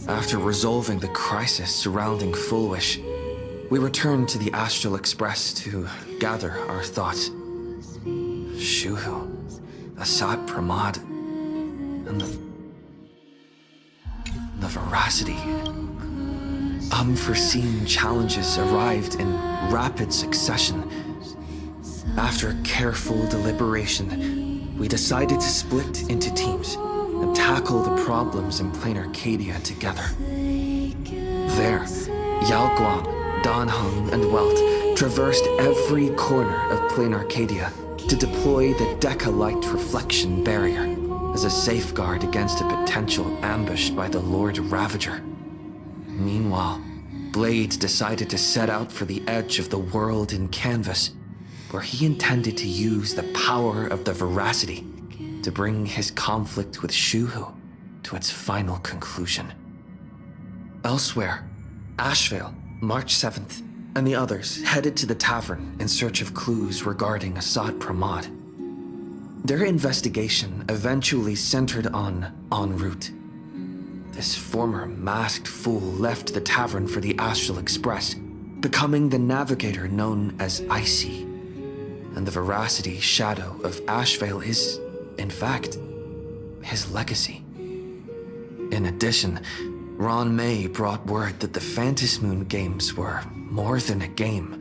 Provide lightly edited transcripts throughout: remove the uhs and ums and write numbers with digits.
After resolving the crisis surrounding Fulwish, we returned to the Astral Express to gather our thoughts. Shuhu, Asat Pramod, and the veracity. Unforeseen challenges arrived in rapid succession. After careful deliberation, we decided to split into teams and tackle the problems in Planarcadia together. There, Yaoguang, Danheng, and Welt traversed every corner of Planarcadia to deploy the Deca-Light reflection barrier as a safeguard against a potential ambush by the Lord Ravager. Meanwhile, Blade decided to set out for the edge of the world in Canvas, where he intended to use the power of the veracity to bring his conflict with Shuhu to its final conclusion. Elsewhere, Ashvale, March 7th, and the others headed to the tavern in search of clues regarding Asad Pramod. Their investigation eventually centered on En route. This former masked fool left the tavern for the Astral Express, becoming the navigator known as Icy. And the veracity shadow of Ashvale is, in fact, his legacy. In addition, Ron May brought word that the Phantasmoon games were more than a game.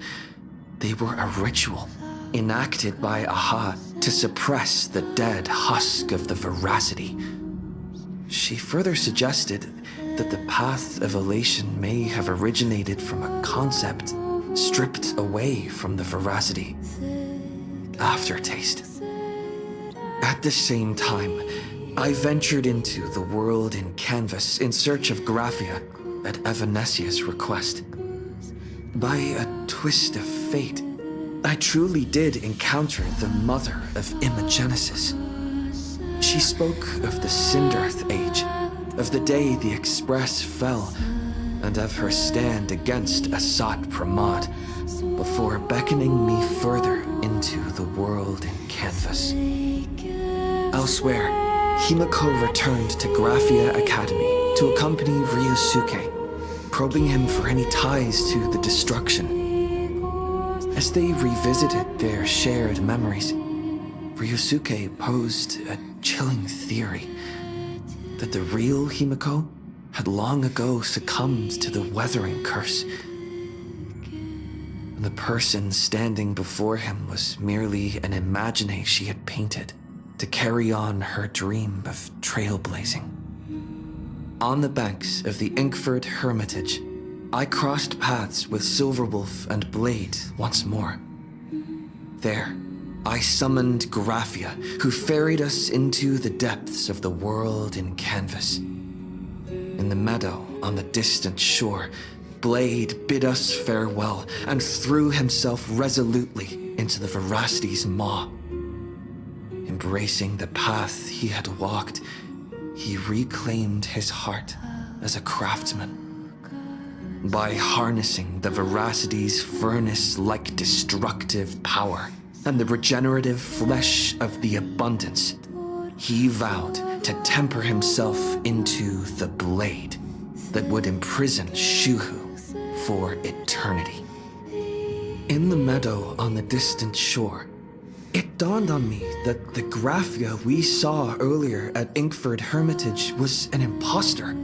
They were a ritual enacted by Aha to suppress the dead husk of the veracity. She further suggested that the path of elation may have originated from a concept stripped away from the veracity: aftertaste. At the same time, I ventured into the world in Canvas in search of Graphia at Evanesia's request. By a twist of fate, I truly did encounter the mother of Imogenesis. She spoke of the Cinderth Age, of the day the Express fell, and of her stand against Asat Pramod, before beckoning me further into the world in Canvas. Elsewhere, Himiko returned to Graphia Academy to accompany Ryusuke, probing him for any ties to the destruction. As they revisited their shared memories, Ryusuke posed a chilling theory that the real Himiko had long ago succumbed to the weathering curse. The person standing before him was merely an imagination she had painted to carry on her dream of trailblazing. On the banks of the Inkford Hermitage, I crossed paths with Silverwolf and Blade once more. There, I summoned Graphia, who ferried us into the depths of the world in Canvas. In the meadow on the distant shore, Blade bid us farewell and threw himself resolutely into the veracity's maw. Embracing the path he had walked, he reclaimed his heart as a craftsman. By harnessing the veracity's furnace-like destructive power and the regenerative flesh of the abundance, he vowed to temper himself into the blade that would imprison Shuhu for eternity. In the meadow on the distant shore, it dawned on me that the Graphia we saw earlier at Inkford Hermitage was an imposter.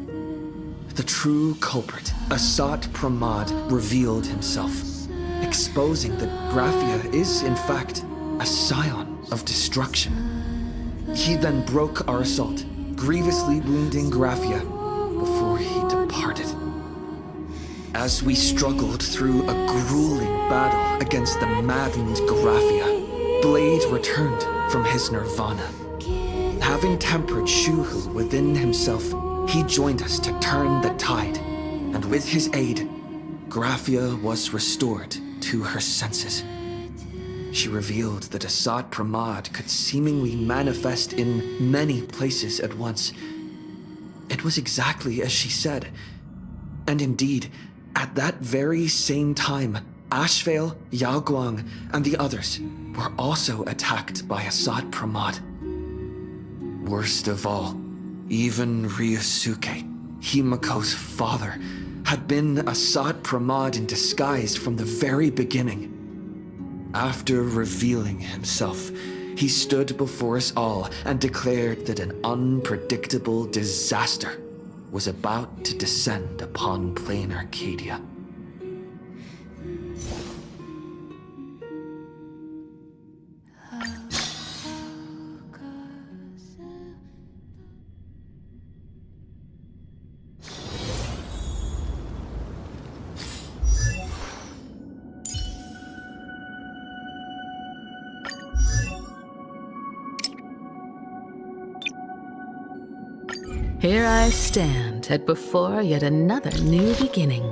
The true culprit, Asat Pramad, revealed himself, exposing that Graphia is, in fact, a scion of destruction. He then broke our assault, grievously wounding Graphia before he departed. As we struggled through a grueling battle against the maddened Graphia, Blade returned from his nirvana. Having tempered Shuhu within himself, he joined us to turn the tide, and with his aid, Graphia was restored to her senses. She revealed that Asat Pramad could seemingly manifest in many places at once. It was exactly as she said. And indeed, at that very same time, Ashvale, Yao Guang, and the others were also attacked by Asat Pramad. Worst of all, even Ryusuke, Himako's father, had been Asat Pramad in disguise from the very beginning. After revealing himself, he stood before us all and declared that an unpredictable disaster was about to descend upon Planarcadia. Here I stand at before yet another new beginning.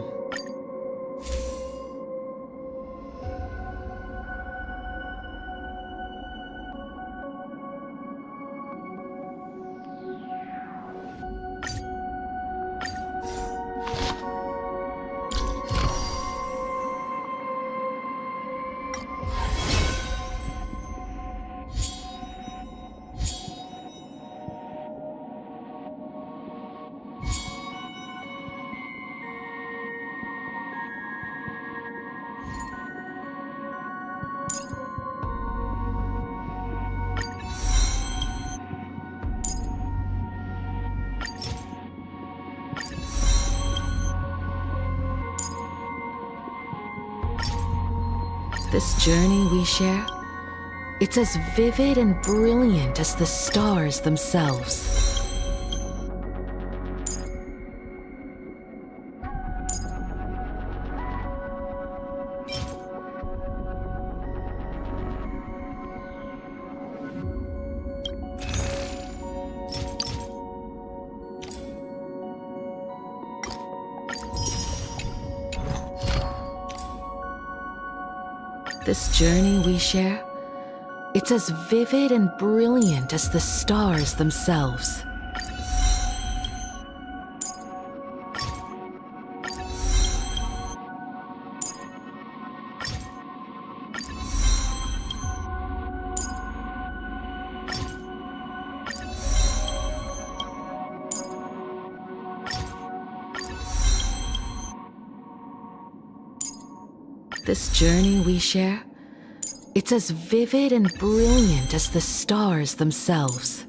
This journey we share, it's as vivid and brilliant as the stars themselves. This journey we share, it's as vivid and brilliant as the stars themselves. This journey we share, it's as vivid and brilliant as the stars themselves.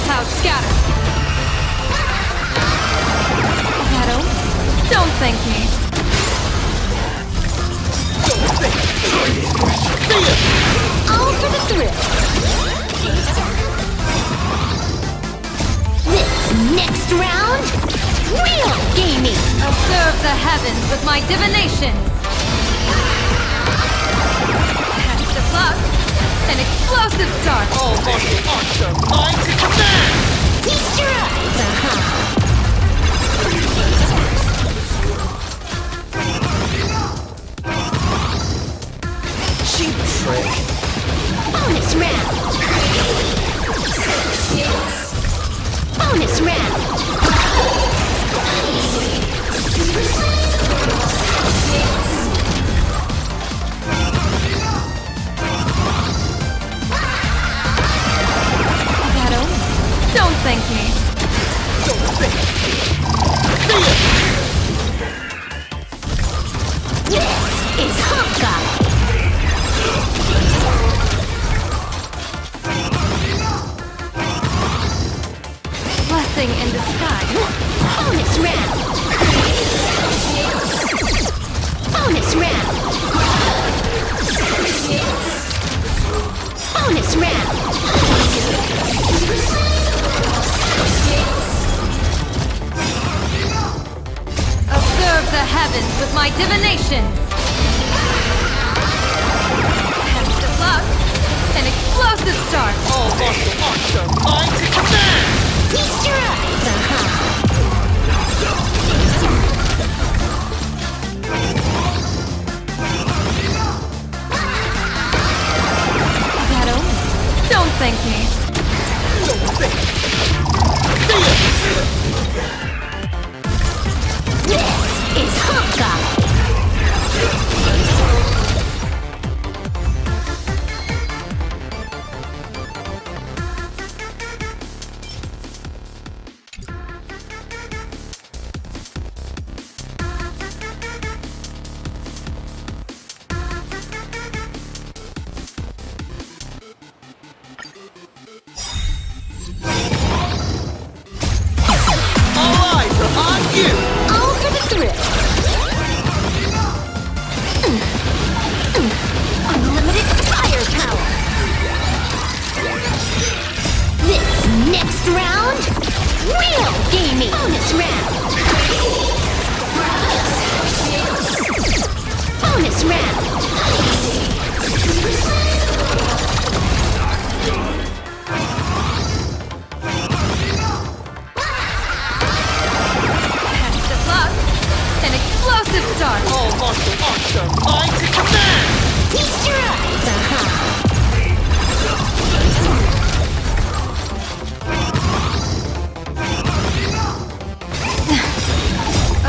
Cloud scatter! Observe the heavens with my divinations. Test of luck. An explosive start. All martial arts are mine to command! Feast your eyes! Cheap trick. Bonus round! Bonus round! Shadow, don't thank me. Don't think! This is Honka! Blessing in disguise. Bonus round! Bonus round! Bonus round! Observe the heavens with my divinations. Test of luck. An explosive start. All martial arts are mine to command! Feast your eyes! Shadow, don't thank me. Don't think! This is Honka! All eyes are on you! All for the thrill! Unlimited firepower! This next round, real gaming! Bonus round! Bonus round! Test of luck. An explosive start. All martial arts are mine to command! Feast your eyes!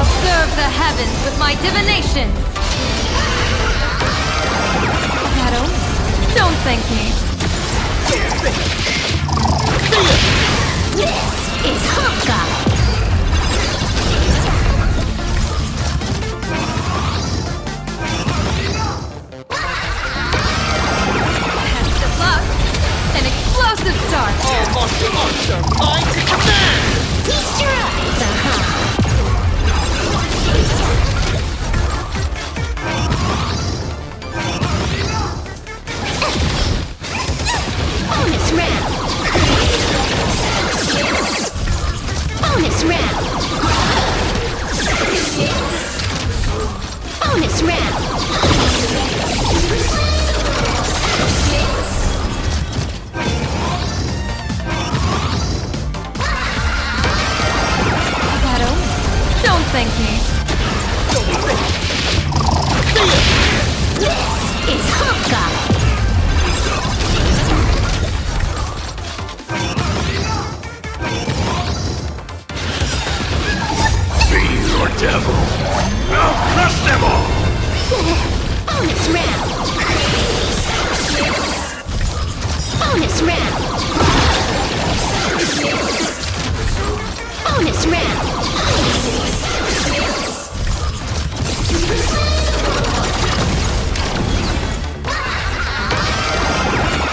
Observe the heavens with my divinations. Shadow, don't thank me. This is Honka! Test of luck. An explosive start. All martial arts are mine to command! Feast your eyes! Bonus round! Bonus round! Bonus round! Shadow, don't thank me. This is Honka! Fiend or devil, I'll crush them all! Bonus round! Bonus round! Bonus round!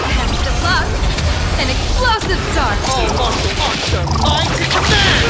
Test of luck. An explosive start. All martial arts are mine to command!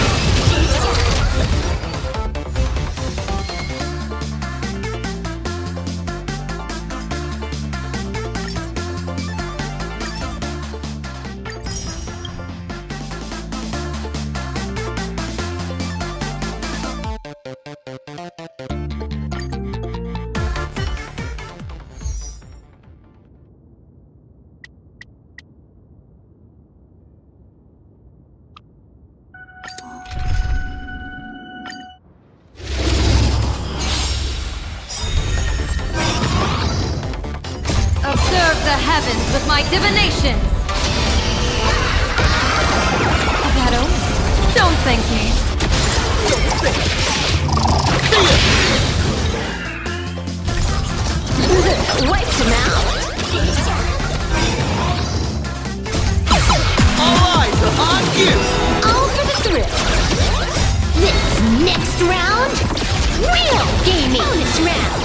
heavens with my divinations! That omen. Don't thank me. Wiped him out. All eyes are on you! All for the thrill. This next round, real gaming. Bonus round.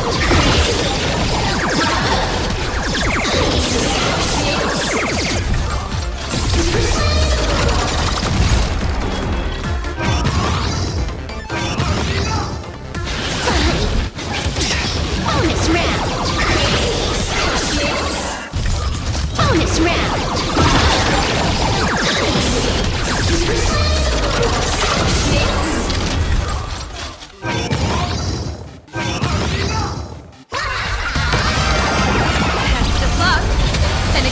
Bonus round. Bonus round. Test of luck. An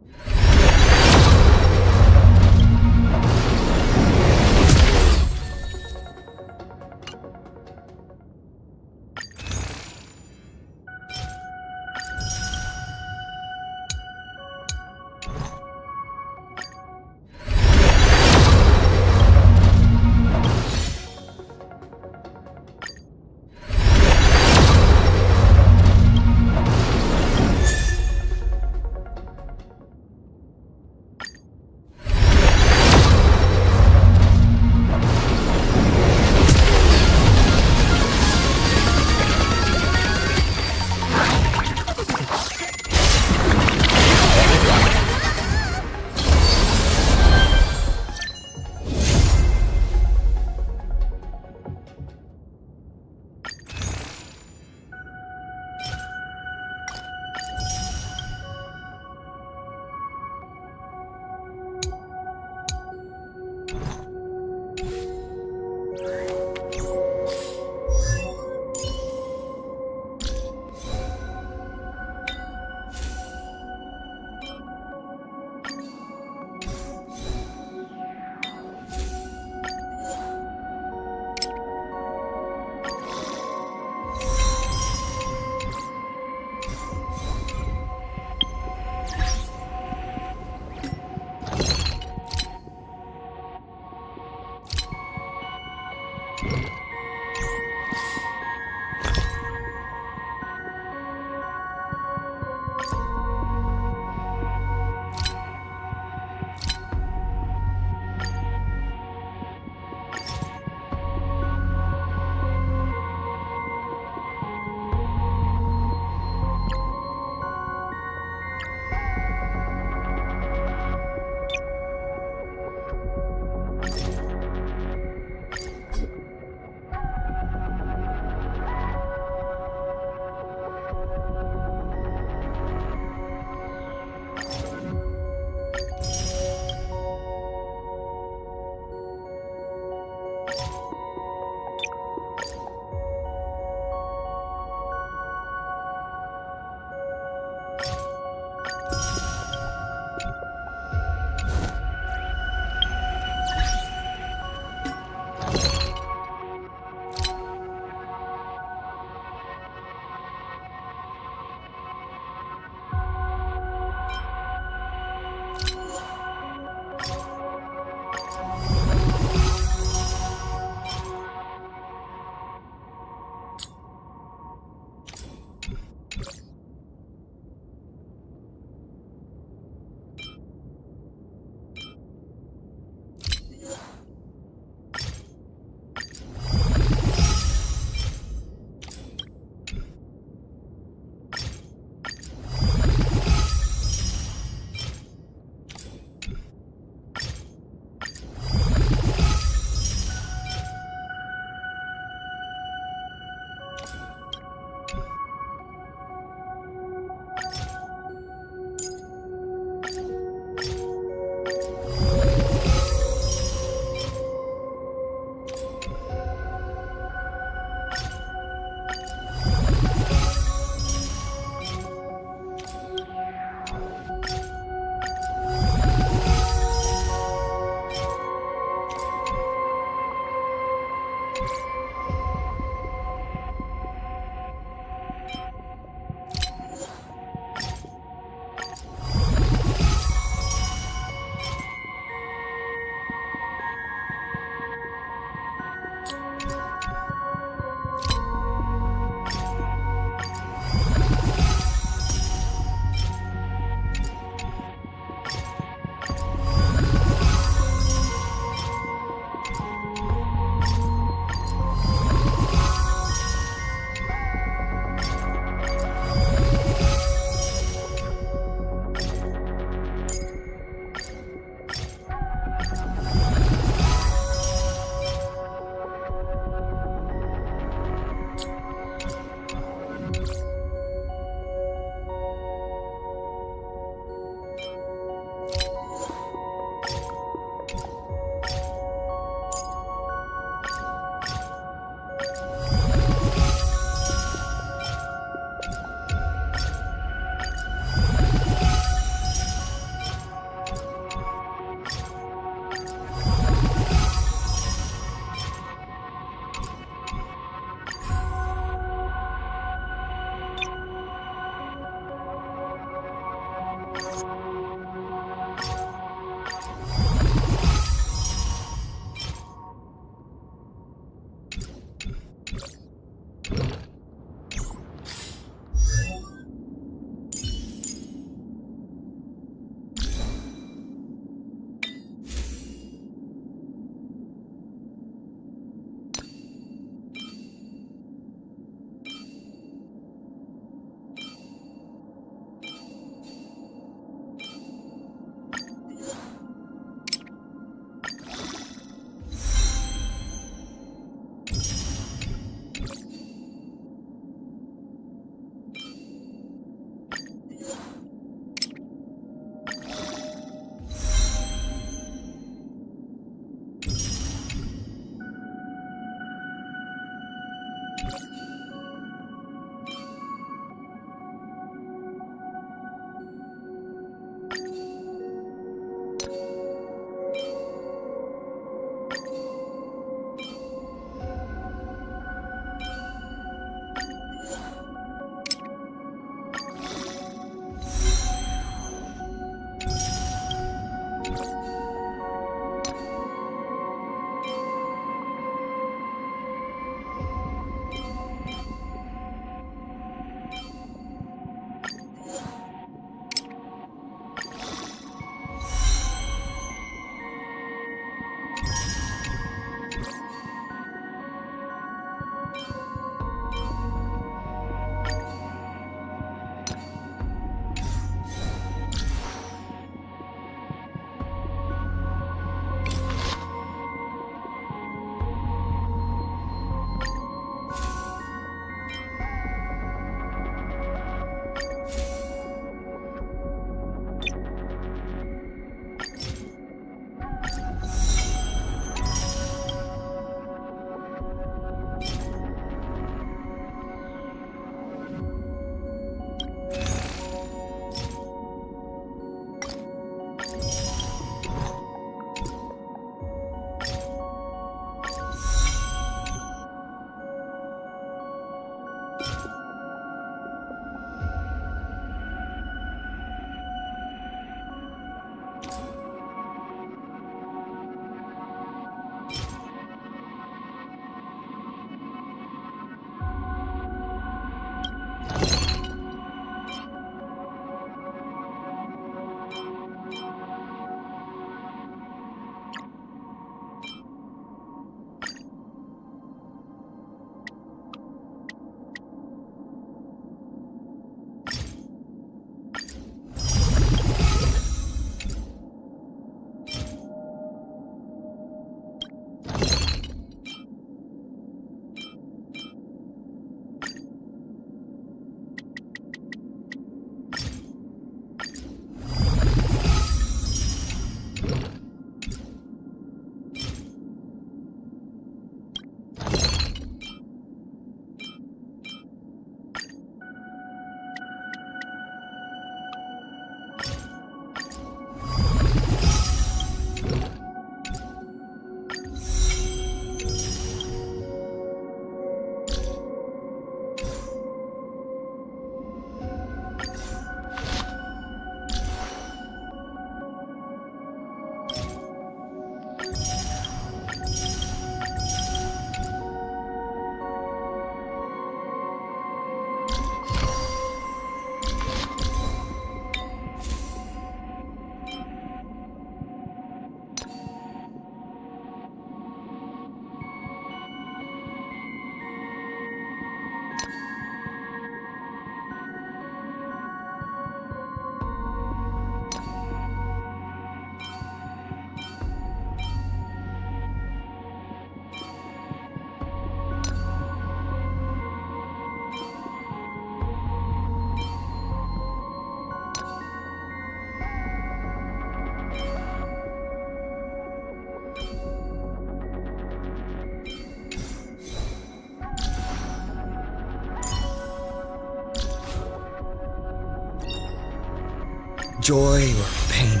Joy or pain.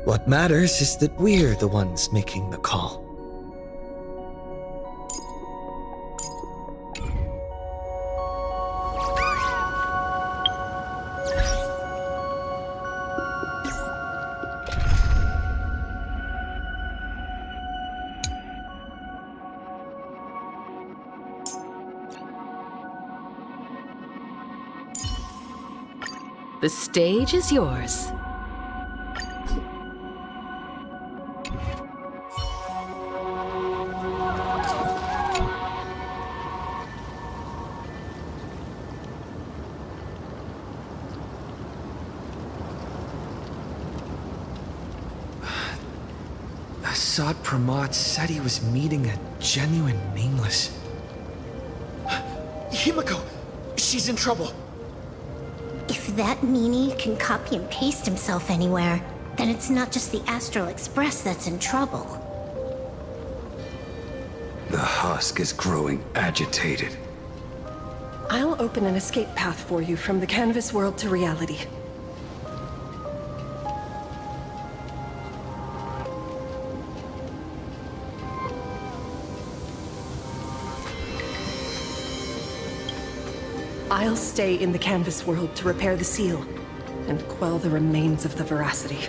What matters is that we're the ones making the call. The stage is yours. Assad Pramod said he was meeting a genuine nameless. Himiko! She's in trouble! If that meanie can copy and paste himself anywhere, then it's not just the Astral Express that's in trouble. The husk is growing agitated. I'll open an escape path for you from the canvas world to reality. I'll stay in the canvas world to repair the seal and quell the remains of the veracity.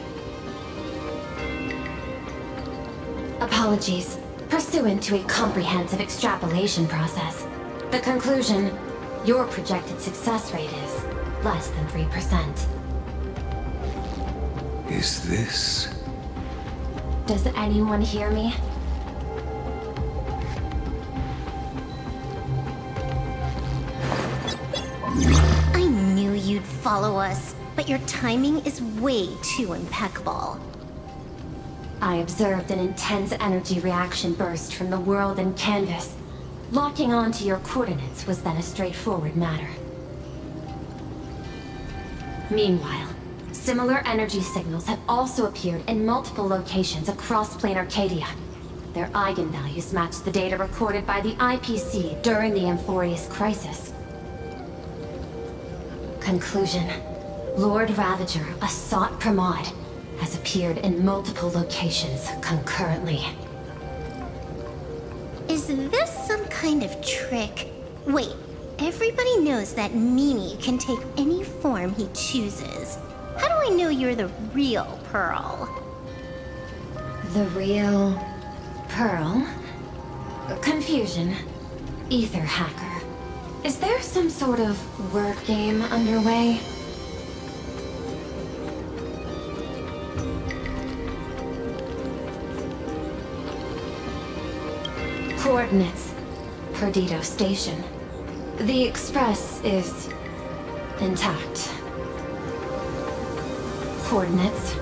Apologies. Pursuant to a comprehensive extrapolation process, the conclusion, your projected success rate is less than 3%. Is this... Does anyone hear me? I knew you'd follow us, but your timing is way too impeccable. I observed an intense energy reaction burst from the world and canvas. Locking onto your coordinates was then a straightforward matter. Meanwhile, similar energy signals have also appeared in multiple locations across Planarcadia. Their eigenvalues match the data recorded by the IPC during the Amphorius crisis. Conclusion. Lord Ravager, a sought Pramod, has appeared in multiple locations concurrently. Is this some kind of trick? Wait, everybody knows that Mimi can take any form he chooses. How do I know you're the real Pearl? The real... Pearl? Confusion. Ether hacker. Is there some sort of word game underway? Coordinates. Perdido Station. The Express is... intact. Coordinates.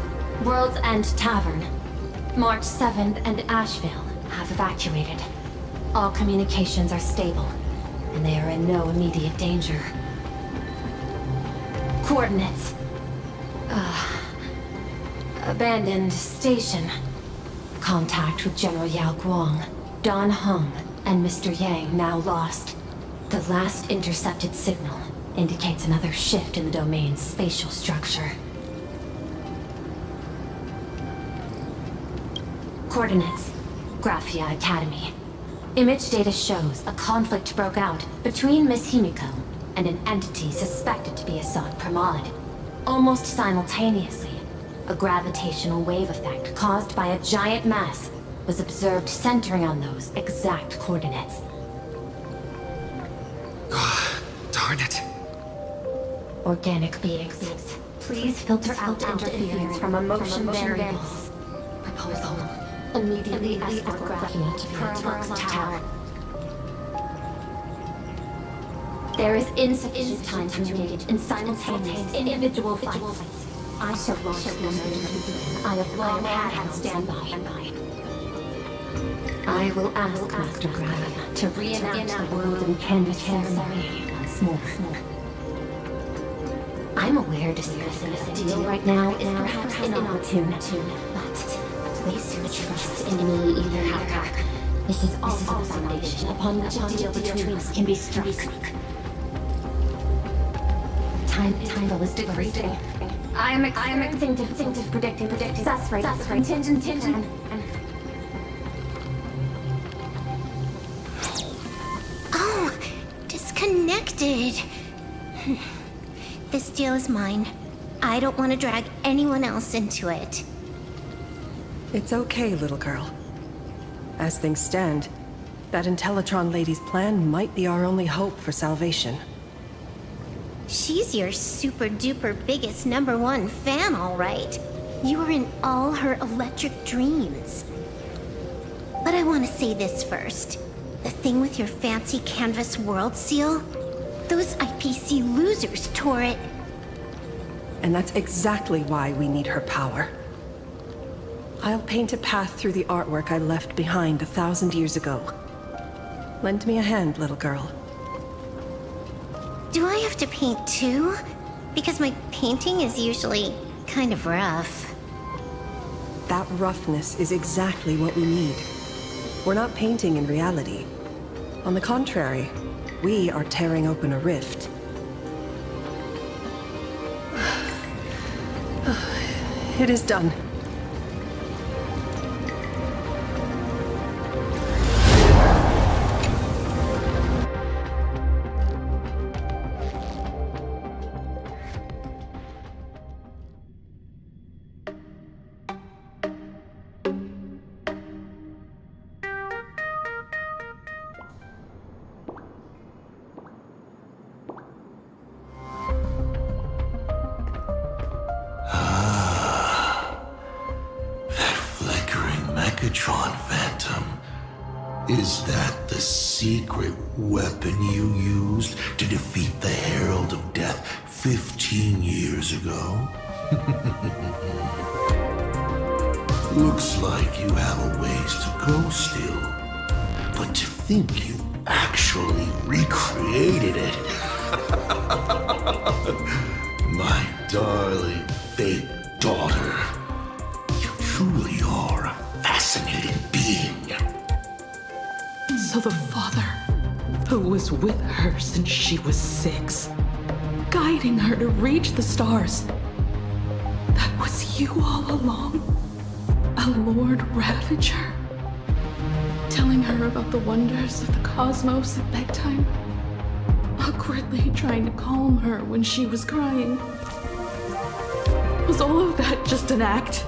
World's End Tavern. March 7th and Asheville have evacuated. All communications are stable, and they are in no immediate danger. Coordinates. Abandoned station. Contact with General Yao Guang, Don Hung, and Mr. Yang now lost. The last intercepted signal indicates another shift in the domain's spatial structure. Coordinates. Graphia Academy. Image data shows a conflict broke out between Miss Himiko and an entity suspected to be Assad Pramod. Almost simultaneously, a gravitational wave effect caused by a giant mass was observed centering on those exact coordinates. Darn it. Organic beings, please filter out interference from emotion variables. Proposal. Immediately escort Graphia to Pearl's Tower. There is insufficient time to engage in simultaneous individual fights. I shall launch the emergency plan I have long had on standby. I will ask Master Graphia to reenact the world and canvas ceremony once more. I'm aware discussing a deal right now is perhaps inopportune, but please trust in me, Ether Hacker. This is also the foundation upon which a deal between us can be struck. Time is decreasing. I am experiencing difficulty predicting success rate of the contingency plan. Oh, disconnected. This deal is mine. I don't want to drag anyone else into it. It's okay, little girl. As things stand, that Intellitron lady's plan might be our only hope for salvation. She's your super-duper biggest #1 fan, all right. You were in all her electric dreams. But I want to say this first. The thing with your fancy canvas world seal? Those IPC losers tore it. And that's exactly why we need her power. I'll paint a path through the artwork I left behind 1,000 years ago. Lend me a hand, little girl. Do I have to paint too? Because my painting is usually kind of rough. That roughness is exactly what we need. We're not painting in reality. On the contrary, we are tearing open a rift. It is done. Phantom. Is that the secret weapon you used to defeat the Herald of Death 15 years ago? Looks like you have a ways to go still. But to think you actually recreated it. My darling fake daughter. You truly are a fascinating being. So the father, who was with her since she was 6, guiding her to reach the stars, that was you all along? A Lord Ravager? Telling her about the wonders of the cosmos at bedtime? Awkwardly trying to calm her when she was crying? Was all of that just an act?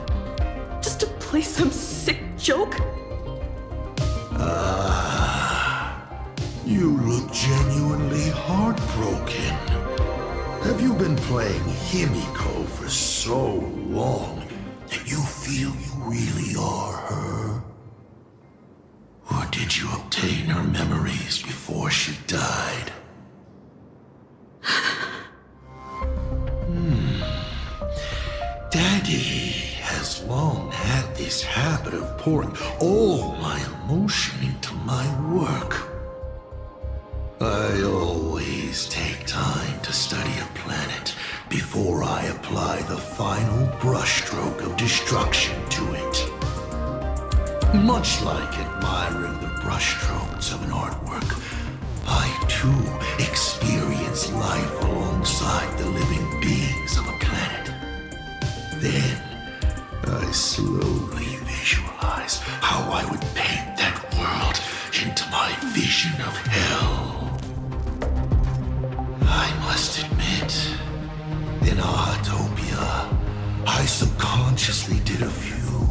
Just to play some sick joke? You look genuinely heartbroken. Have you been playing Himiko for so long that you feel you really are her? Or did you obtain her memories before she died? Daddy has long had this habit of pouring all my emotion into my work. I always take time to study a planet before I apply the final brushstroke of destruction to it. Much like admiring the brushstrokes of an artwork, I too experience life alongside the living beings of a planet. Then, I slowly visualize how I would paint that world into my vision of hell. I must admit, in Ahatopia, I subconsciously did a few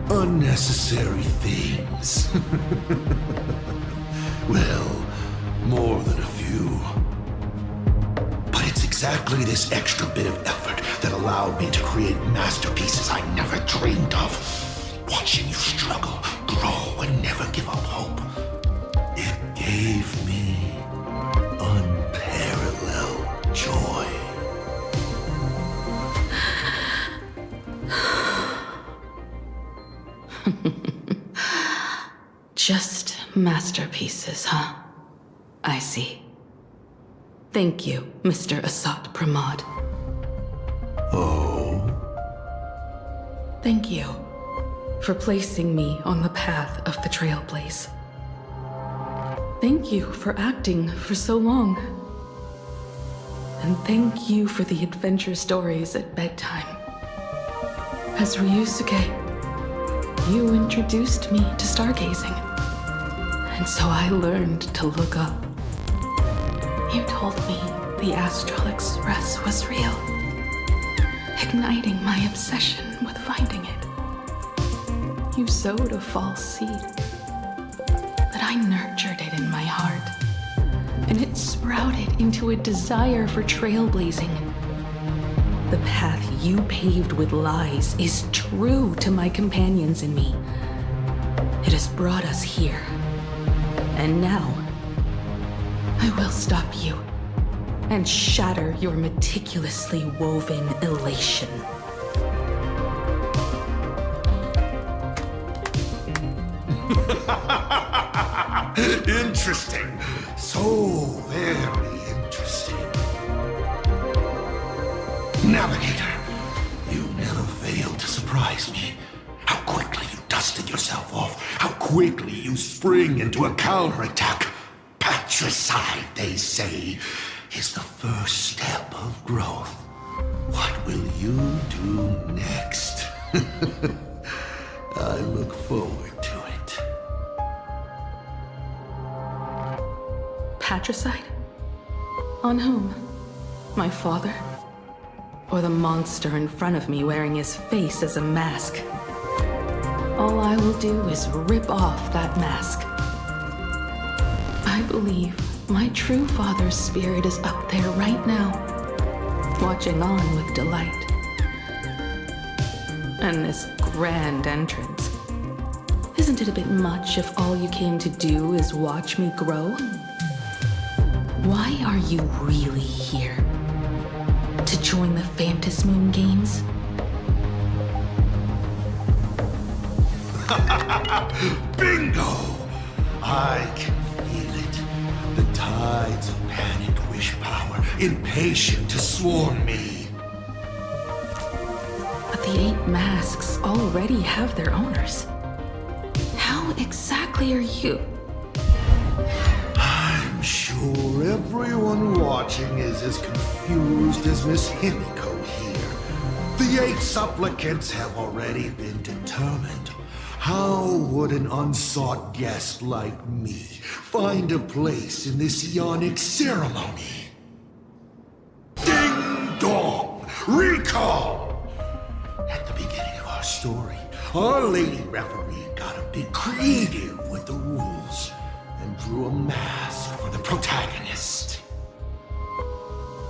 unnecessary things. Well, more than a few. But it's exactly this extra bit of effort that allowed me to create masterpieces I never dreamed of. Watching you struggle, grow, and never give up hope. It gave me unparalleled joy. Just masterpieces, huh? I see. Thank you, Mr. Asat Pramod. Oh? Thank you for placing me on the path of the Trailblaze. Thank you for acting for so long. And thank you for the adventure stories at bedtime. As Ryusuke, you introduced me to stargazing. And so I learned to look up. You told me the Astral Express was real, igniting my obsession with finding it. You sowed a false seed, but I nurtured it in my heart, and it sprouted into a desire for trailblazing. The path you paved with lies is true to my companions and me. It has brought us here, and now I will stop you and shatter your meticulously woven elation. Interesting. So very interesting. Navigator, you never failed to surprise me. How quickly you dusted yourself off. How quickly you spring into a counterattack. Patricide, they say, is the first step of growth. What will you do next? I look forward to it. Patricide? On whom? My father? Or the monster in front of me wearing his face as a mask? All I will do is rip off that mask. I believe my true father's spirit is up there right now, watching on with delight. And this grand entrance. Isn't it a bit much if all you came to do is watch me grow? Why are you really here? To join the Phantasmoon Games? Bingo! I can feel it. The tides of panicked wish power, impatient to swarm me. But the 8 masks already have their owners. How exactly are you? I'm sure everyone watching is as confused as Miss Himiko here. The 8 supplicants have already been determined. How would an unsought guest like me find a place in this yonic ceremony? Ding dong! Recall! At the beginning of our story, our lady referee got a bit creative with the rules and drew a mask for the protagonist.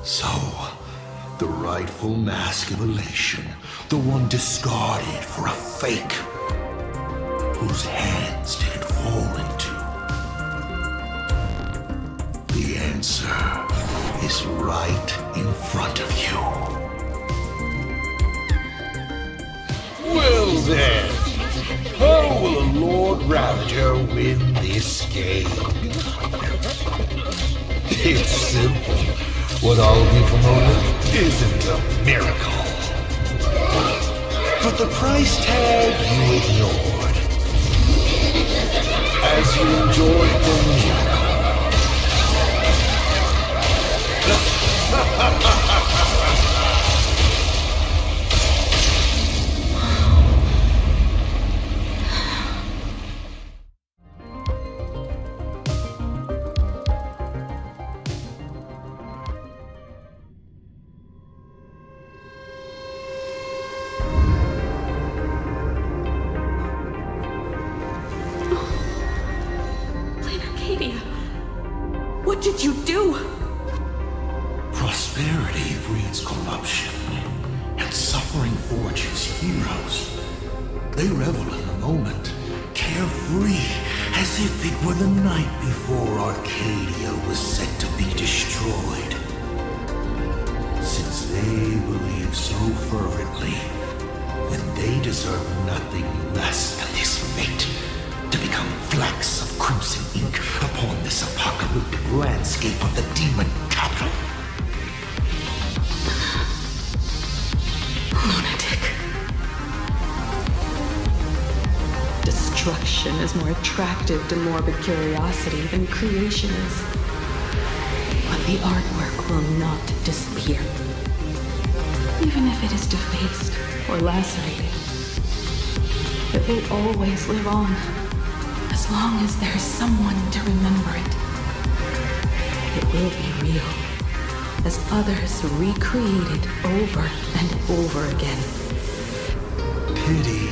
So, the rightful mask of elation, the one discarded for a fake, whose hands did it fall into? The answer is right in front of you. Well then, how will a Lord Ravager win this game? It's simple. What I'll be promoting isn't a miracle. But the price tag you ignored. As you enjoyed the miracle. Planarcadia, what did you do? Prosperity breeds corruption, and suffering forges heroes. They revel in the moment, carefree, as if it were the night before Arcadia was set to be destroyed. Since they believe so fervently, then they deserve nothing less than this fate, to become flecks of crimson ink upon this apocalyptic landscape of the demon capital. Lunatic. Destruction is more attractive to morbid curiosity than creation is. But the artwork will not disappear. Even if it is defaced or lacerated, it will always live on, as long as there is someone to remember it. It will be real, as others recreate it over and over again. Pity.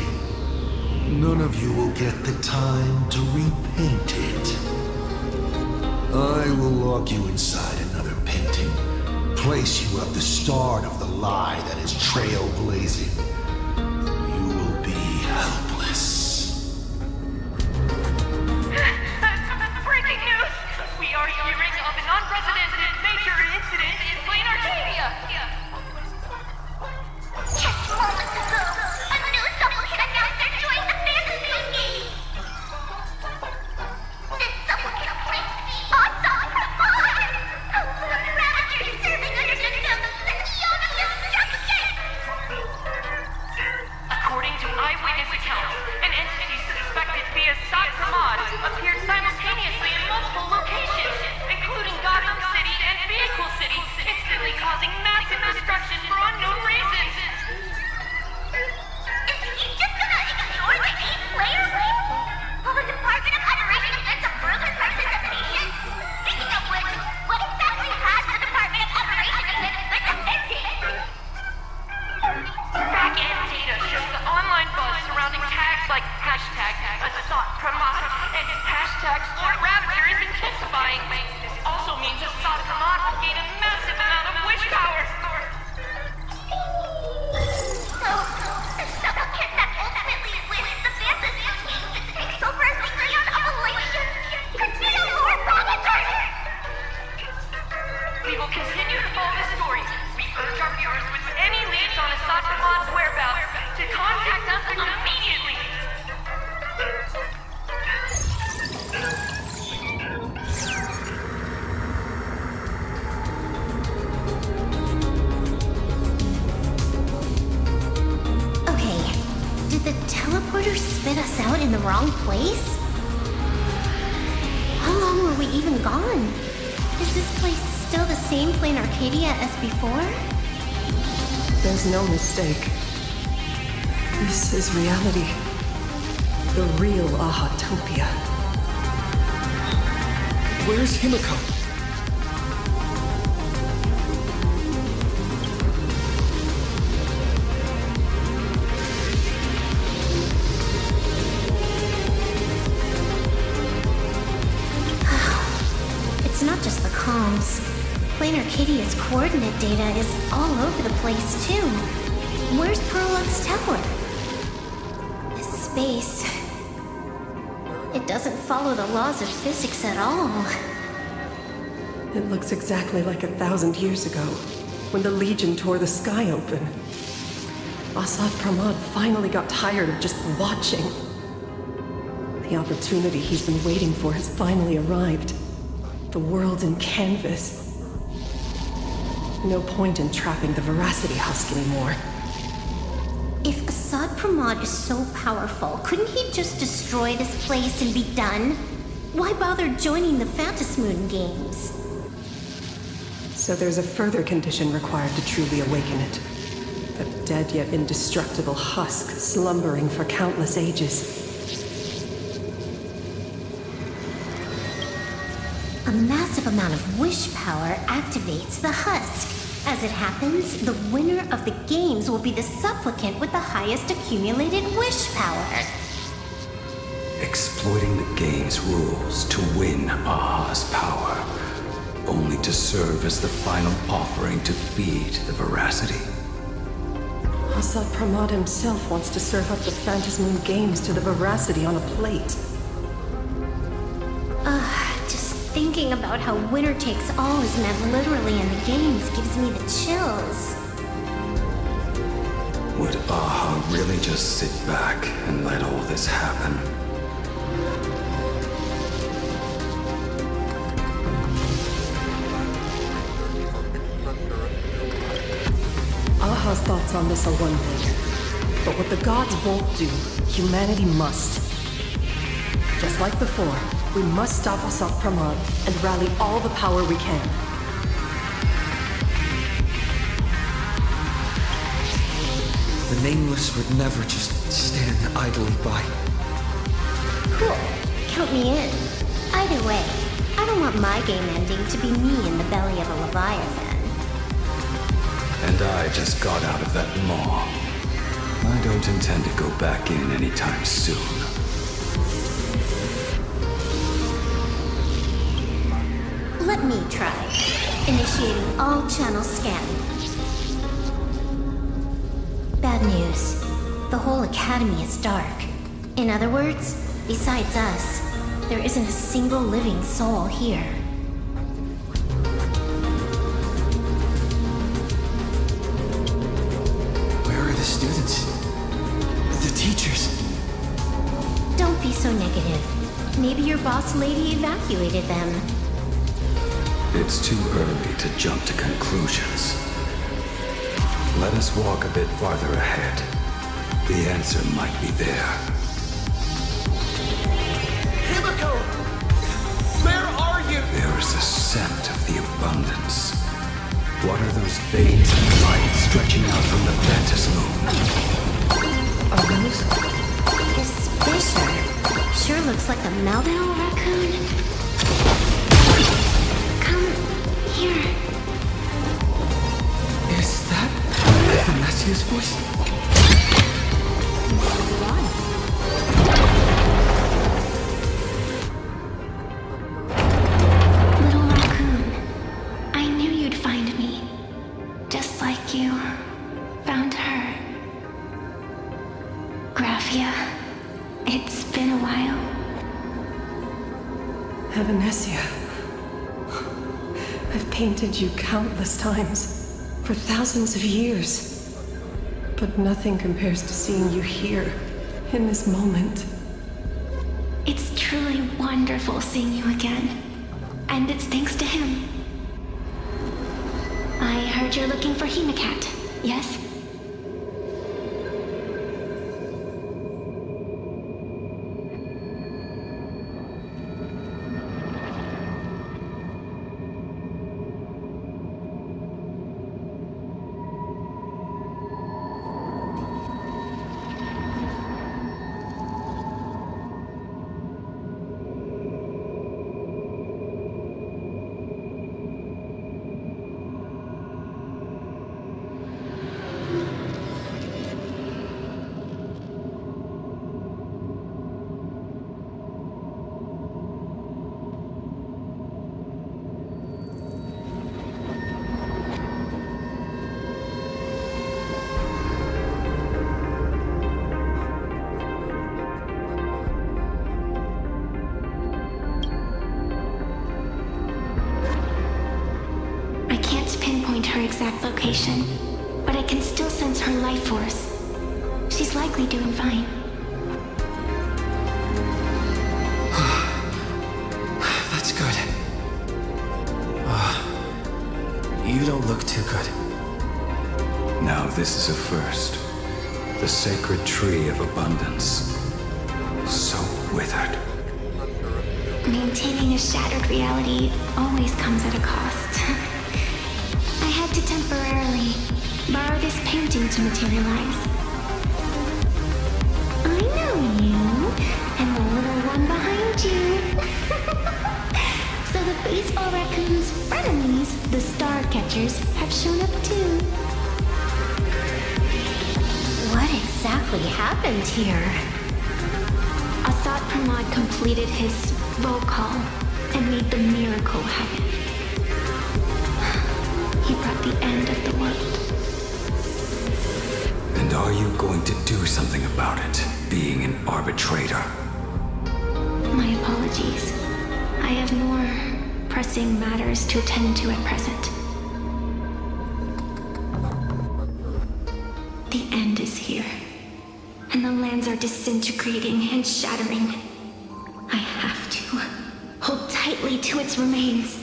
None of you will get the time to repaint it. I will lock you inside another painting, place you at the start of the lie that is trailblazing. You will be helpless. Breaking news! We are hearing of an unprecedented major incident in Planarcadia! Just moments ago, a new supplicant announced they're joining the Phantasmoon Games. This supplicant claims to be awesome from Mars. A Lord Ravager serving under the name of the Neonian supplicant. wrong place? How long were we even gone? Is this place still the same Planarcadia as before? There's no mistake. This is reality. The real Ahatopia. Where's Himiko? It's not just the comms. Planarcadia's coordinate data is all over the place, too. Where's Prolog's tower? Space. It doesn't follow the laws of physics at all. It looks exactly like 1,000 years ago, when the Legion tore the sky open. Assad Pramod finally got tired of just watching. The opportunity he's been waiting for has finally arrived. The world in canvas. No point in trapping the Veracity Husk anymore. If Assad Pramod is so powerful, couldn't he just destroy this place and be done? Why bother joining the Phantasmoon games? So there's a further condition required to truly awaken it. That dead yet indestructible husk slumbering for countless ages. A massive amount of wish power activates the husk. As it happens, the winner of the games will be the supplicant with the highest accumulated wish power. Exploiting the game's rules to win Aha's power, only to serve as the final offering to feed the Veracity. Assad Pramod himself wants to serve up the Phantasmoon games to the Veracity on a plate. Just thinking about how winner takes all is meant literally in the games gives me the chills. Would Aha really just sit back and let all this happen? Aha's thoughts on this are one thing. But what the gods won't do, humanity must. Just like before, we must stop Assad Pramod and rally all the power we can. The Nameless would never just stand idly by. Cool. Count me in. Either way, I don't want my game ending to be me in the belly of a Leviathan. And I just got out of that maw. I don't intend to go back in anytime soon. Let me try. Initiating all channel scan. Bad news. The whole academy is dark. In other words, besides us, there isn't a single living soul here. Where are the students? The teachers? Don't be so negative. Maybe your boss lady evacuated them. It's too early to jump to conclusions. Let us walk a bit farther ahead. The answer might be there. Himiko! Where are you? There is a scent of the abundance. What are those veins of light stretching out from the Phantasmoon? Are those? This Fisher sure looks like a Melville raccoon. Come here. Is that Vanessia's voice? Little raccoon, I knew you'd find me. Just like you found her. Graphia, it's been a while. Evanessia. I've painted you countless times, for thousands of years. But nothing compares to seeing you here, in this moment. It's truly wonderful seeing you again. And it's thanks to him. I heard you're looking for Hemacat, yes? exact location, but I can still sense her life force. She's likely doing fine. That's good. You don't look too good. Now this is a first. The sacred tree of abundance. So withered. Maintaining a shattered reality always comes at a cost. I had to temporarily borrow this painting to materialize. I know you, and the little one behind you. So the baseball raccoon's frenemies, the star catchers, have shown up too. What exactly happened here? Assad Pramod completed his roll call and made the miracle happen. He brought the end of the world. And are you going to do something about it, being an arbitrator? My apologies. I have more pressing matters to attend to at present. The end is here, and the lands are disintegrating and shattering. I have to hold tightly to its remains.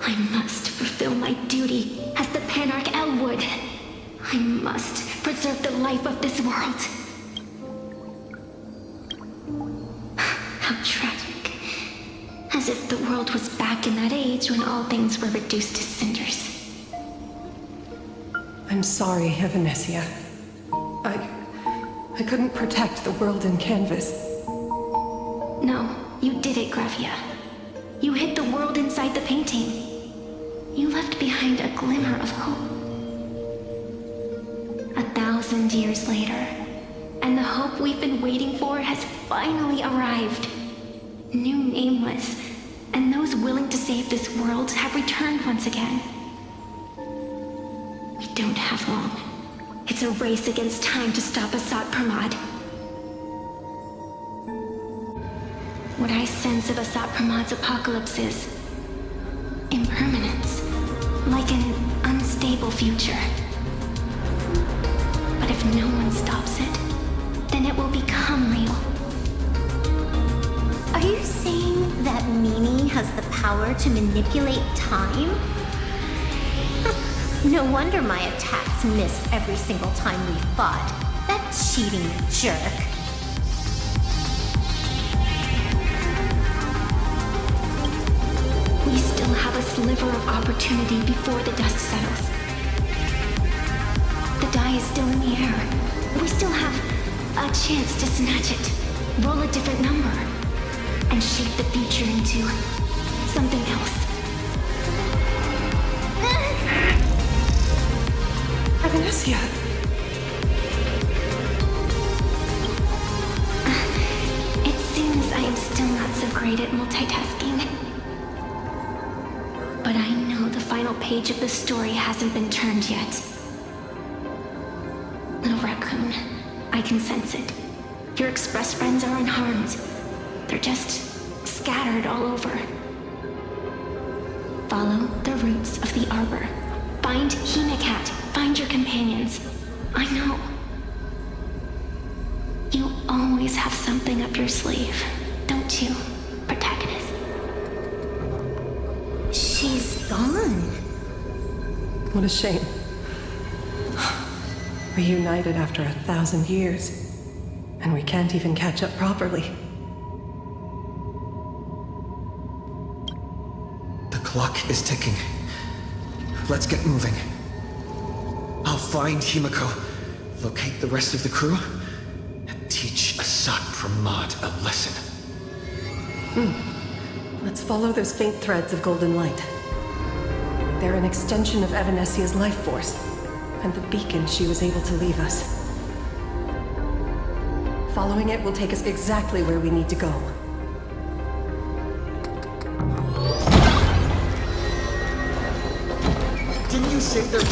I must fulfill my duty as the Panarch Elwood. I must preserve the life of this world. How tragic. As if the world was back in that age when all things were reduced to cinders. I'm sorry, Evanesia. I couldn't protect the world in canvas. No, you did it, Gravia. You hid the world inside the painting. You left behind a glimmer of hope. 1,000 years later, and the hope we've been waiting for has finally arrived. New Nameless, and those willing to save this world have returned once again. We don't have long. It's a race against time to stop Assad Pramod. What I sense of Assad Pramod's apocalypse is impermanence, like an unstable future. But if no one stops it, then it will become real. Are you saying that Mimi has the power to manipulate time? No wonder my attacks missed every single time we fought. That cheating jerk. We still have a sliver of opportunity before the dust settles. The die is still in the air. We still have a chance to snatch it, roll a different number, and shape the future into something else. Evanesia. It seems I am still not so great at multitasking. But I know the final page of the story hasn't been turned yet. Little raccoon, I can sense it. Your express friends are unharmed. They're just scattered all over. Follow the roots of the arbor. Find Hemacat. Find your companions. I know. You always have something up your sleeve, don't you, protagonist? She's gone. What a shame. Reunited after 1,000 years, and we can't even catch up properly. The clock is ticking. Let's get moving. I'll find Himiko, locate the rest of the crew, and teach Assad Pramod a lesson. Let's follow those faint threads of golden light. They're an extension of Evanesia's life force, and the beacon she was able to leave us. Following it will take us exactly where we need to go. Didn't you say there...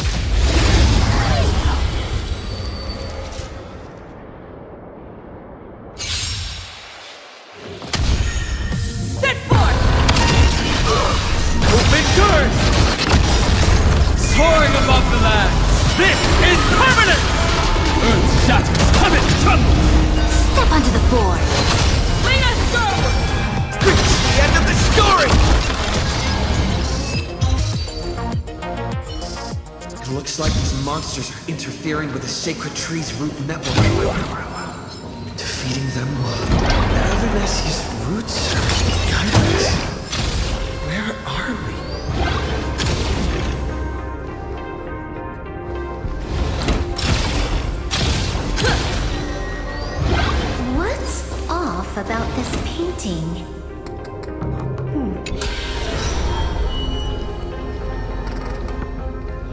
Set forth! Open doors! Soaring above This is permanent! Earth shatters, heaven trembles! Step onto the board. Let us go! Reach the end of the story! It looks like these monsters are interfering with the sacred tree's root network. Defeating them will Avanesi's roots guide us. Where are we? What's off about this painting?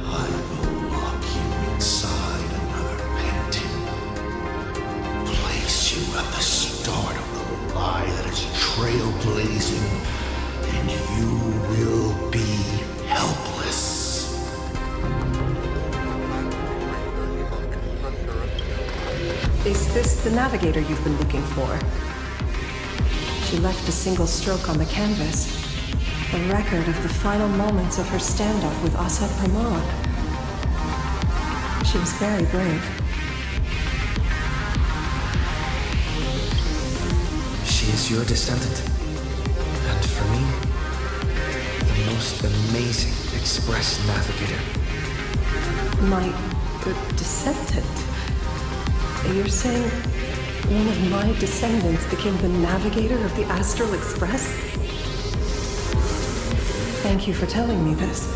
I will lock you inside another painting. Place you at the start of the lie that is trailblazing, and you will be helpless. Is this the navigator you've been looking for? She left a single stroke on the canvas. A record of the final moments of her standoff with Asad Pramod. She was very brave. She is your descendant. And for me, the most amazing express navigator. My descendant? You're saying one of my descendants became the navigator of the Astral Express? Thank you for telling me this.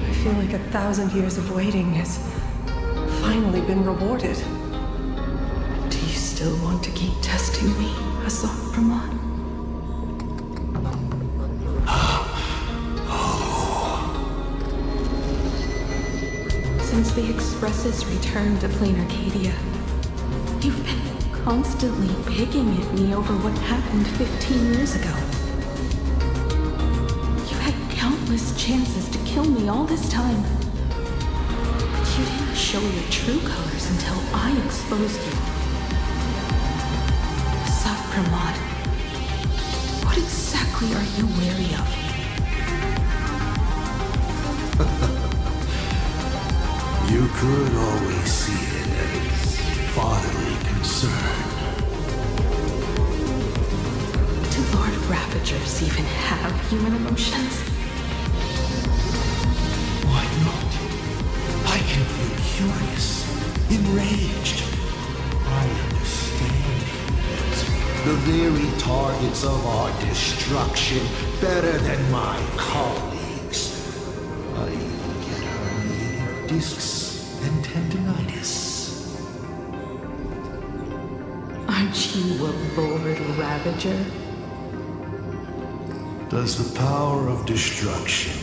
I feel like 1,000 years of waiting has finally been rewarded. Do you still want to keep testing me, Asad Pramod? Since the Expresses returned to Planarcadia, you've been constantly picking at me over what happened 15 years ago. You had countless chances to kill me all this time. But you didn't show your true colors until I exposed you. Asad Pramod, what exactly are you wary of? You could always see it as fatherly concern. Do Lord Ravagers even have human emotions? Why not? I can feel curious, enraged. I understand humans, the very targets of our destruction, better than my colleagues. I even get herniated discs and tendinitis. Aren't you a Lord Ravager? Does the power of destruction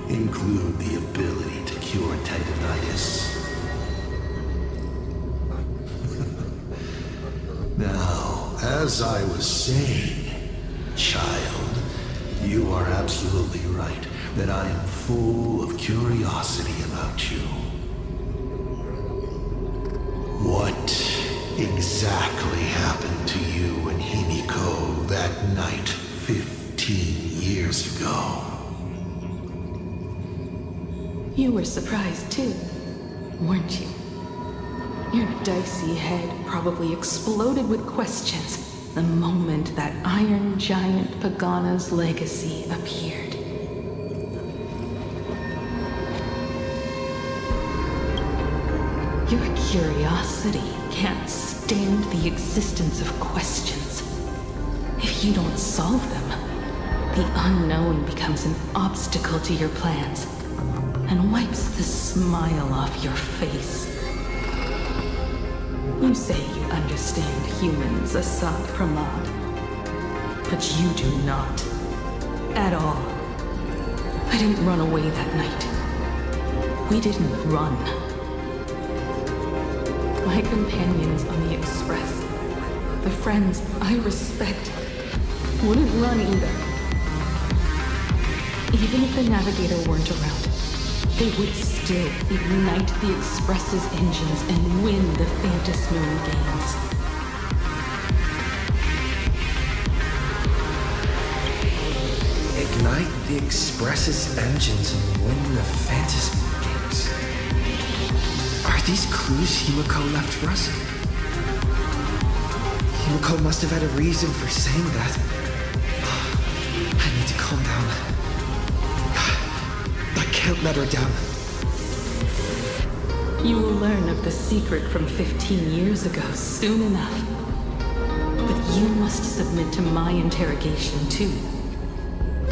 include the ability to cure tendinitis? Now, as I was saying, child, you are absolutely right that I am full of curiosity about you. What exactly happened to you and Himiko that night 15 years ago? You were surprised too, weren't you? Your dicey head probably exploded with questions the moment that Iron Giant Pagana's legacy appeared. Your curiosity can't stand the existence of questions. If you don't solve them, the unknown becomes an obstacle to your plans and wipes the smile off your face. You say you understand humans, Asad Pramod, but you do not. At all. I didn't run away that night. We didn't run. My companions on the Express, the friends I respect, wouldn't run either. Even if the Navigator weren't around, they would still ignite the Express's engines and win the Phantasmoon games. Ignite the Express's engines and win the Phantasmoon games. Are these clues Himiko left for us? Himiko must have had a reason for saying that. I need to calm down. I can't let her down. You will learn of the secret from 15 years ago soon enough. But you must submit to my interrogation too.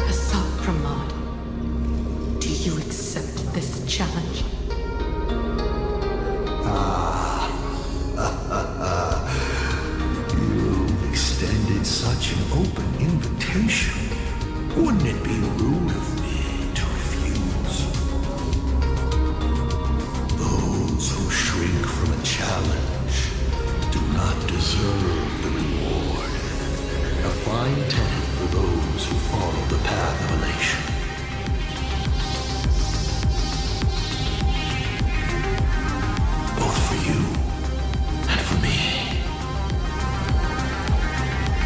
Assault Pramod. Do you accept this challenge? You've extended such an open invitation. Wouldn't it be rude of me to refuse? Those who shrink from a challenge do not deserve the reward. A fine tenet for those who follow the path of elation. Both for you and for me.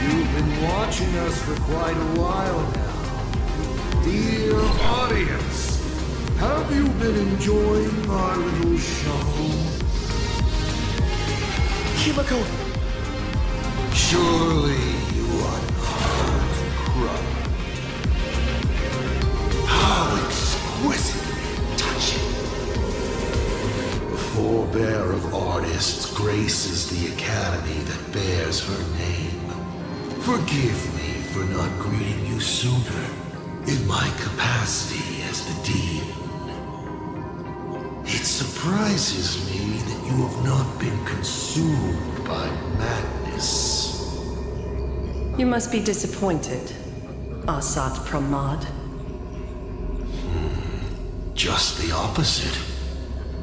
You've been watching us for quite a while now. Dear audience, have you been enjoying our little show? Himiko! Surely you are not corrupt. How exquisitely touching. The forebear of artists graces the academy that bears her name. Forgive me for not greeting you sooner in my capacity as the Dean. It surprises me that you have not been consumed by madness. You must be disappointed, Asat Pramod. Just the opposite.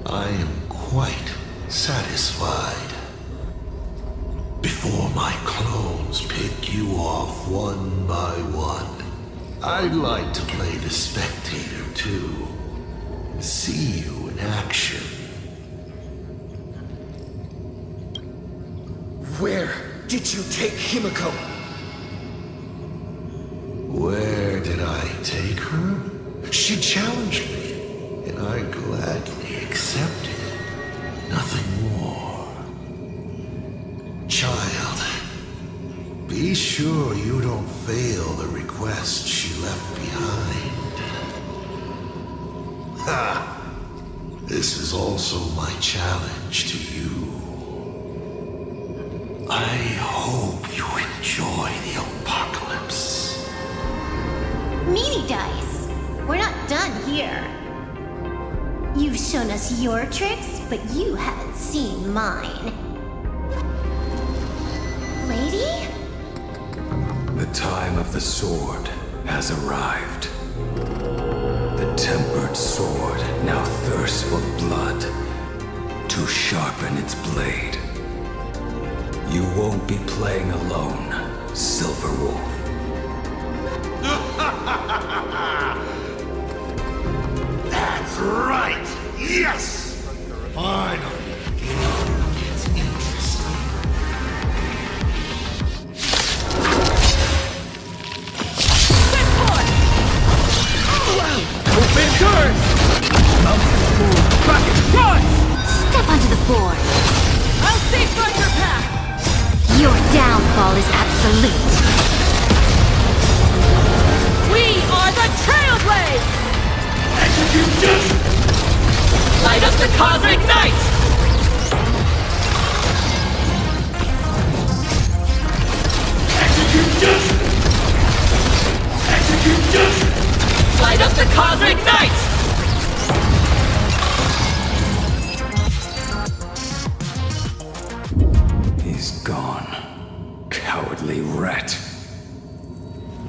I am quite satisfied. Before my clones pick you off one by one, I'd like to play the spectator too. See you in action. Where did you take Himiko? Where did I take her? She challenged me, and I gladly accepted it. Nothing more. Child, be sure you don't fail the request she left behind. Ha! This is also my challenge to you. I hope you enjoy the apocalypse. Meanie Dice! We're not done here. You've shown us your tricks, but you haven't seen mine. Lady? The time of the sword has arrived. The tempered sword now thirsts for blood to sharpen its blade. You won't be playing alone, Silver Wolf. That's right! Yes! Finally, the game gets interesting. Open doors! Rocket run! Step onto the board. I'll safeguard your path! Your downfall is absolute. We are the Trailblazers! Execute justice! Light up the cosmic night! Execute justice! Execute justice! Light up the cosmic night! He's gone. Cowardly rat.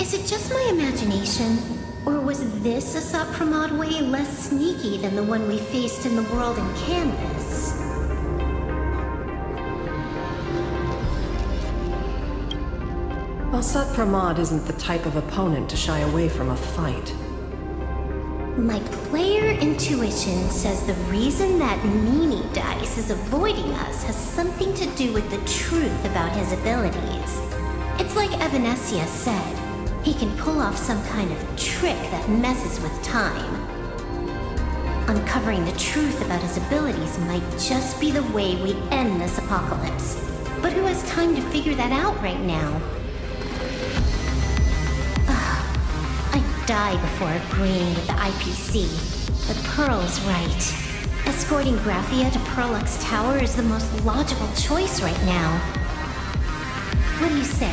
Is it just my imagination? Or was this Asat Pramod way less sneaky than the one we faced in the world in Canvas? Asat Pramod isn't the type of opponent to shy away from a fight. My player intuition says the reason that Meanie Dice is avoiding us has something to do with the truth about his abilities. It's like Evanesia said, he can pull off some kind of trick that messes with time. Uncovering the truth about his abilities might just be the way we end this apocalypse. But who has time to figure that out right now? I'd die before agreeing with the IPC. But Pearl's right. Escorting Graphia to Perlux Tower is the most logical choice right now. What do you say,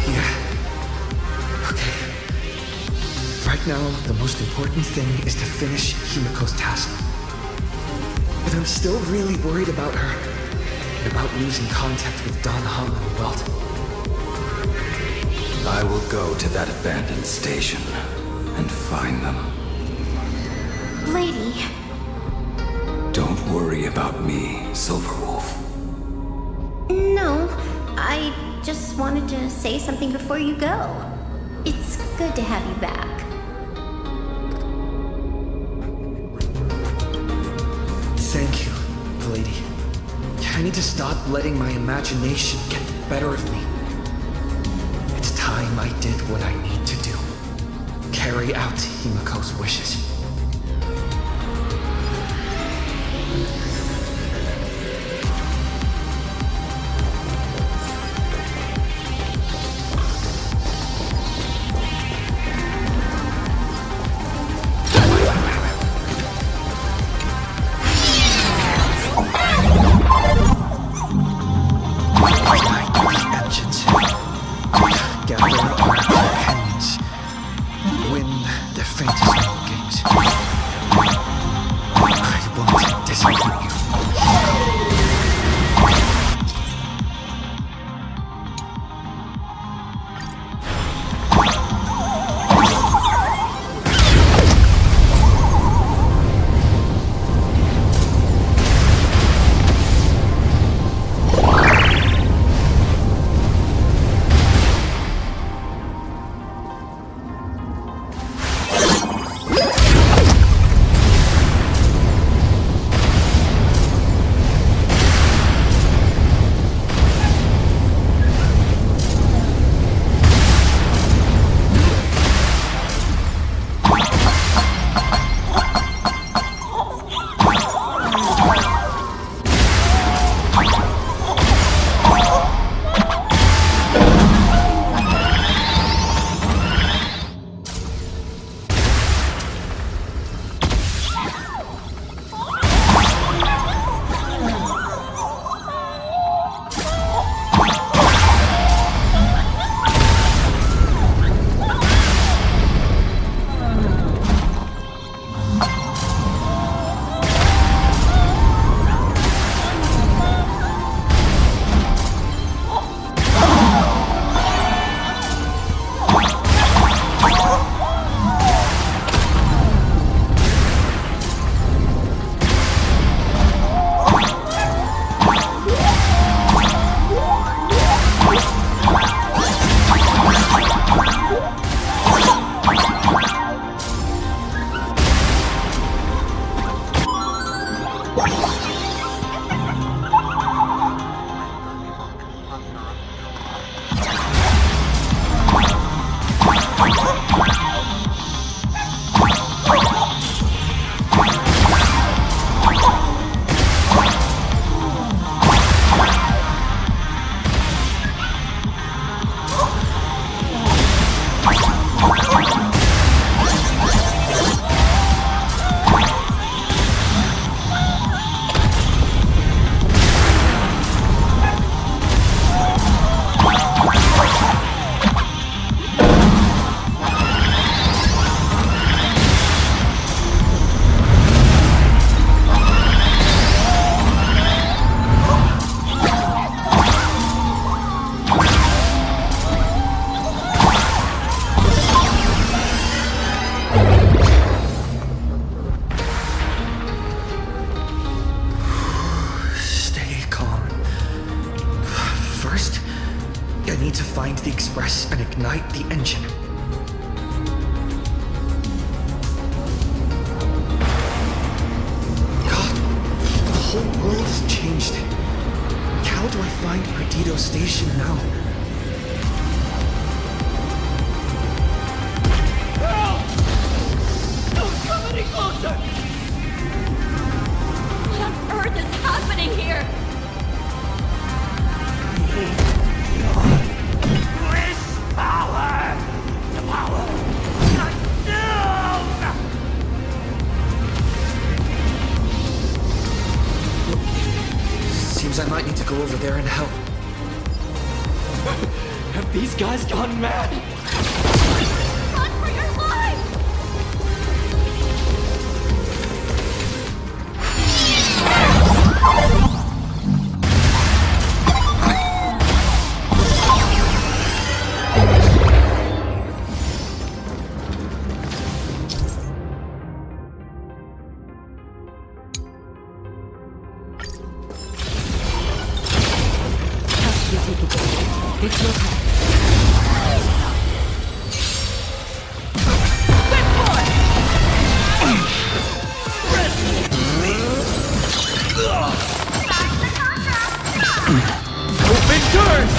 Yeah. Okay. Right now, the most important thing is to finish Himiko's task. But I'm still really worried about her. About losing contact with Don Hum and Welt. I will go to that abandoned station and find them. Lady. Don't worry about me, Silverwolf. No, I just wanted to say something before you go. It's good to have you back. Thank you, lady. I need to stop letting my imagination get the better of me. It's time I did what I need to do. Carry out Himiko's wishes. find the express and ignite the engine. God, the whole world has changed. How do I find Perdido Station now? Have these guys gone mad? Run for your lives! It's your turn. Open doors!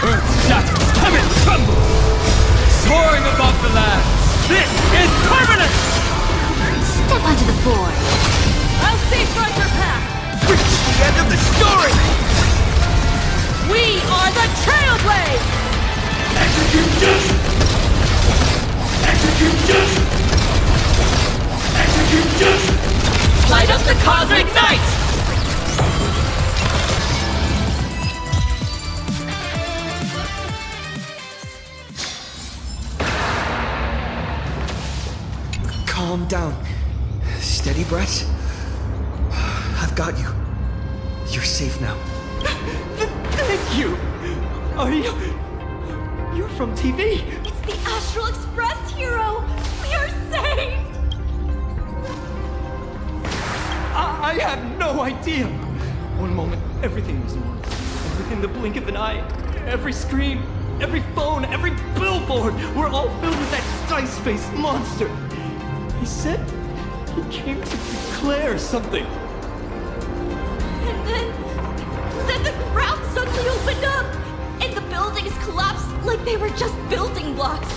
Earth shatters, heaven trembles! Soaring above the land, this is permanent! Step onto the board. I'll safeguard your path! Reach the end of the story! We are the Trailblazers! Execute justice! Execute justice! Execute justice! Light up the cosmic night! Calm down. Steady breaths. I've got you. You're safe now. Thank you! Are you... You're from TV? It's the Astral Express, hero! We are saved! I had no idea! One moment, everything was normal. And within the blink of an eye, every screen, every phone, every billboard were all filled with that dice-faced monster! He said he came to declare something. And then the ground suddenly opened up! And the buildings collapsed like they were just building blocks!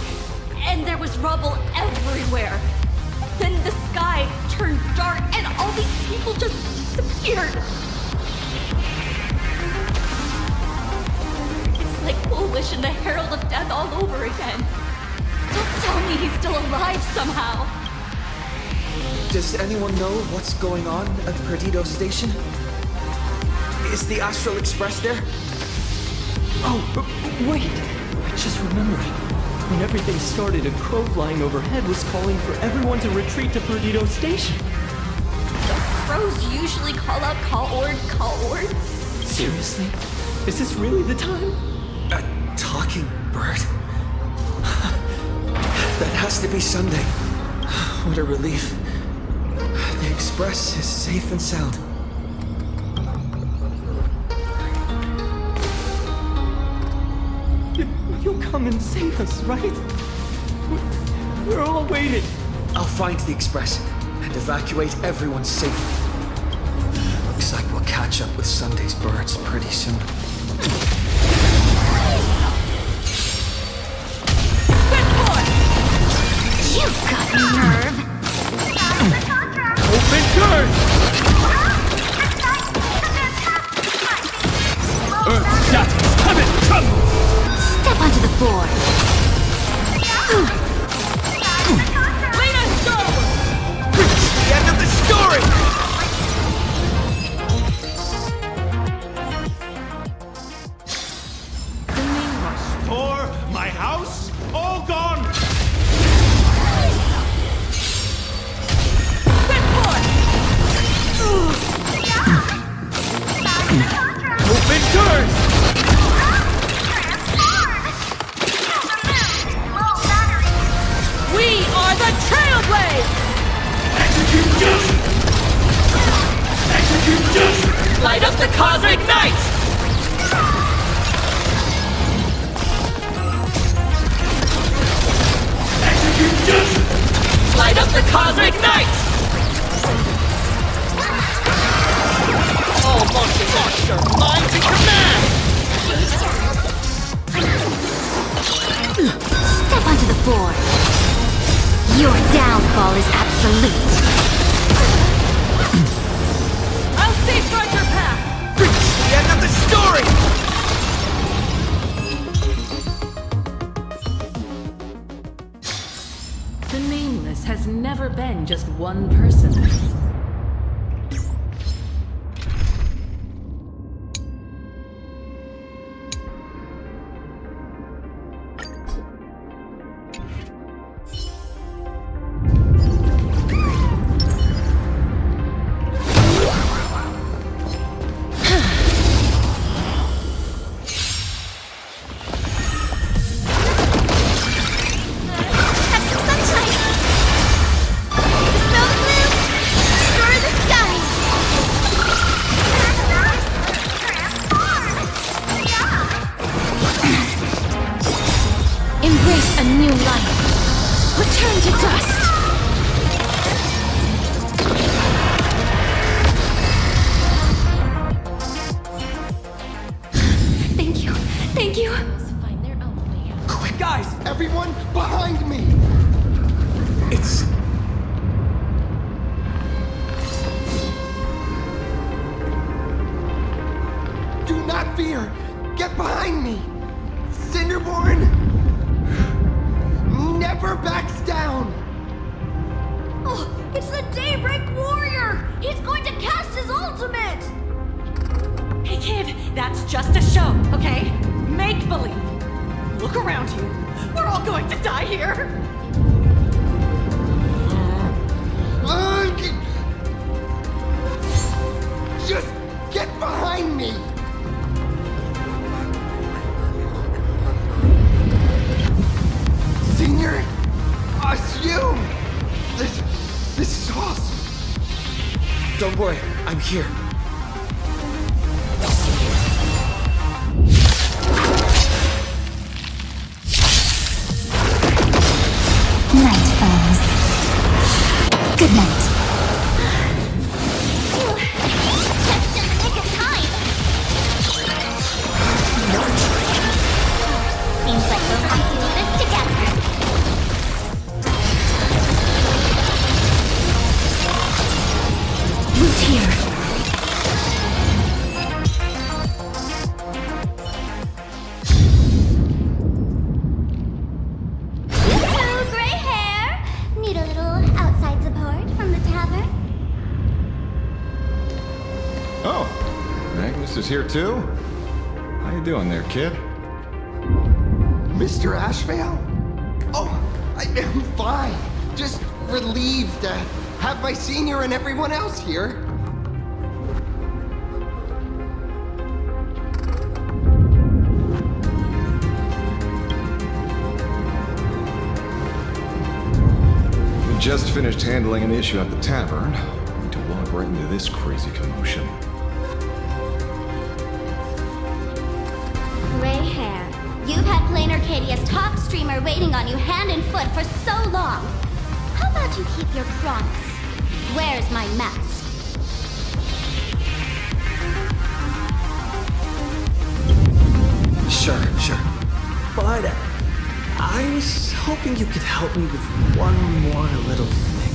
And there was rubble everywhere! Then the sky turned dark and all these people just disappeared! It's like Polish and the Herald of Death all over again! Don't tell me he's still alive somehow! Does anyone know what's going on at Perdido Station? Is the Astral Express there? Oh, wait! I just remembered. When everything started, a crow flying overhead was calling for everyone to retreat to Perdido Station. Crows usually call out call ord. Seriously? Is this really the time? A talking bird? That has to be Sunday. What a relief. The Express is safe and sound. You'll come and save us, right? We're all waiting. I'll find the Express and evacuate everyone safely. Looks like we'll catch up with Sunday's birds pretty soon. You've got nerve. Open doors! Earth shatters, heaven trembles! Step onto the board. Lead us forward! Reach the end of the story! Store, my house, all gone! Open doors! We are the Trailblazers! Execute justice! Execute justice! Light up the cosmic night! Execute justice! Light up the cosmic night! All monster, mind to command! Step onto the board. Your downfall is absolute. I'll safeguard your path! Reach the end of the story! The Nameless has never been just one person. A new life. Return to dust. Thank you. Thank you. Find their own way out. Quick, guys! Everyone behind me! It's... Do not fear! Get behind me! Cinderborn never backs down! Oh, it's the Daybreak Warrior! He's going to cast his ultimate! Hey kid, that's just a show, okay? Make believe. Look around you. We're all going to die here. Just get behind me! Senior, assume! This is awesome! Don't worry, I'm here. Night, foes. Good night. Just in the nick of time. Seems like we'll have to do this together. Root here. Hello, gray hair. Need a little outside support from the tavern? Oh, Magnus is here too? How you doing there, kid? Mr. Ashvale? Oh, I am fine. Just relieved to have my senior and everyone else here. We just finished handling an issue at the tavern. Need to walk right into this crazy commotion. Gray hair. You've had Planarcadia's top streamer waiting on you hand and foot for so long. How about you keep your promise? Where's my mask? Sure. But I was hoping you could help me with one more little thing.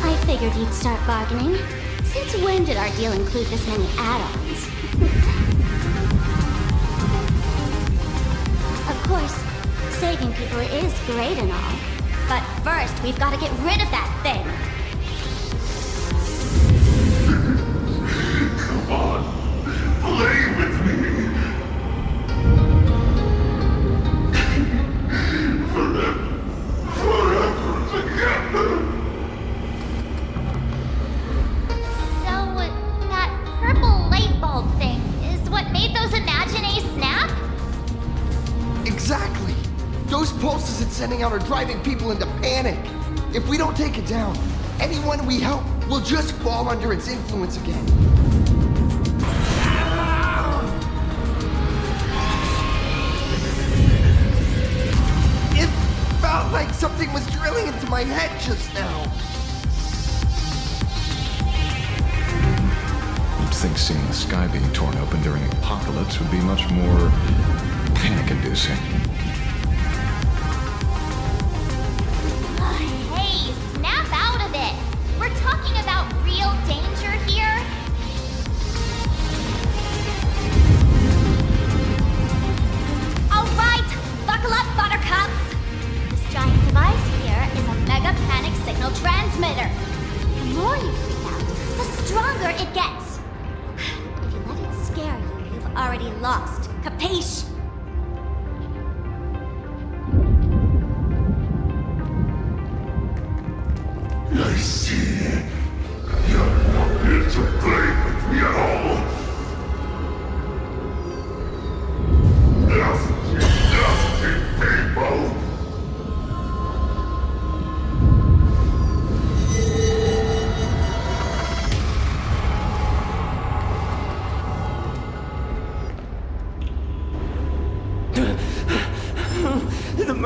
I figured you'd start bargaining. Since when did our deal include this many add-ons? Of course, saving people is great and all. But first, we've got to get rid of that thing. Come on, play with me. Forever together. So, that purple light bulb thing is what made those Imagines snap? Exactly. Those pulses it's sending out are driving people into panic. If we don't take it down, anyone we help will just fall under its influence again. It felt like something was drilling into my head just now. You'd think seeing the sky being torn open during an apocalypse would be much more panic-inducing. Hey, snap out of it! We're talking about real danger here. Alright, buckle up, buttercups! This giant device here is a mega panic signal transmitter. The more you freak out, the stronger it gets. If you let it scare you, you've already lost. Capiche? I see. You're not here to play with me at all. Nasty people.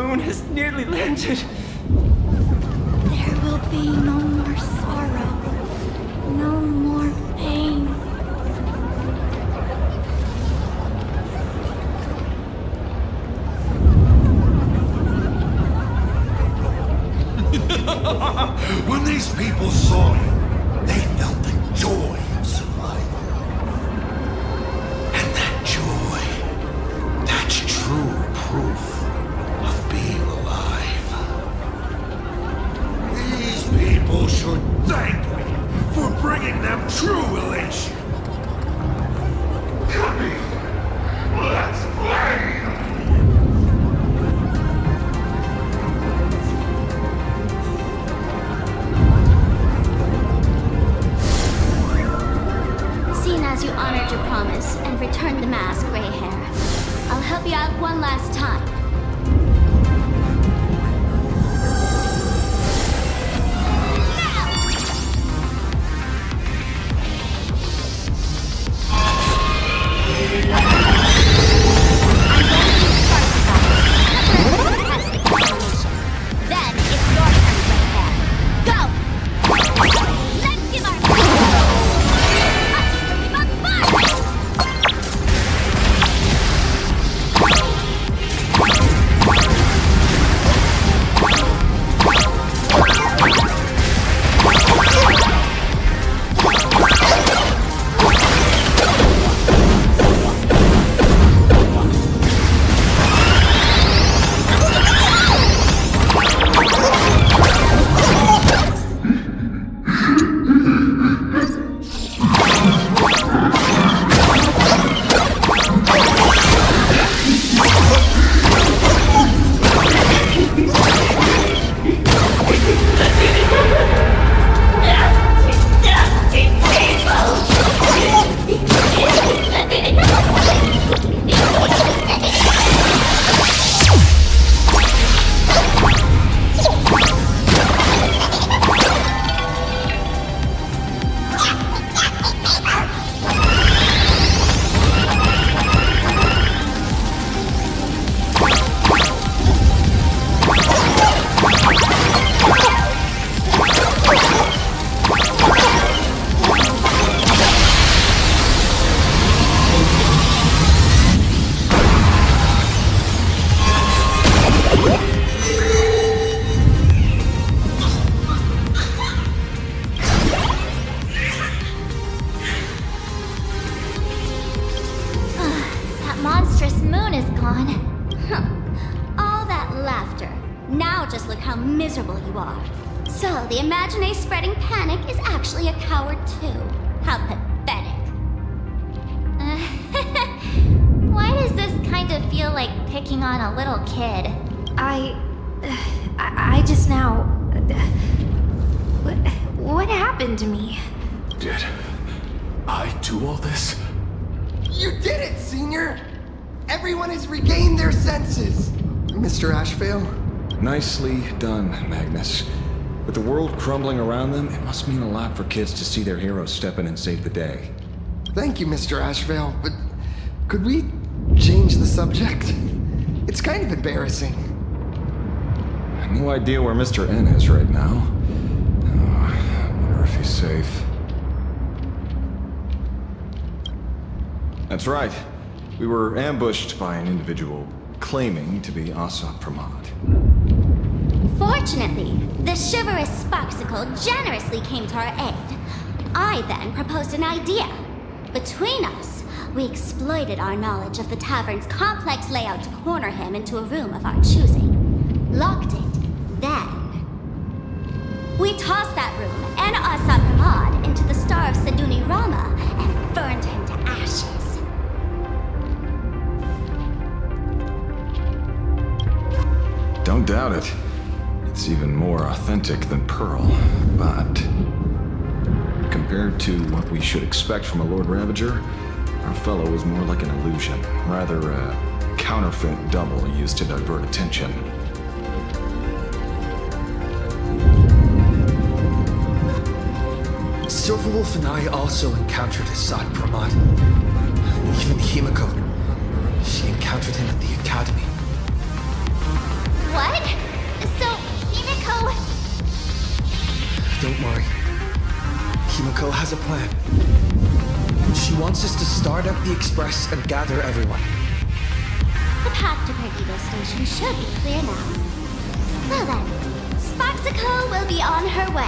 moon has nearly landed. There will be no more sorrow, no more pain. When these people saw you, they felt the joy of survival. And that joy, that's true proof of being alive. These people should thank me for bringing them true elation. Come here. Let's play! Seeing as you honored your promise and returned the mask, Gray Hair, I'll help you out one last time. Then it's your turn, Gray Hair. Go! Let's give our monstrous moon is gone. Huh. All that laughter. Now just look how miserable you are. So, the Imaginé spreading panic is actually a coward too. How pathetic. Why does this kind of feel like picking on a little kid? I just now... What happened to me? Did I do all this? You did it, Senior! Everyone has regained their senses. Mr. Ashvale? Nicely done, Magnus. With the world crumbling around them, it must mean a lot for kids to see their heroes step in and save the day. Thank you, Mr. Ashvale, but could we change the subject? It's kind of embarrassing. No idea where Mr. N is right now. I wonder if he's safe. That's right. We were ambushed by an individual claiming to be Asa Pramod. Fortunately, the chivalrous Sparksicle generously came to our aid. I then proposed an idea. Between us, we exploited our knowledge of the tavern's complex layout to corner him into a room of our choosing. Locked it. Then, we tossed that room and Asa Pramod into the star of Saduni Rama and burned him to ashes. Don't doubt it. It's even more authentic than Pearl, but compared to what we should expect from a Lord Ravager, our fellow was more like an illusion, rather a counterfeit double used to divert attention. Silverwolf and I also encountered Assad Pramod. Even Himiko. She encountered him at the academy. wants us to start up the express and gather everyone. The path to Perdido Station should be clear now. Well then, Sparksicle will be on her way.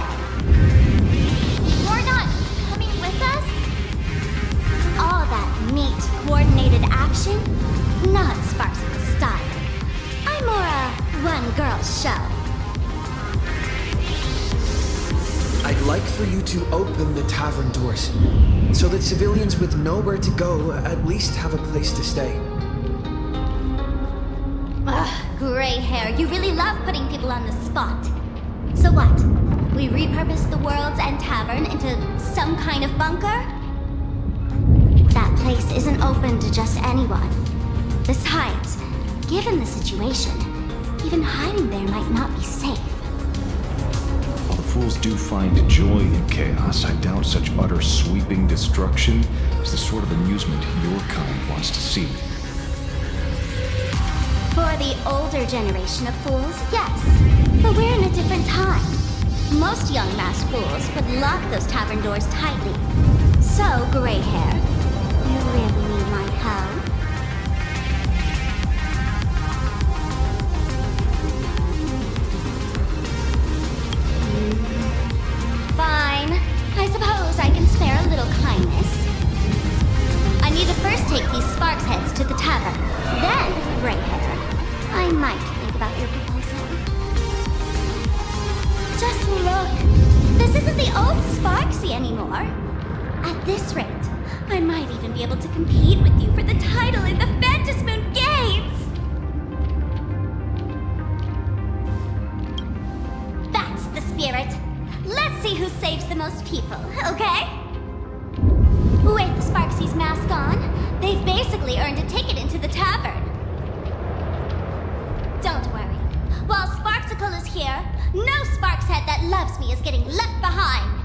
You're not coming with us? All that neat, coordinated action? Not Sparksicle style. I'm more a one-girl show. I'd like for you to open the tavern doors, so that civilians with nowhere to go at least have a place to stay. Ugh, gray hair, you really love putting people on the spot. So what? We repurpose the World's End Tavern into some kind of bunker? That place isn't open to just anyone. Besides, given the situation, even hiding there might not be safe. While the fools do find joy in chaos, I doubt such utter sweeping destruction is the sort of amusement your kind wants to see. For the older generation of fools, yes. But we're in a different time. Most young masked fools would lock those tavern doors tightly. So, gray hair, you really need my help? Fine. I suppose I can spare a little kindness. I need to first take these Sparks heads to the tavern. Then, gray hair, I might think about your proposal. Just look. This isn't the old Sparksy anymore. At this rate, I might even be able to compete with you for the title in the Fantasmoon Games! That's the spirit. Let's see who saves the most people, okay? With Sparksy's mask on, they've basically earned a ticket into the tavern. Don't worry. While Sparksicle is here, no Sparkshead that loves me is getting left behind.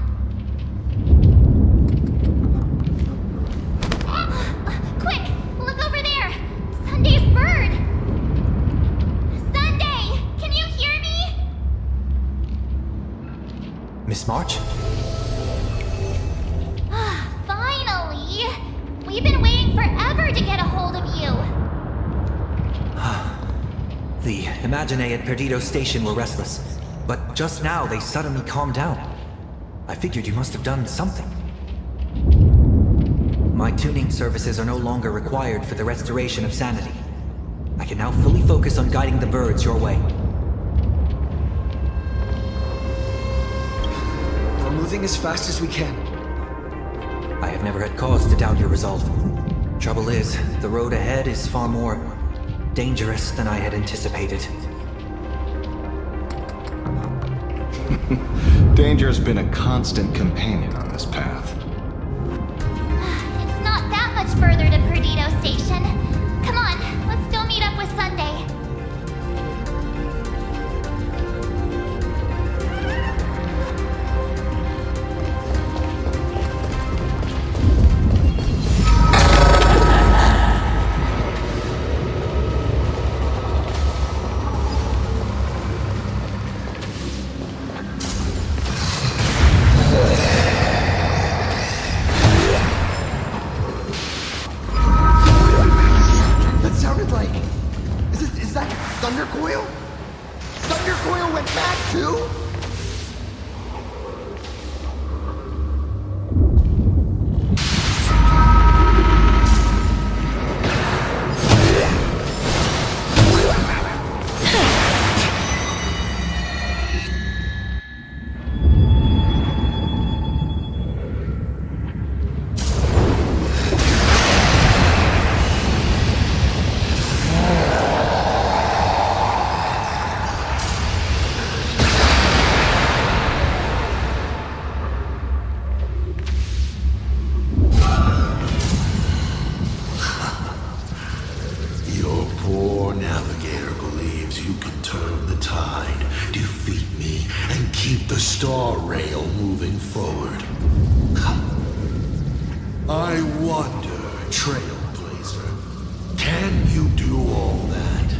Quick! Look over there! Sunday's bird! Sunday! Can you hear me? Miss March? Finally! We've been waiting forever to get a hold of you. The Imaginae at Perdido Station were restless, but just now they suddenly calmed down. I figured you must have done something. My tuning services are no longer required for the restoration of sanity. I can now fully focus on guiding the birds your way. We're moving as fast as we can. I have never had cause to doubt your resolve. Trouble is, the road ahead is far more dangerous than I had anticipated. Danger has been a constant companion on this path. It's not that much further to Perdido Station. Come on, let's go meet up with Sunday. That sounded like... Is that Thundercoil? Thundercoil went back too? Your poor navigator believes you can turn the tide, defeat me, and keep the star rail moving forward. I wonder, Trailblazer, can you do all that?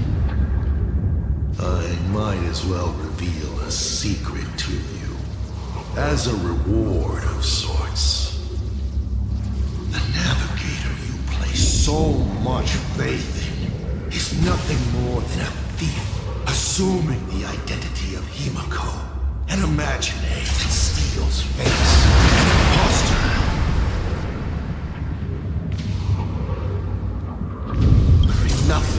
I might as well reveal a secret to you, as a reward of sorts. The navigator so much faith in is nothing more than a thief assuming the identity of Himiko, an imaginary that steals face, an imposter. Enough.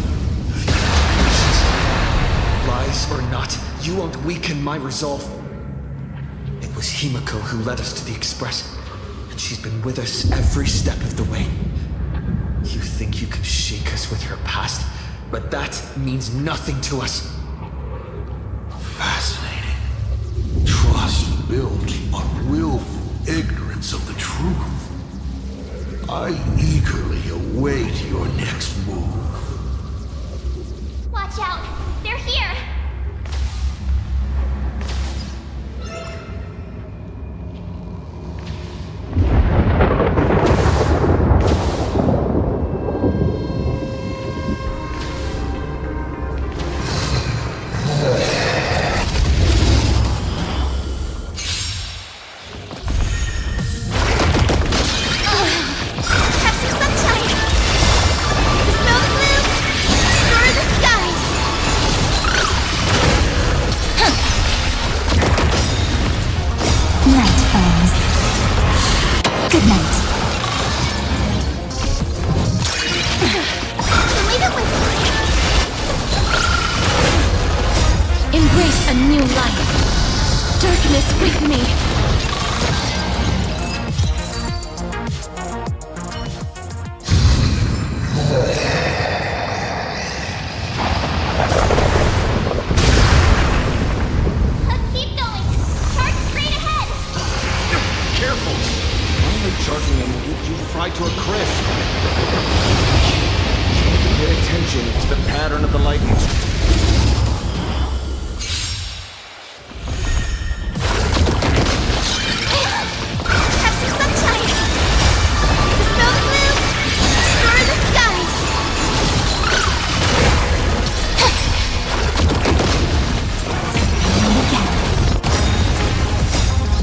Lies or not, you won't weaken my resolve. It was Himiko who led us to the Express, and she's been with us every step of the way. You think you can shake us with her past, but that means nothing to us. Fascinating. Trust built on willful ignorance of the truth. I eagerly await your next move. Watch out! They're here! Embrace a new life. Darkness with me. Keep going! Charge straight ahead! Careful! Only charging them will get you fried to a crisp. Pay attention to the pattern of the lightning.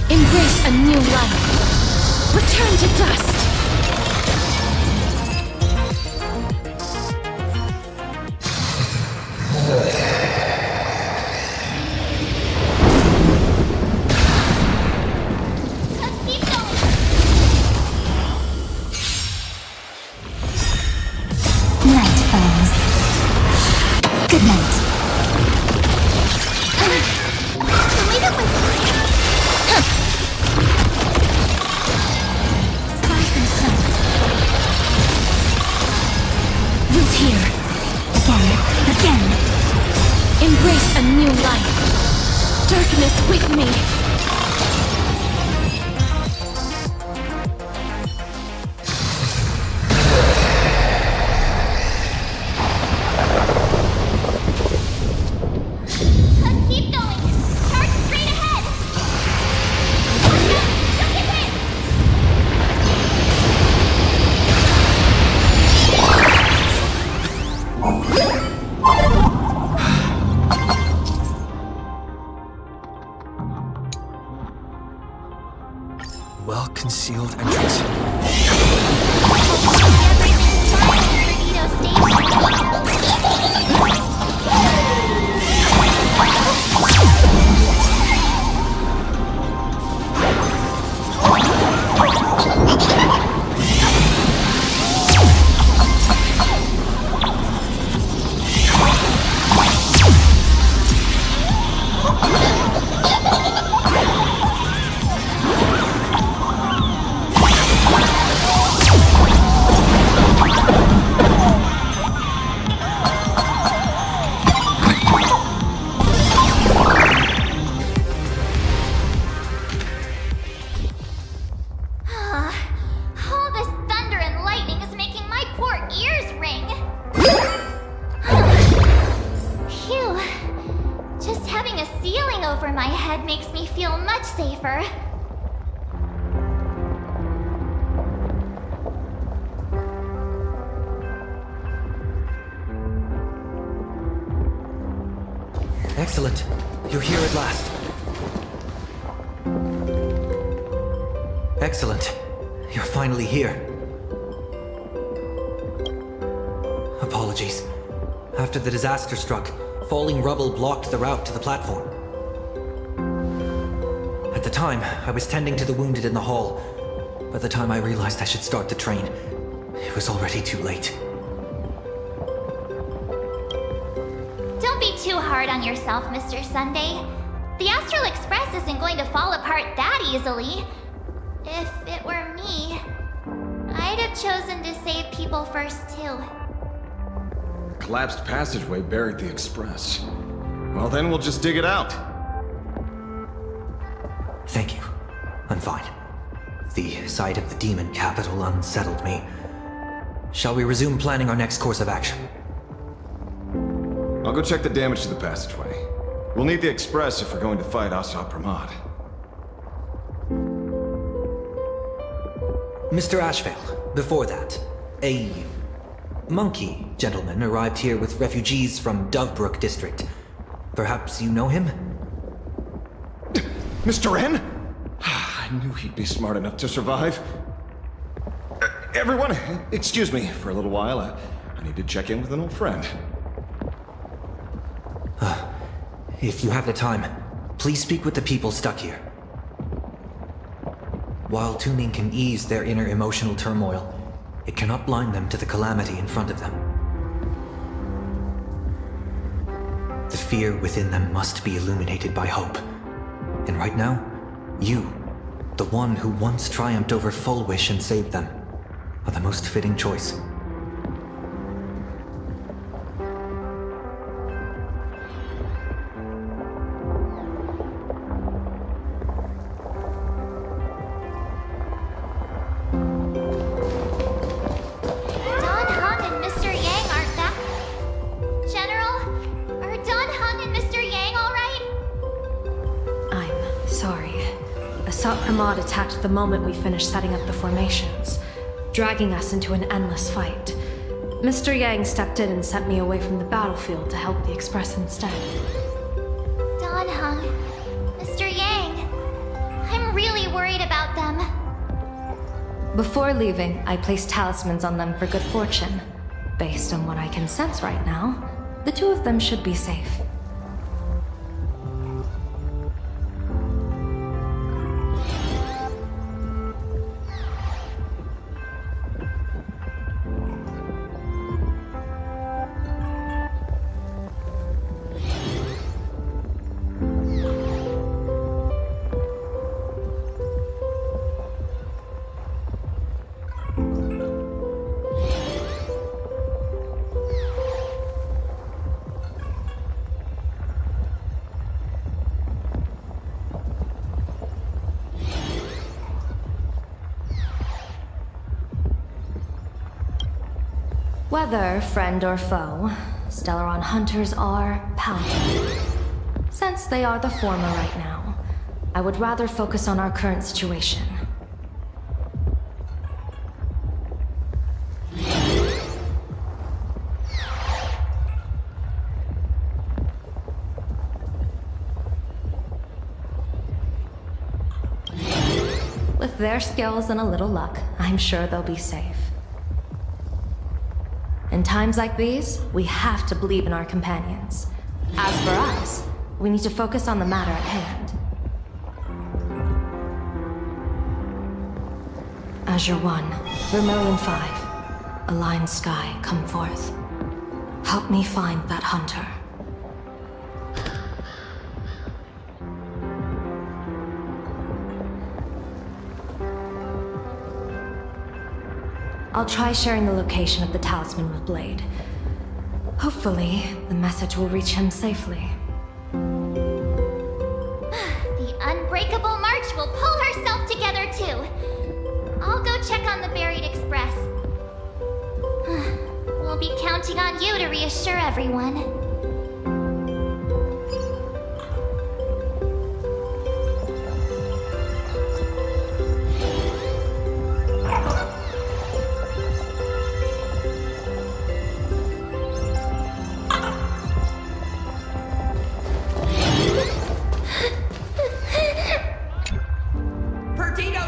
Embrace a new life. Return to dust. Keep going! Night falls. Good night. Leave it with me! Root here. Again. Embrace a new life. Darkness with me. Keep going! Charge straight ahead! Don't get hit! Well-concealed entrance. All this thunder and lightning is making my poor ears ring. Phew. Just having a ceiling over my head makes me feel much safer. Excellent. You're here at last. Excellent. You're finally here. apologies. After the disaster struck, falling rubble blocked the route to the platform. At the time, I was tending to the wounded in the hall. By the time I realized I should start the train, it was already too late. Don't be too hard on yourself, Mr. Sunday. The Astral Express isn't going to fall apart that easily. If it were me, I'd have chosen to save people first, too. Collapsed passageway buried the express. Well, then we'll just dig it out. Thank you. I'm fine. The sight of the demon capital unsettled me. Shall we resume planning our next course of action? I'll go check the damage to the passageway. We'll need the express if we're going to fight Asa Pramod. Mr. Ashvale, before that, a monkey gentleman arrived here with refugees from Dovebrook District. Perhaps you know him? Mr. N? I knew he'd be smart enough to survive. Everyone, excuse me for a little while. I need to check in with an old friend. If you have the time, please speak with the people stuck here. While tuning can ease their inner emotional turmoil, it cannot blind them to the calamity in front of them. The fear within them must be illuminated by hope. And right now, you, the one who once triumphed over Full Wish and saved them, are the most fitting choice. Pramod attacked the moment we finished setting up the formations, dragging us into an endless fight. Mr. Yang stepped in and sent me away from the battlefield to help the Express instead. Don Hung, Mr. Yang, I'm really worried about them. Before leaving, I placed talismans on them for good fortune. Based on what I can sense right now, the two of them should be safe. Whether friend or foe, Stellaron hunters are powerful. Since they are the former right now, I would rather focus on our current situation. With their skills and a little luck, I'm sure they'll be safe. In times like these, we have to believe in our companions. As for us, we need to focus on the matter at hand. Azure 1, Vermilion 5, Aligned Sky, come forth. Help me find that hunter. I'll try sharing the location of the talisman with Blade. Hopefully, the message will reach him safely. The Unbreakable March will pull herself together too. I'll go check on the buried express. We'll be counting on you to reassure everyone.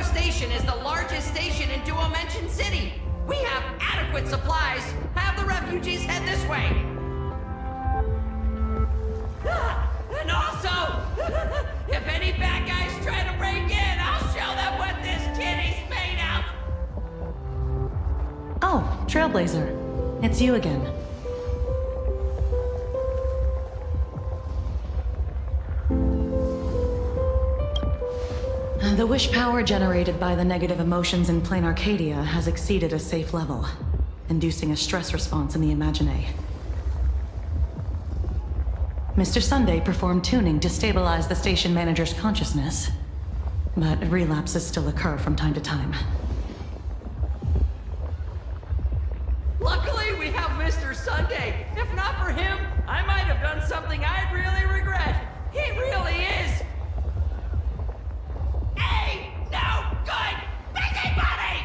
Station is the largest station in Duo Mention City. We have adequate supplies, have the refugees head this way. And also, if any bad guys try to break in, I'll show them what this kitty's made of. Oh, Trailblazer. It's you again. The wish power generated by the negative emotions in Planarcadia has exceeded a safe level, inducing a stress response in the Imagine. Mr. Sunday performed tuning to stabilize the station manager's consciousness, but relapses still occur from time to time. Luckily, we have Mr. Sunday. If not for him, I might have done something I'd really regret. He really is a no good busybody!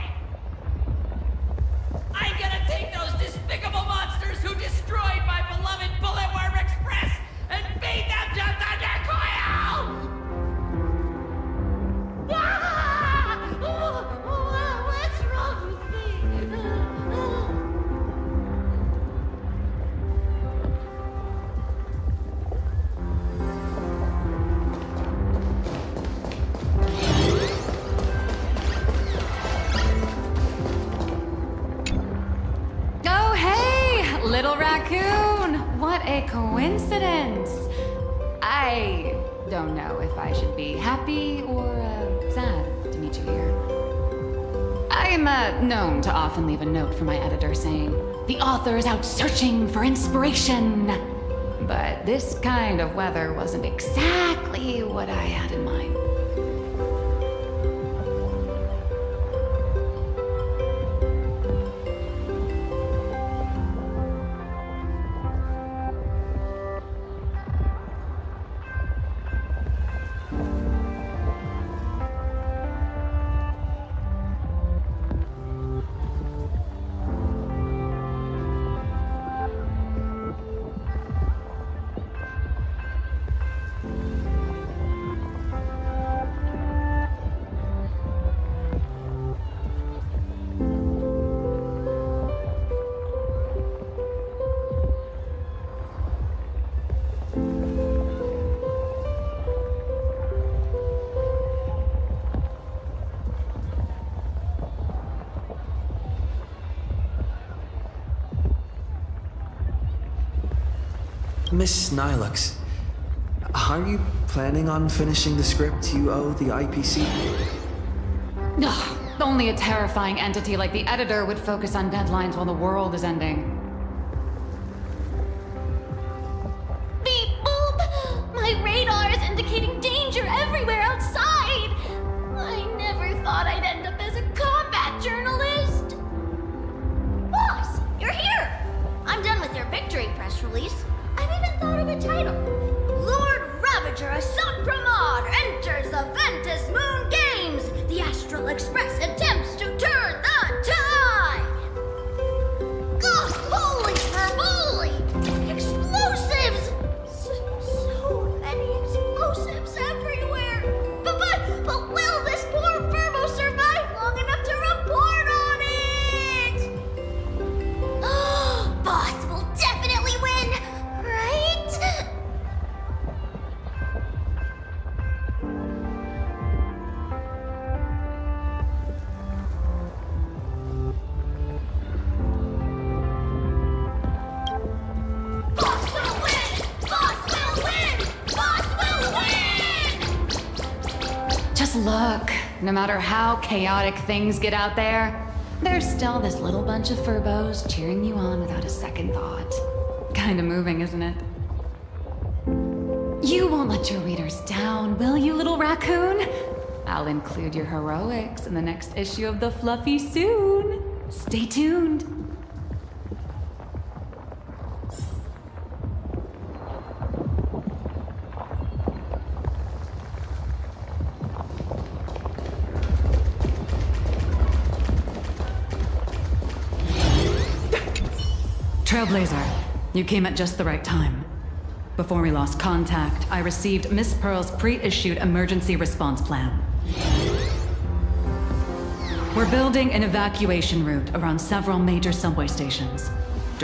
I'm gonna take those despicable monsters who destroyed my beloved Bulletworm Express and beat them to Thunder Coil! Ah! What's wrong with me? Oh, hey, little raccoon! What a coincidence! I don't know if I should be happy or sad to meet you here. I'm known to often leave a note for my editor saying, "The author is out searching for inspiration." But this kind of weather wasn't exactly what I had in mind. Miss Nilux, are you planning on finishing the script you owe the IPC? Ugh, only a terrifying entity like the editor would focus on deadlines while the world is ending. Beep boop! My radar is indicating danger everywhere outside! I never thought I'd end up as a combat journalist! Boss, you're here! I'm done with your victory press release. I've even thought of a title. Lord Ravager Assad Pramod enters the Ventus Moon Games! The Astral Express attempts to turn the tide! God, holy verboli! Explosives! So many explosives everywhere! But will this poor Furbo survive long enough to report on it? Boss will definitely win, right? Boss will win! Boss will win! Boss will win! Just look, no matter how chaotic things get out there, there's still this little bunch of furbos cheering you on without a second thought. Kinda moving, isn't it? You won't let your readers down, will you, little raccoon? I'll include your heroics in the next issue of The Fluffy soon. Stay tuned. Trailblazer, you came at just the right time. Before we lost contact, I received Miss Pearl's pre-issued emergency response plan. We're building an evacuation route around several major subway stations.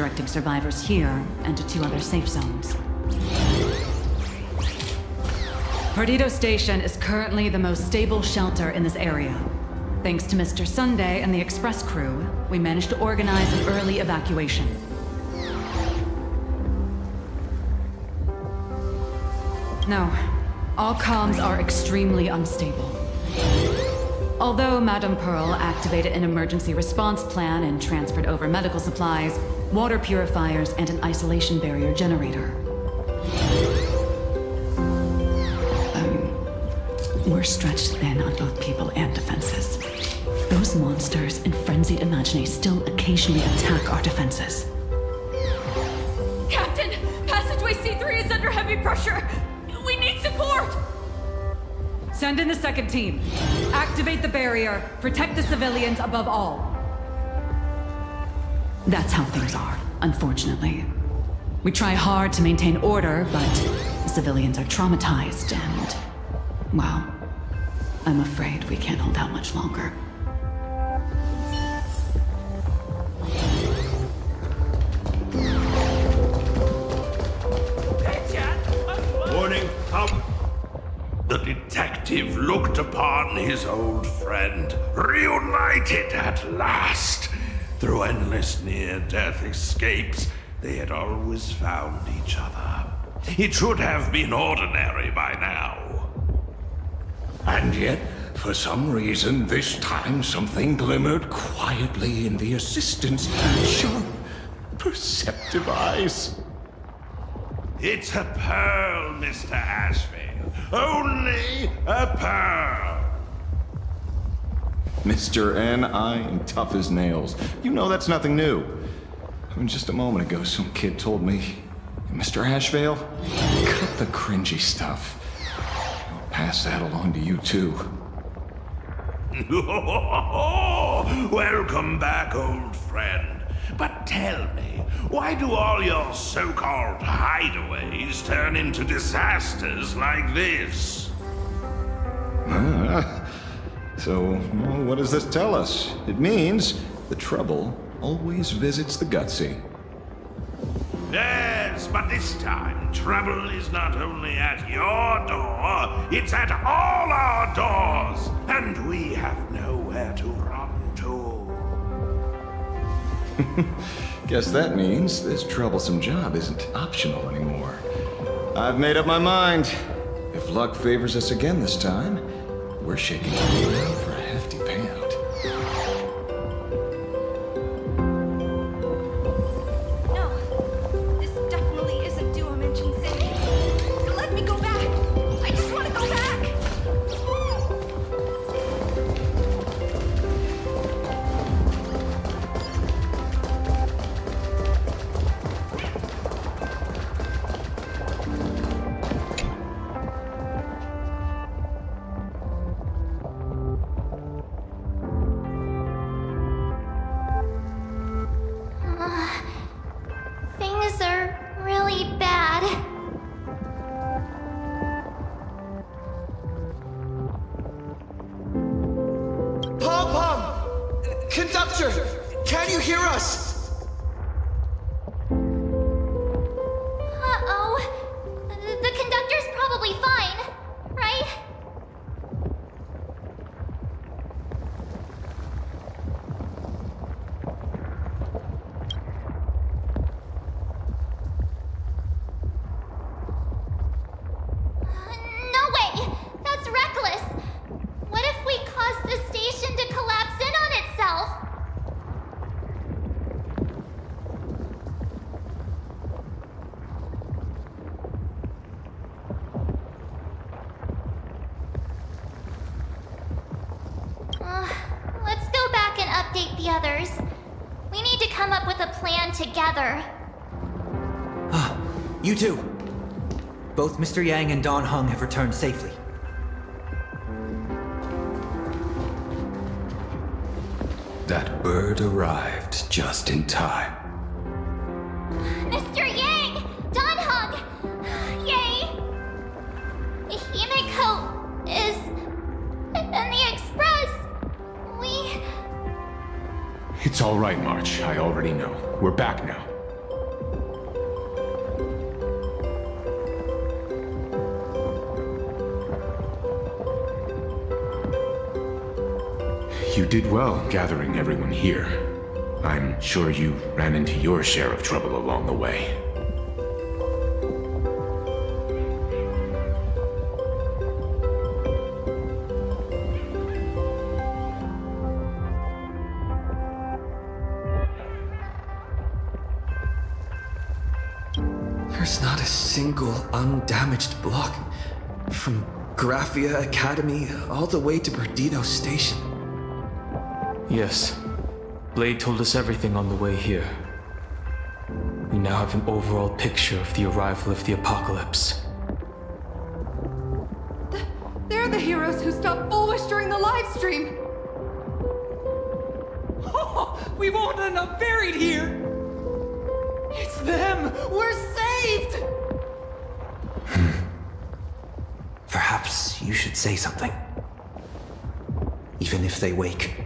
directing survivors here and to 2 other safe zones. Perdido Station is currently the most stable shelter in this area. Thanks to Mr. Sunday and the express crew, we managed to organize an early evacuation. No, all comms are extremely unstable. Although Madame Pearl activated an emergency response plan and transferred over medical supplies, water purifiers, and an isolation barrier generator. We're stretched thin on both people and defenses. Those monsters and frenzied Imaginae still occasionally attack our defenses. Captain, passageway C3 is under heavy pressure. We need support! Send in the second team. Activate the barrier. Protect the civilians above all. That's how things are, unfortunately. We try hard to maintain order, but the civilians are traumatized and, well, I'm afraid we can't hold out much longer. Warning, the detective looked upon his old friend, reunited at last. Through endless near-death escapes, they had always found each other. It should have been ordinary by now. And yet, for some reason, this time something glimmered quietly in the assistant's sharp, perceptive eyes. It's a pearl, Mr. Ashvale. Only a pearl. Mr. N, I am tough as nails. You know that's nothing new. I mean, just a moment ago, some kid told me, Mr. Ashvale, cut the cringy stuff. I'll pass that along to you, too. Welcome back, old friend. But tell me, why do all your so-called hideaways turn into disasters like this? So, well, what does this tell us? It means the trouble always visits the gutsy. Yes, but this time, trouble is not only at your door, it's at all our doors, and we have nowhere to run to. Guess that means this troublesome job isn't optional anymore. I've made up my mind. If luck favors us again this time, we're shaking around for a hefty payout. No, this definitely isn't Duo-Mention City. Let me go back. I just want to go back. Things are really bad. Pom-Pom! Conductor! Can you hear us? Uh-oh. The conductor's probably fine, right? No way! That's reckless! What if we cause the station to collapse in on itself? Let's go back and update the others. We need to come up with a plan together. You too. Both Mr. Yang and Don Hung have returned safely. That bird arrived just in time. Mr. Yang! Don Hung! Yay! Himiko is in the express. It's all right, March. I already know. We're back now. did well gathering everyone here. I'm sure you ran into your share of trouble along the way. There's not a single undamaged block. From Graphia Academy all the way to Perdido Station. Yes. Blade told us everything on the way here. We now have an overall picture of the arrival of the apocalypse. They're the heroes who stopped Fulwish during the live stream. We won't end up buried here! It's them! We're saved! Perhaps you should say something. Even if they wake,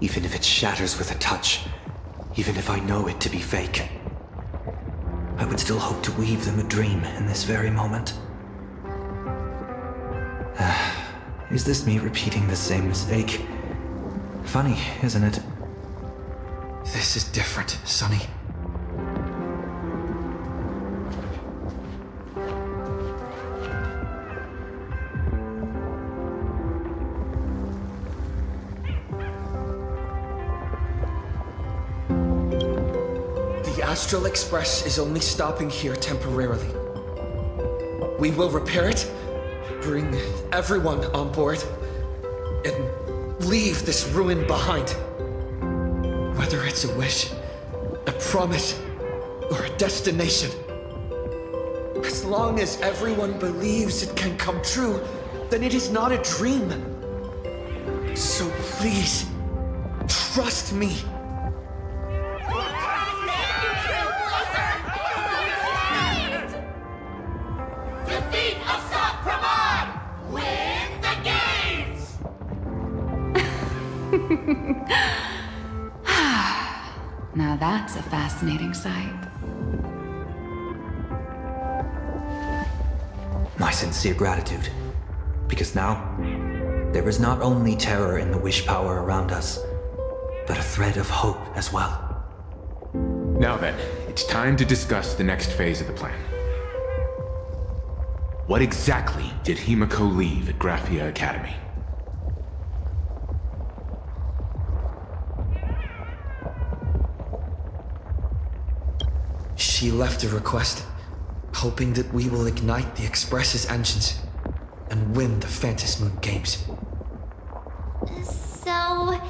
even if it shatters with a touch, even if I know it to be fake, I would still hope to weave them a dream in this very moment. Is this me repeating the same mistake? Funny, isn't it? This is different, Sonny. The Astral Express is only stopping here temporarily. We will repair it, bring everyone on board, and leave this ruin behind. Whether it's a wish, a promise, or a destination. As long as everyone believes it can come true, then it is not a dream. So please, trust me. Defeat Assault Pramod! Win the games! Now that's a fascinating sight. My sincere gratitude. Because now, there is not only terror in the wish power around us, but a thread of hope as well. Now then, it's time to discuss the next phase of the plan. What exactly did Himiko leave at Graphia Academy? She left a request, hoping that we will ignite the Express's engines and win the Phantasmoon Games. So,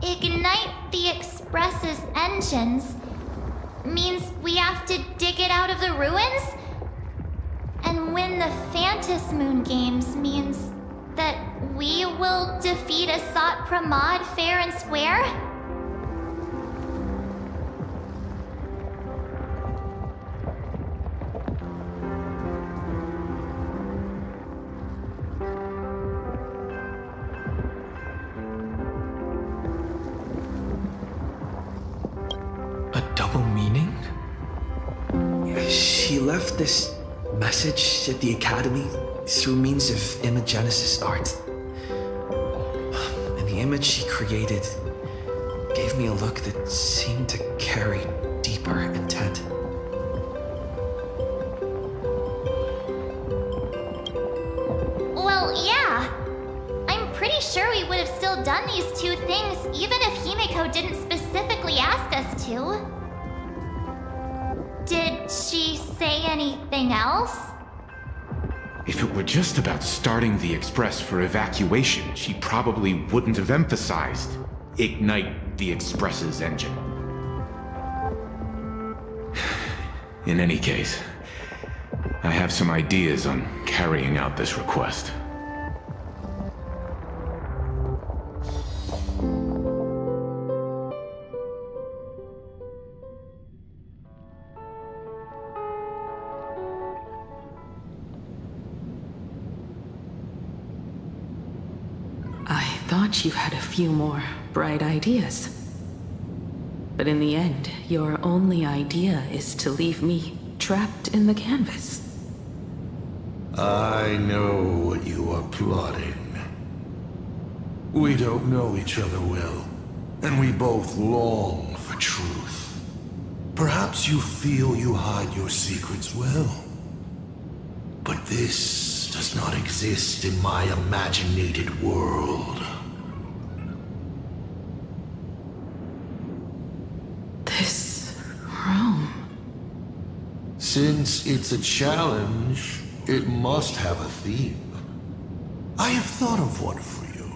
ignite the Express's engines means we have to dig it out of the ruins? And win the Phantasmoon Games means that we will defeat Asat Pramod fair and square? A double meaning? She left this message at the Academy through means of imagenesis art. And the image she created gave me a look that seemed to carry deeper intent. Well, yeah. I'm pretty sure we would have still done these two things even if Himiko didn't specifically ask us to. Did she say anything else? If it were just about starting the Express for evacuation, she probably wouldn't have emphasized ignite the Express's engine. In any case, I have some ideas on carrying out this request. I thought you had a few more bright ideas. But in the end, your only idea is to leave me trapped in the canvas. I know what you are plotting. We don't know each other well, and we both long for truth. Perhaps you feel you hide your secrets well. But this does not exist in my imaginated world. This room. Since it's a challenge, it must have a theme. I have thought of one for you.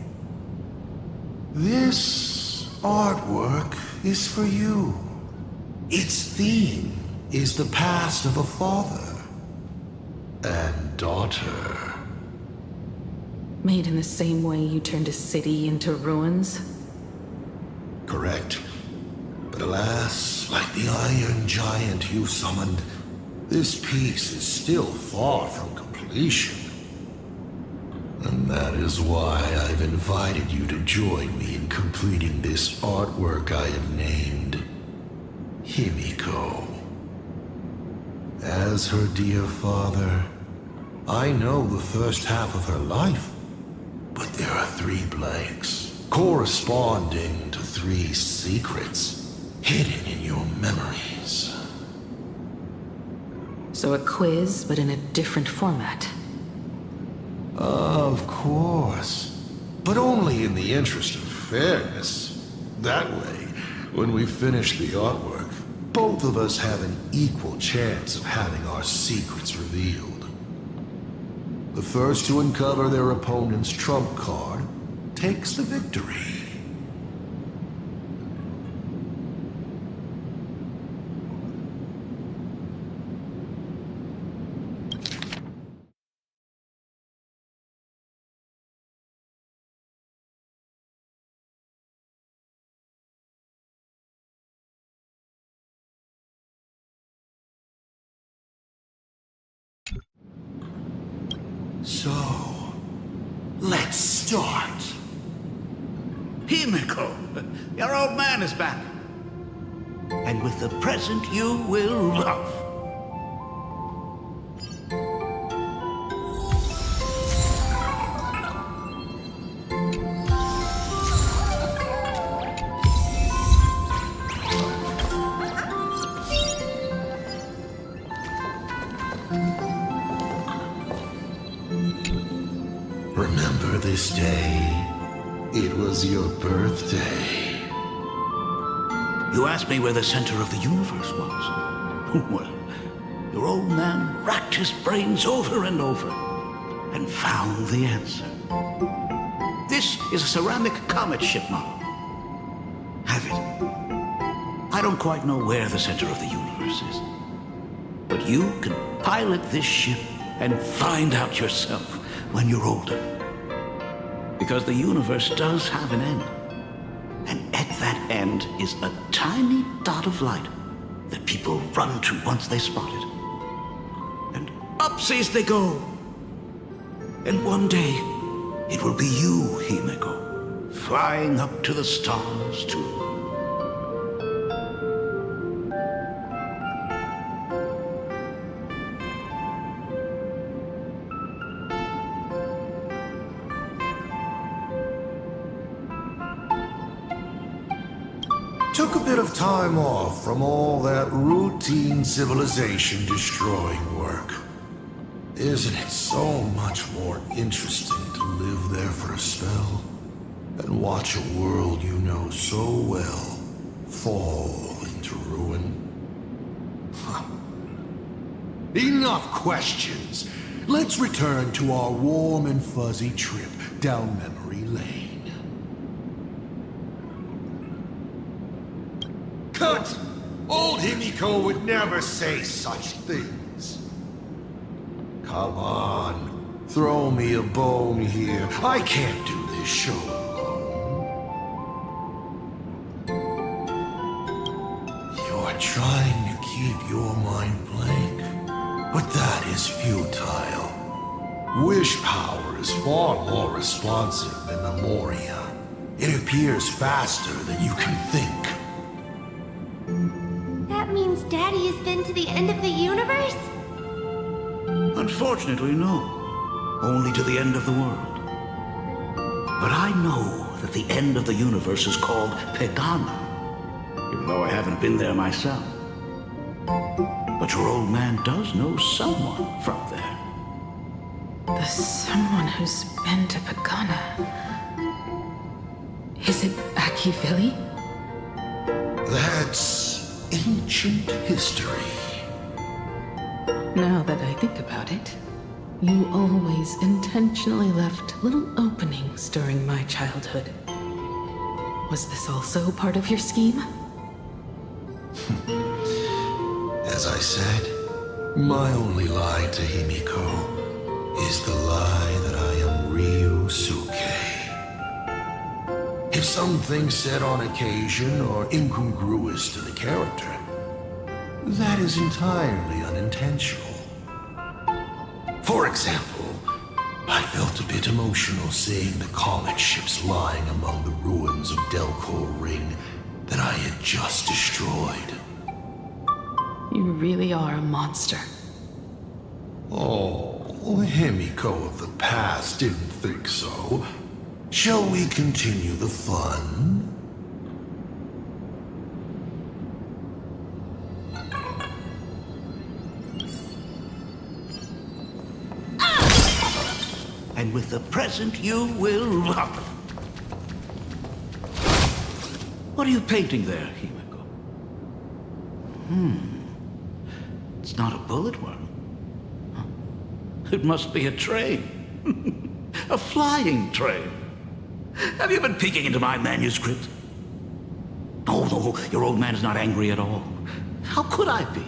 This artwork is for you. Its theme is the past of a father and daughter. Made in the same way you turned a city into ruins? Correct. But alas, like the iron giant you summoned, this piece is still far from completion. And that is why I've invited you to join me in completing this artwork I have named Himiko. As her dear father, I know the first half of her life, but there are 3 blanks, corresponding to 3 secrets hidden in your memories. So a quiz, but in a different format. Of course. But only in the interest of fairness. That way, when we finish the artwork, both of us have an equal chance of having our secrets revealed. The first to uncover their opponent's trump card takes the victory. So, let's start. Himiko, your old man is back. And with the present you will love. Remember this day? It was your birthday. You asked me where the center of the universe was. Well, your old man racked his brains over and over and found the answer. This is a ceramic comet ship model. Have it. I don't quite know where the center of the universe is, but you can pilot this ship and find out yourself when you're older. Because the universe does have an end. And at that end is a tiny dot of light that people run to once they spot it. And upsies they go. And one day, it will be you, Himiko, flying up to the stars too. Took a bit of time off from all that routine civilization-destroying work. Isn't it so much more interesting to live there for a spell and watch a world you know so well fall into ruin? Enough questions. Let's return to our warm and fuzzy trip down memory lane. Cut! Old Himiko would never say such things. Come on, throw me a bone here. I can't do this show alone. You're trying to keep your mind blank, but that is futile. Wish power is far more responsive than memoria. It appears faster than you can think. That means Daddy has been to the end of the universe? Unfortunately, no. Only to the end of the world. But I know that the end of the universe is called Pegana, even though I haven't been there myself. But your old man does know someone from there. The someone who's been to Pagana. Is it Akivili? That's ancient history. Now that I think about it, you always intentionally left little openings during my childhood. Was this also part of your scheme? As I said, my only lie to Himiko is the lie that I am Ryusuke. If something said on occasion are incongruous to the character, that is entirely unintentional. For example, I felt a bit emotional seeing the comet ships lying among the ruins of Delco Ring that I had just destroyed. You really are a monster. Oh, Himiko of the past didn't think so. Shall we continue the fun? And with the present you will love. What are you painting there, Himiko? It's not a bullet wound. It must be a train. A flying train. Have you been peeking into my manuscript? Oh, no, your old man is not angry at all. How could I be?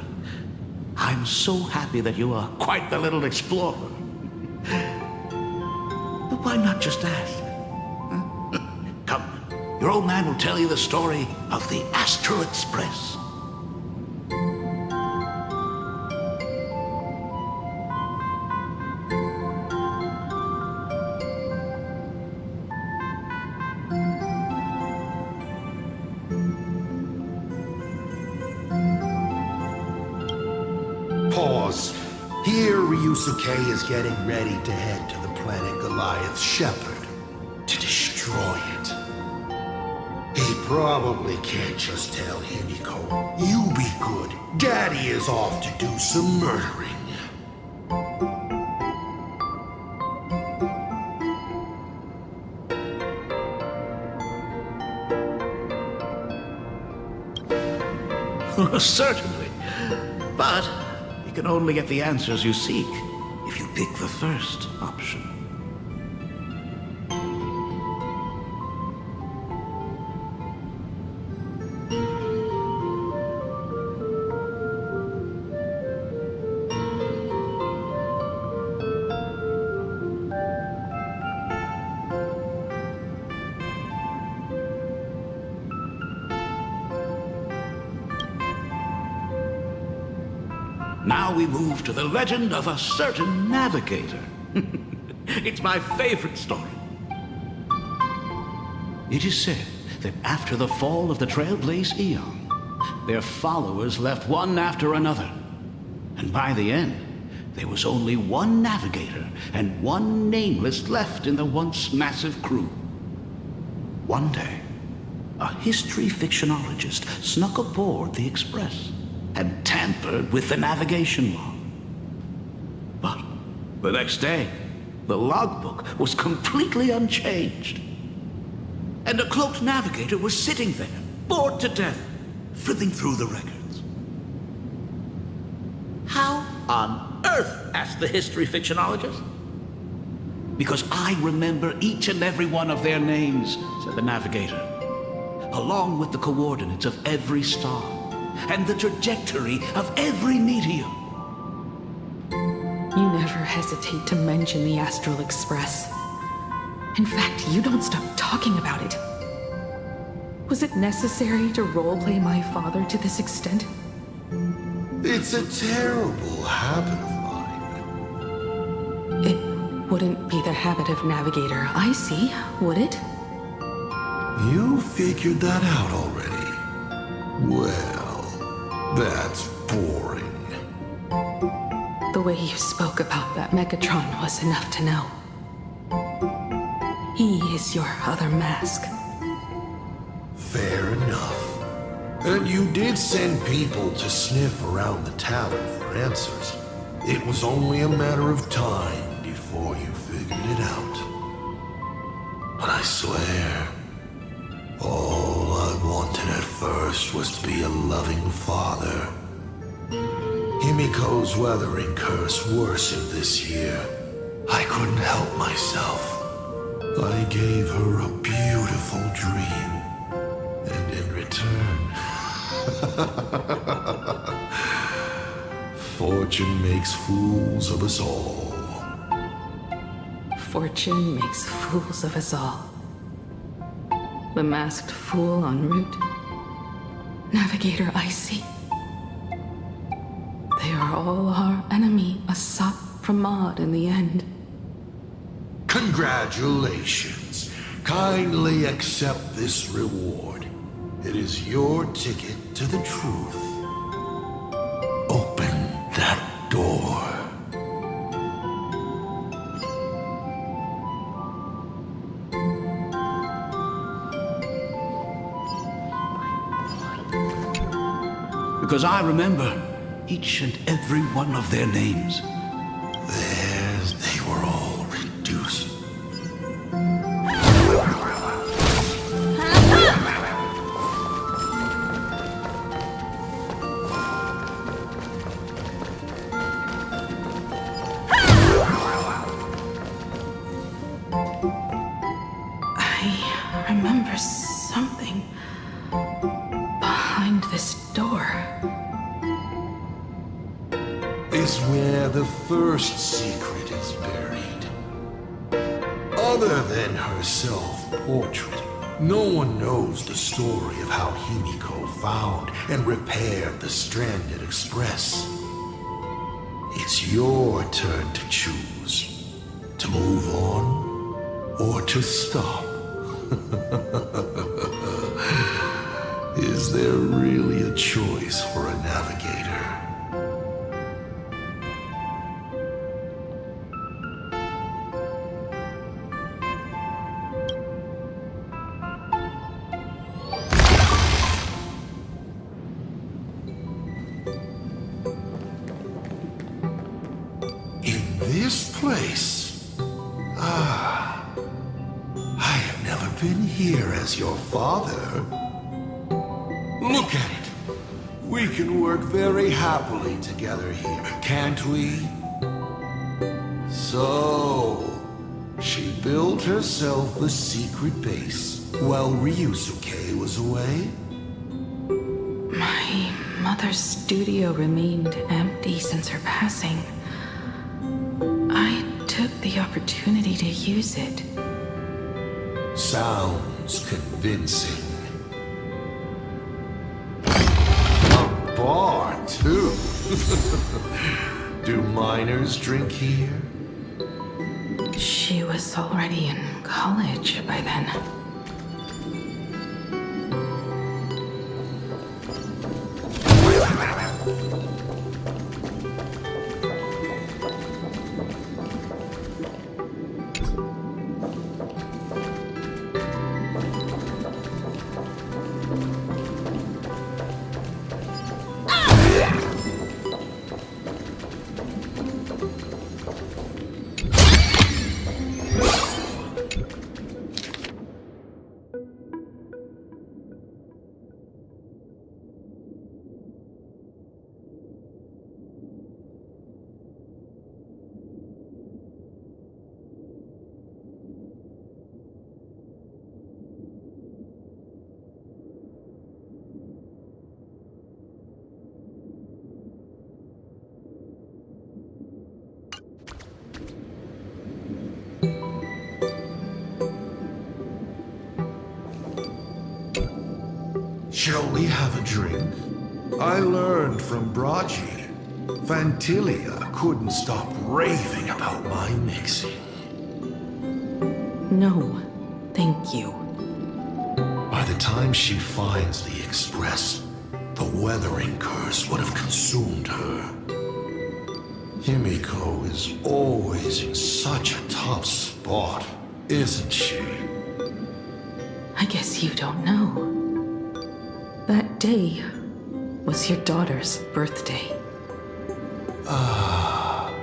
I'm so happy that you are quite the little explorer. But why not just ask? Come, your old man will tell you the story of the Astral Express. Pause. Here, Ryusuke is getting ready to head to the planet Goliath's Shepherd to destroy it. He probably can't just tell Himiko, "You be good. Daddy is off to do some murdering." Certainly. But you can only get the answers you seek if you pick the first option. Now we move to the legend of a certain navigator. It's my favorite story. It is said that after the fall of the Trailblaze Eon, their followers left one after another. And by the end, there was only one navigator and one nameless left in the once massive crew. One day, a history fictionologist snuck aboard the Express and tampered with the navigation log. But the next day, the logbook was completely unchanged. And a cloaked navigator was sitting there, bored to death, flipping through the records. How on earth? Asked the history fictionologist. Because I remember each and every one of their names, said the navigator, along with the coordinates of every star and the trajectory of every meteor. You never hesitate to mention the Astral Express. In fact, you don't stop talking about it. Was it necessary to roleplay my father to this extent? It's a terrible habit of mine. It wouldn't be the habit of Navigator I see, would it? You figured that out already. Well, that's boring. The way you spoke about that Megatron was enough to know. He is your other mask. Fair enough. And you did send people to sniff around the tavern for answers. It was only a matter of time before you figured it out. But I swear, all I wanted at first was to be a loving father. Himiko's weathering curse worsened this year. I couldn't help myself. I gave her a beautiful dream. And in return, fortune makes fools of us all. Fortune makes fools of us all. The masked fool en route. Navigator Icy. They are all our enemy, Asap Pramod in the end. Congratulations. Kindly accept this reward. It is your ticket to the truth. Open that door. Because I remember each and every one of their names. There, they were all reduced. I remember something behind this door. Is where the first secret is buried. Other than her self-portrait, no one knows the story of how Himiko found and repaired the stranded express. It's your turn to choose. To move on or to stop. Is there really a choice for a navigator? In this place? Ah, I have never been here as your father. Look at it. We can work very happily together here, can't we? So, she built herself a secret base while Ryusuke was away? My mother's studio remained empty since her passing. I took the opportunity to use it. Sounds convincing. A bar, too. Do minors drink here? She was already in college by then. Shall we have a drink? I learned from Braji. Vantilia couldn't stop raving about my mixing. No, thank you. By the time she finds the Express, the weathering curse would have consumed her. Himiko is always in such a tough spot. isn't she? I guess you don't know. That day was your daughter's birthday. Ah.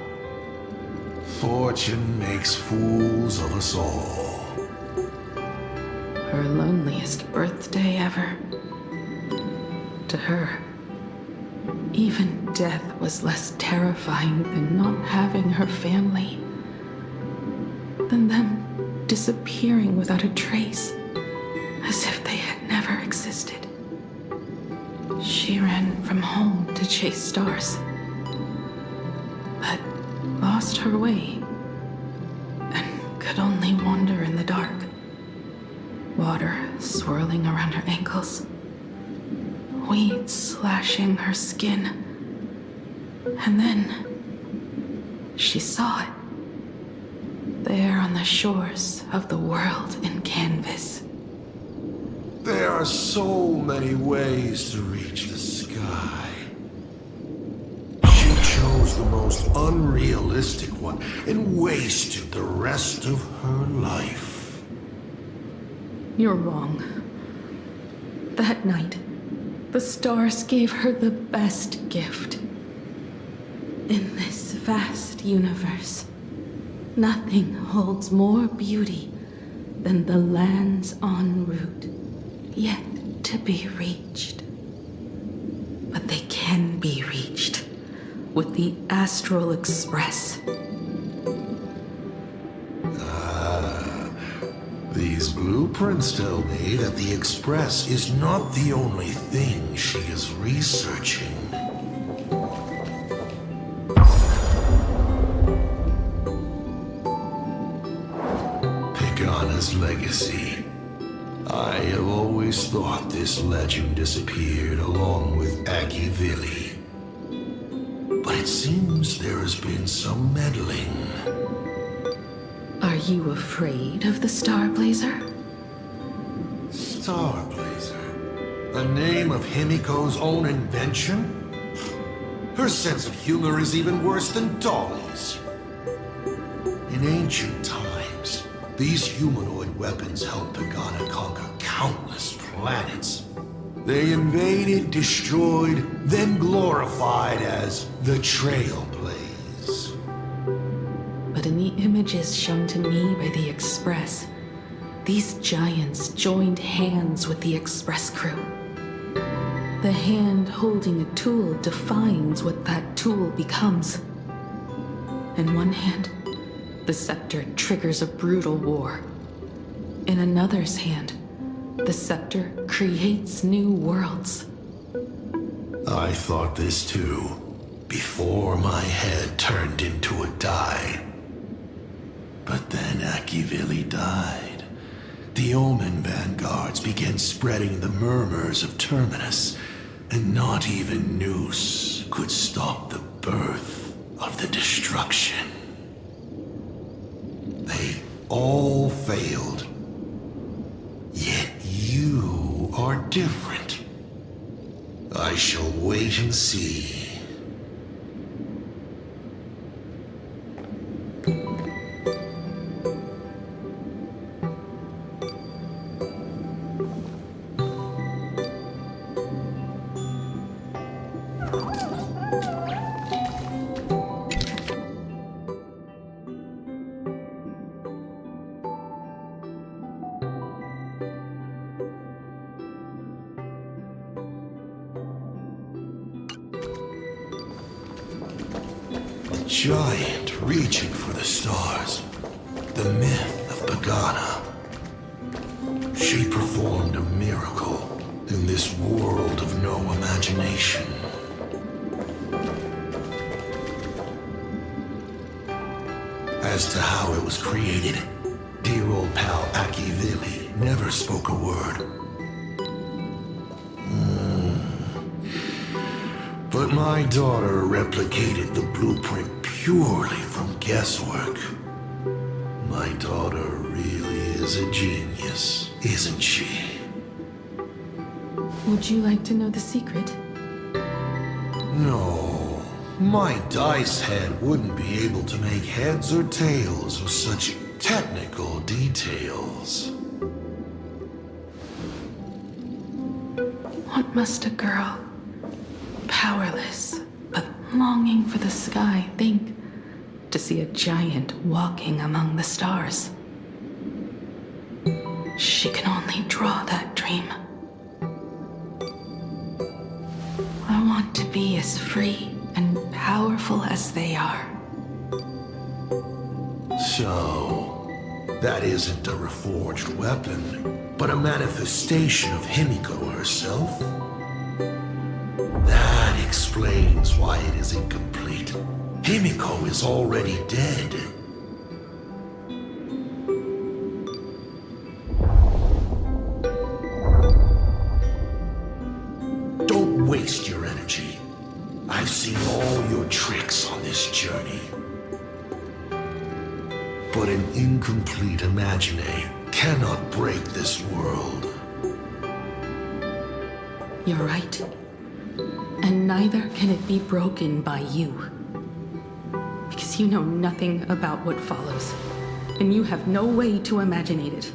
Fortune makes fools of us all. Her loneliest birthday ever. To her, even death was less terrifying than not having her family. Than them disappearing without a trace, as if they had never existed. She ran from home to chase stars, but lost her way and could only wander in the dark. Water swirling around her ankles, weeds slashing her skin, and then she saw it. There on the shores of the world in canvas. There are so many ways to reach the sky. She chose the most unrealistic one and wasted the rest of her life. You're wrong. That night, the stars gave her the best gift. In this vast universe, nothing holds more beauty than the lands en route, yet to be reached. But they can be reached with the Astral Express. These blueprints tell me that the Express is not the only thing she is researching. Pagana's legacy. I have always thought this legend disappeared along with Akivili. But it seems there has been some meddling. Are you afraid of the Starblazer? Starblazer? A name of Himiko's own invention? Her sense of humor is even worse than Dolly's. In ancient times, these humanoid weapons helped Pagana conquer countless planets. They invaded, destroyed, then glorified as the Trailblaze. But in the images shown to me by the Express, these giants joined hands with the Express crew. The hand holding a tool defines what that tool becomes. In one hand, the scepter triggers a brutal war. In another's hand, the scepter creates new worlds. I thought this too, before my head turned into a die. But then Akivili died. The Omen vanguards began spreading the murmurs of Terminus, and not even Noose could stop the birth of the destruction. They all failed. Yet you are different. I shall wait and see. Giant reaching for the stars. The myth of Pagana. She performed a miracle in this world of no imagination. As to how it was created, dear old pal Akivili never spoke a word. But my daughter replicated the blueprint purely from guesswork. My daughter really is a genius, isn't she? Would you like to know the secret? No. My dice head wouldn't be able to make heads or tails of such technical details. What must a girl, powerless but longing for the sky, think to see a giant walking among the stars? She can only draw that dream. I want to be as free and powerful as they are. So, that isn't a reforged weapon, but a manifestation of Himiko herself? That explains why it is incomplete. Himiko is already dead. Don't waste your energy. I've seen all your tricks on this journey. But an incomplete Imagine cannot break this world. You're right. And neither can it be broken by you. Because you know nothing about what follows, and you have no way to imagine it.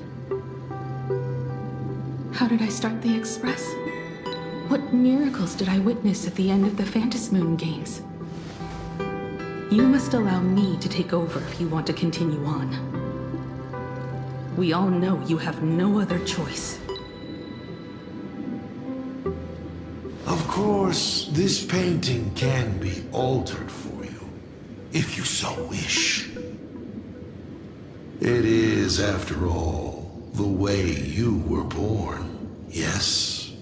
How did I start the Express? What miracles did I witness at the end of the Phantasmoon Games? You must allow me to take over if you want to continue on. We all know you have no other choice. Of course, this painting can be altered for you, if you so wish. It is, after all, the way you were born, yes?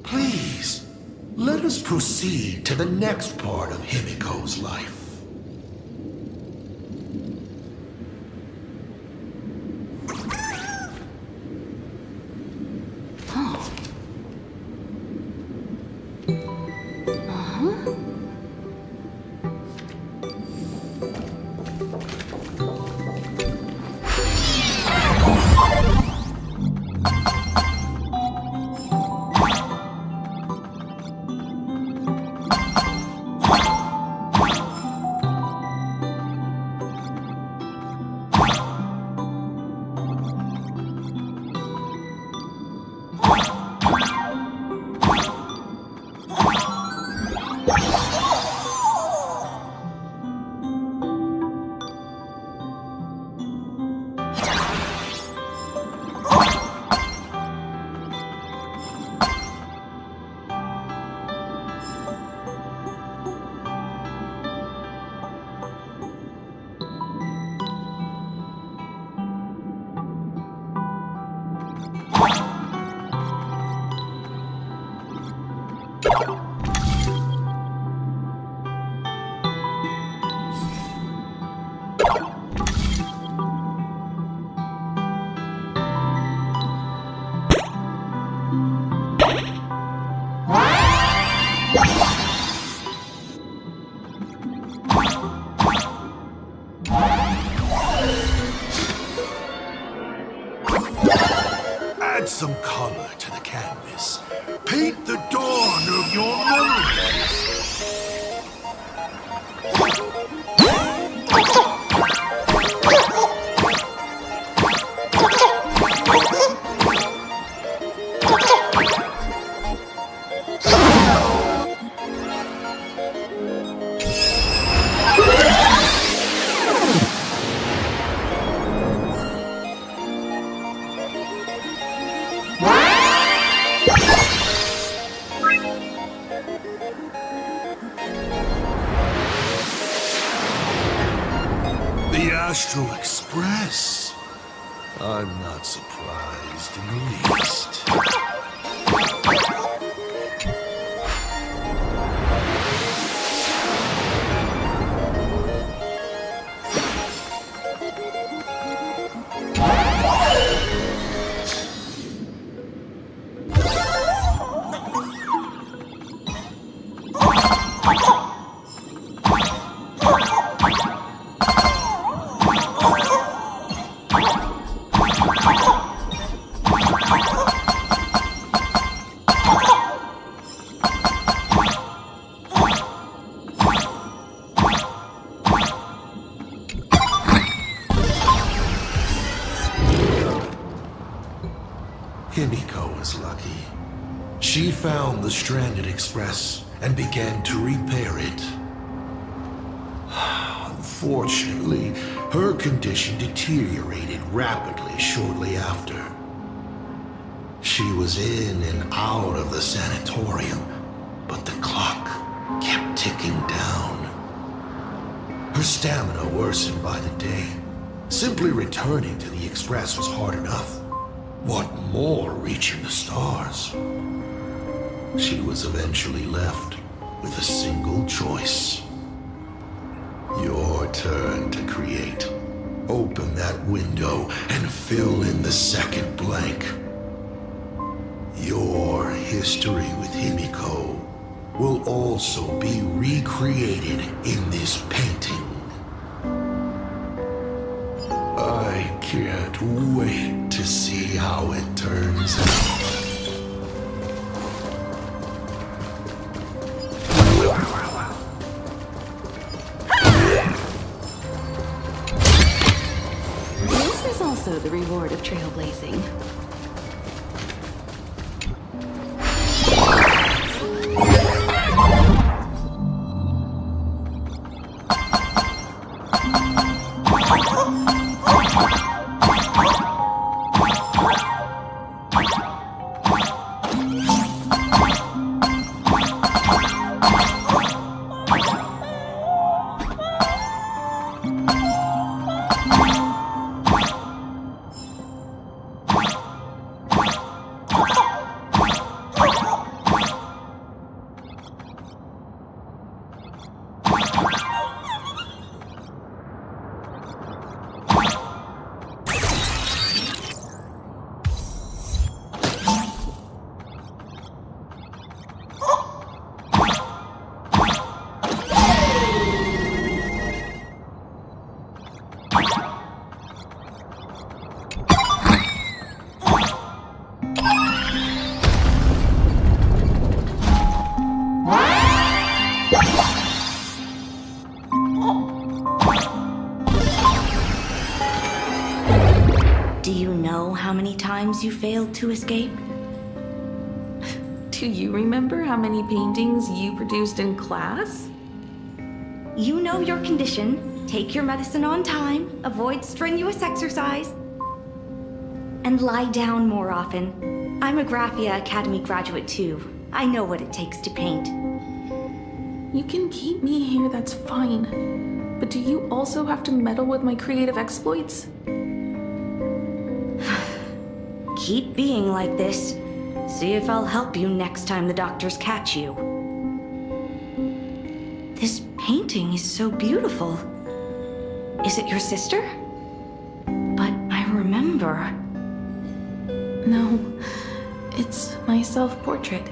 Please, let us proceed to the next part of Himiko's life. Add some color to the canvas. Paint the dawn of your memories. The Astral Express. I'm not surprised in the least. was lucky. She found the stranded express and began to repair it. Unfortunately, her condition deteriorated rapidly shortly after. She was in and out of the sanatorium, but the clock kept ticking down. Her stamina worsened by the day. Simply returning to the express was hard enough. What more reaching the stars? She was eventually left with a single choice. Your turn to create. Open that window and fill in the second blank. Your history with Himiko will also be recreated in this painting. I can't wait to see how it turns out. This is also the reward of trailblazing. Do you know how many times you failed to escape? Do you remember how many paintings you produced in class? You know your condition. Take your medicine on time, avoid strenuous exercise, and lie down more often. I'm a Graphia Academy graduate too. I know what it takes to paint. You can keep me here, that's fine. But do you also have to meddle with my creative exploits? Keep being like this. See if I'll help you next time the doctors catch you. This painting is so beautiful. Is it your sister? But I remember. No, it's my self-portrait.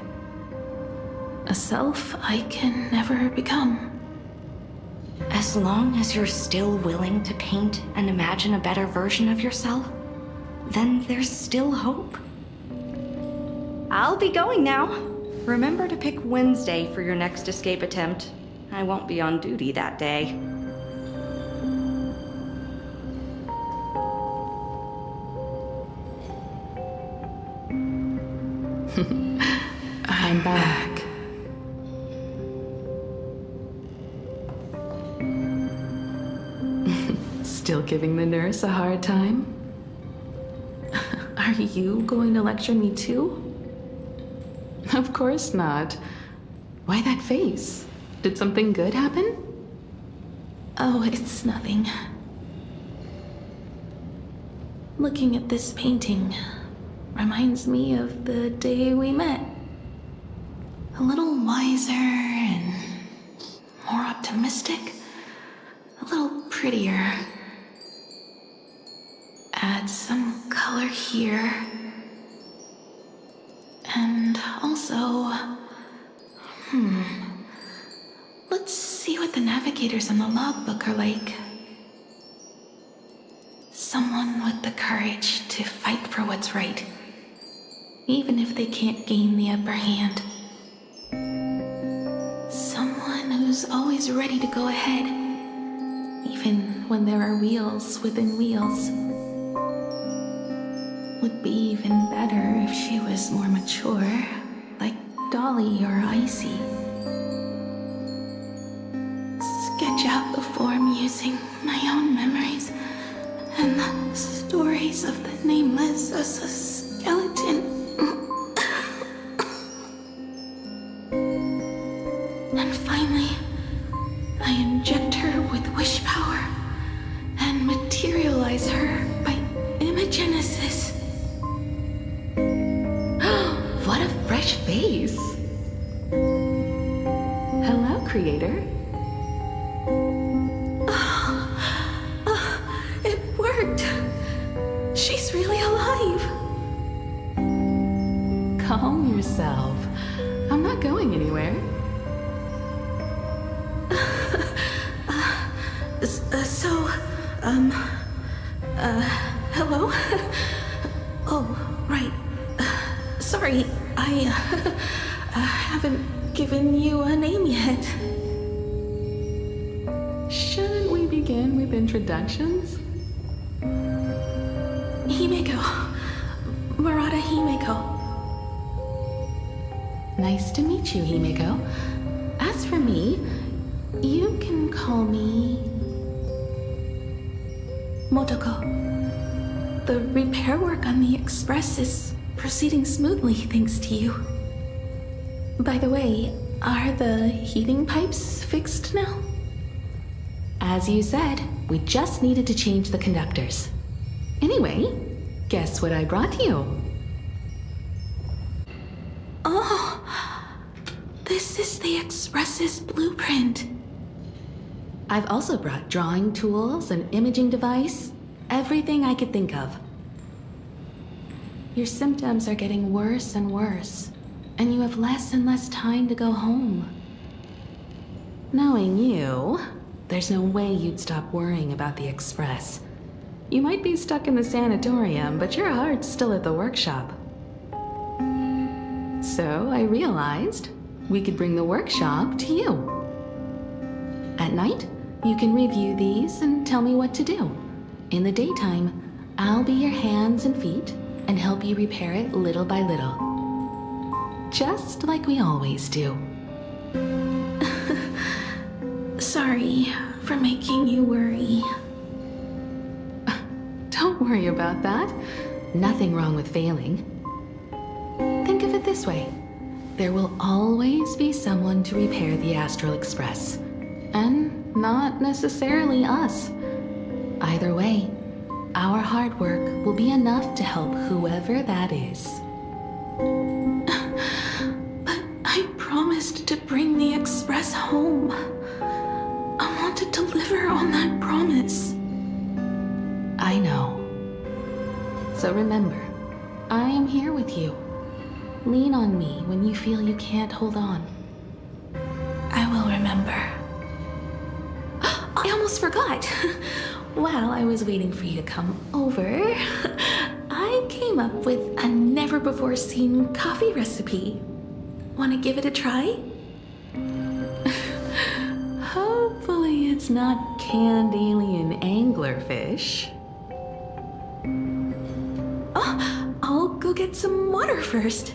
A self I can never become. As long as you're still willing to paint and imagine a better version of yourself, then there's still hope. I'll be going now. Remember to pick Wednesday for your next escape attempt. I won't be on duty that day. I'm back. Still giving the nurse a hard time? Are you going to lecture me too? Of course not. Why that face? Did something good happen? Oh, it's nothing. Looking at this painting reminds me of the day we met. A little wiser and more optimistic. A little prettier. Add some color here. And also... Let's see what the navigators on the logbook are like. Someone with the courage to fight for what's right, even if they can't gain the upper hand. Someone who's always ready to go ahead, even when there are wheels within wheels. would be even better if she was more mature, like Dolly or Icy. Sketch out the form using my own memories and the stories of the nameless as a skeleton. And finally, I inject her with wish power and materialize her by imagenesis. What a fresh face! Hello, creator. It worked! She's really alive! Calm yourself. I'm not going anywhere. Hello? Oh, right. Sorry, I haven't given you a name yet. Shouldn't we begin with introductions? Himeko. Murata Himeko. Nice to meet you, Himeko. As for me, you can call me Motoko. The repair work on the Express is proceeding smoothly thanks to you. By the way, are the heating pipes fixed now? As you said, we just needed to change the conductors. Anyway, guess what I brought you? Oh, this is the Express's blueprint. I've also brought drawing tools, an imaging device, everything I could think of. Your symptoms are getting worse and worse, and you have less and less time to go home. Knowing you, there's no way you'd stop worrying about the Express. You might be stuck in the sanatorium, but your heart's still at the workshop. So I realized we could bring the workshop to you. At night, you can review these and tell me what to do. In the daytime, I'll be your hands and feet and help you repair it little by little. Just like we always do. Sorry for making you worry. Don't worry about that. Nothing wrong with failing. Think of it this way. There will always be someone to repair the Astral Express. And not necessarily us. Either way, our hard work will be enough to help whoever that is. But I promised to bring the Express home. I want to deliver on that promise. I know. So remember, I am here with you. Lean on me when you feel you can't hold on. I will remember. I almost forgot. While I was waiting for you to come over, I came up with a never-before-seen coffee recipe. Want to give it a try? Hopefully it's not canned alien anglerfish. Oh, I'll go get some water first.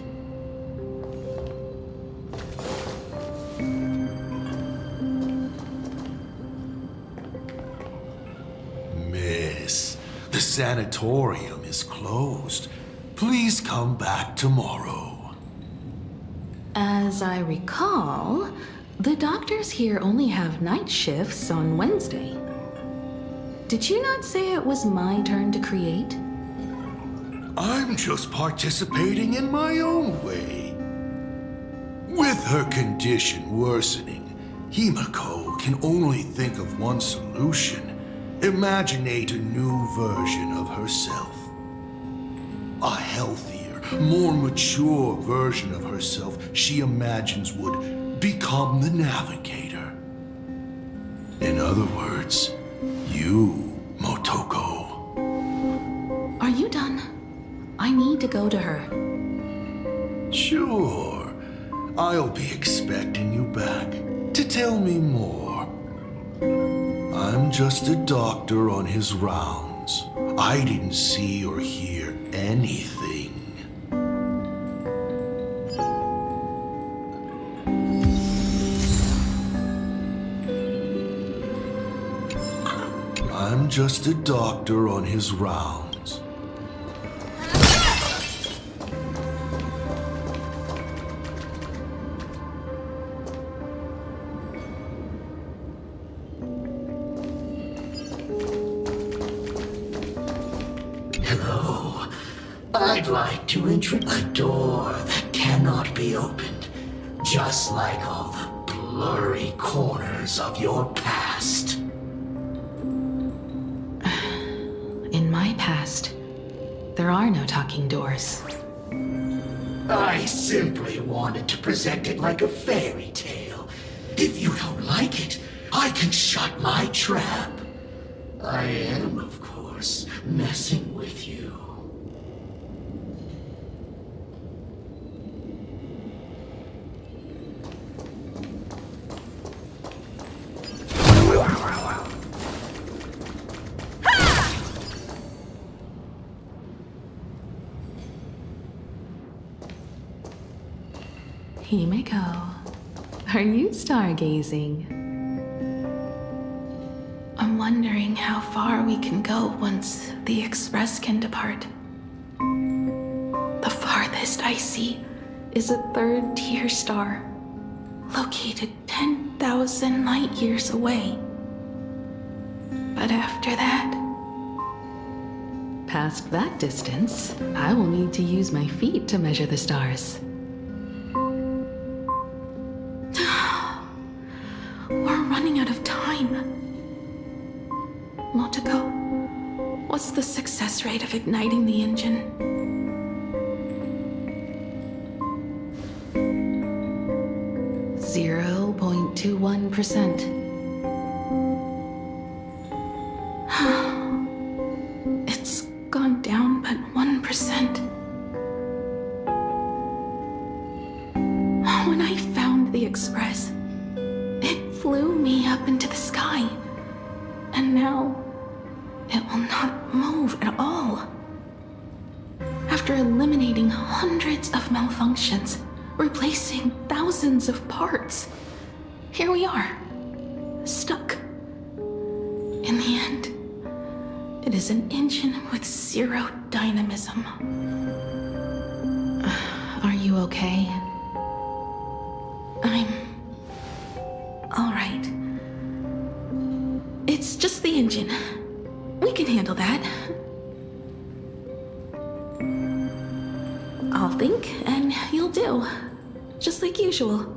Miss, the sanatorium is closed. Please come back tomorrow. As I recall, the doctors here only have night shifts on Wednesday. Did you not say it was my turn to create? I'm just participating in my own way. With her condition worsening, Himeko can only think of one solution. Imaginate a new version of herself. A healthier, more mature version of herself she imagines would become the navigator. In other words, you, Motoko. Are you done? I need to go to her. Sure. I'll be expecting you back to tell me more. I'm just a doctor on his rounds. I didn't see or hear anything. I'm just a doctor on his rounds. Hello. I'd like to introduce a door that cannot be opened, just like all the blurry corners of your past. In my past, there are no talking doors. I simply wanted to present it like a fairy tale. If you don't like it, I can shut my trap. I am, of course, messing with you. Himeko, are you stargazing? I'm wondering how far we can go once the Express can depart. The farthest I see is a third-tier star, located 10,000 light-years away. But after that, past that distance, I will need to use my feet to measure the stars. We're running out of time. Motoko, what's the success rate of igniting the engine? .21%. It's gone down but 1%. When I found the Express, it flew me up into the sky, and now it will not move at all. After eliminating hundreds of malfunctions, replacing thousands of parts, here we are, stuck. In the end, it is an engine with zero dynamism. Are you okay? I'm all right. It's just the engine. We can handle that. I'll think, and you'll do. Just like usual.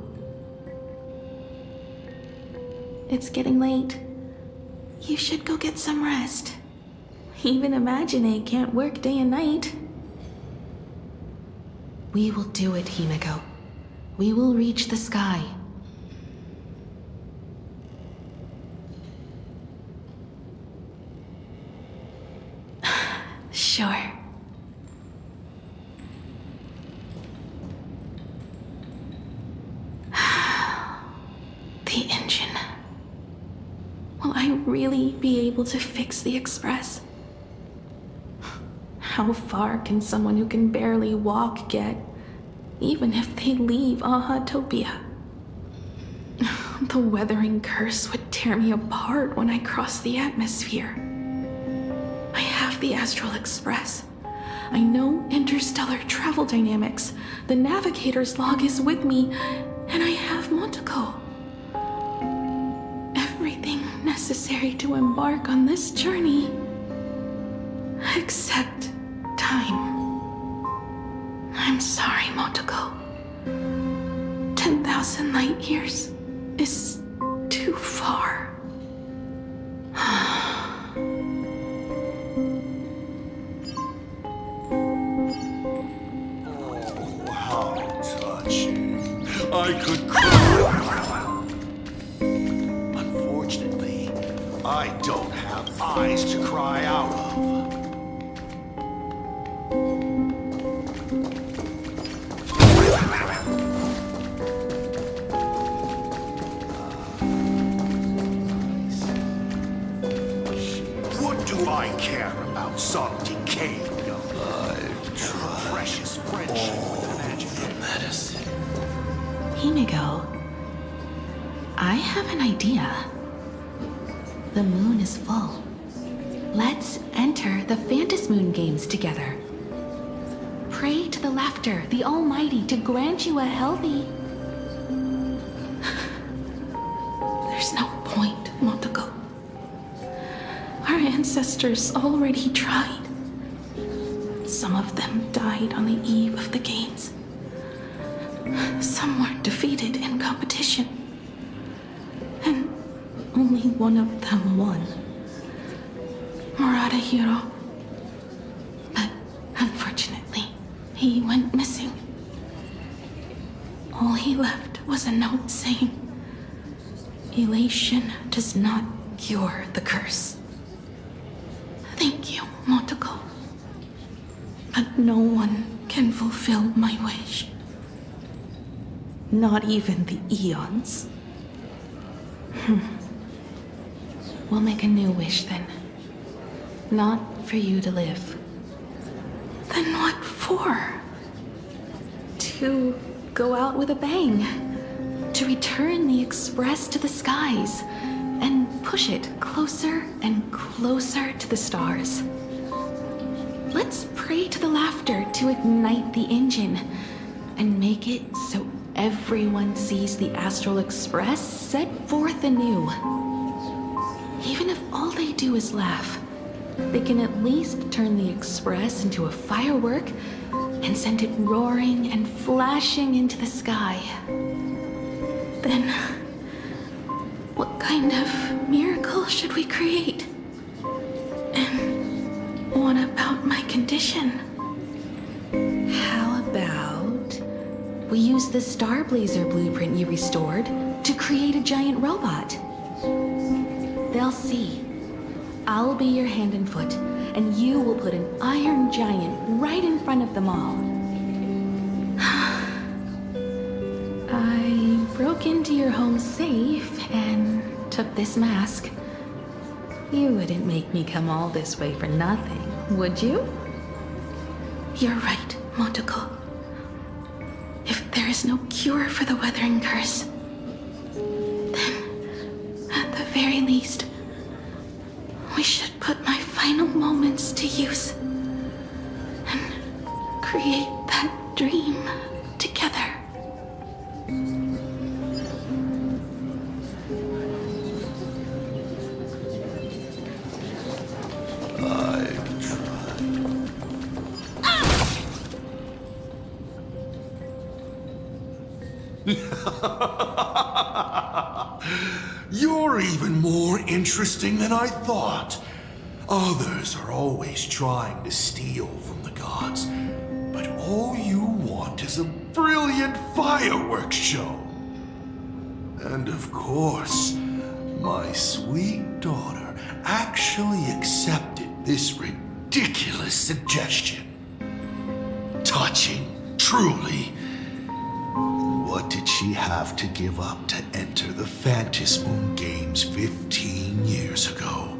It's getting late. You should go get some rest. Even Imagine can't work day and night. We will do it, Himeko. We will reach the sky. Sure. The engine. Will I really be able to fix the Express? How far can someone who can barely walk get, even if they leave Ahatopia? The weathering curse would tear me apart when I cross the atmosphere. I have the Astral Express. I know interstellar travel dynamics. The navigator's log is with me, and I have Motoko. Everything necessary to embark on this journey, except time. I'm sorry, Motoko. 10,000 light years is too far. Oh, how touching. I could cry. Unfortunately, I don't have eyes to cry out of. What do I care about some decayed young life? have an idea. The moon is full. Let's enter the Phantasmoon Moon Games together. Pray to the Laughter, the Almighty, to grant you a healthy... There's no point, Montego. Our ancestors already tried. Some of them died on the eve of the games. Some were defeated in competition. And only one of them won. Hero. But unfortunately, he went missing. All he left was a note saying, "Elation does not cure the curse." Thank you, Montego. But no one can fulfill my wish. Not even the Eons. We'll make a new wish then. Not for you to live. Then what for? To go out with a bang. To return the Express to the skies. And push it closer and closer to the stars. Let's pray to the Laughter to ignite the engine. And make it so everyone sees the Astral Express set forth anew. Even if all they do is laugh, they can at least turn the Express into a firework and send it roaring and flashing into the sky. Then, what kind of miracle should we create? And what about my condition? How about we use the Starblazer blueprint you restored to create a giant robot? They'll see. I'll be your hand and foot, and you will put an iron giant right in front of them all. I broke into your home safe and took this mask. You wouldn't make me come all this way for nothing, would you? You're right, Montego. If there is no cure for the Weathering Curse, then, at the very least, we should put my final moments to use and create that dream together. I've tried. You're even more interesting than I thought. Others are always trying to steal from the gods, but all you want is a brilliant fireworks show. And of course, my sweet daughter actually accepted this ridiculous suggestion. Touching, truly. What did she have to give up to enter the Phantasmoon Games 15 years ago?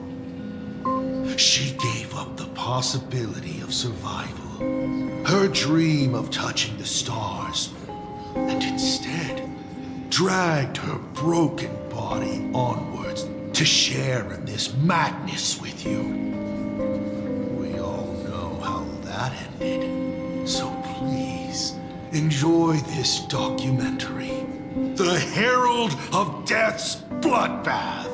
She gave up the possibility of survival, her dream of touching the stars, and instead dragged her broken body onwards to share in this madness with you. We all know how that ended, so please enjoy this documentary, The Herald of Death's Bloodbath.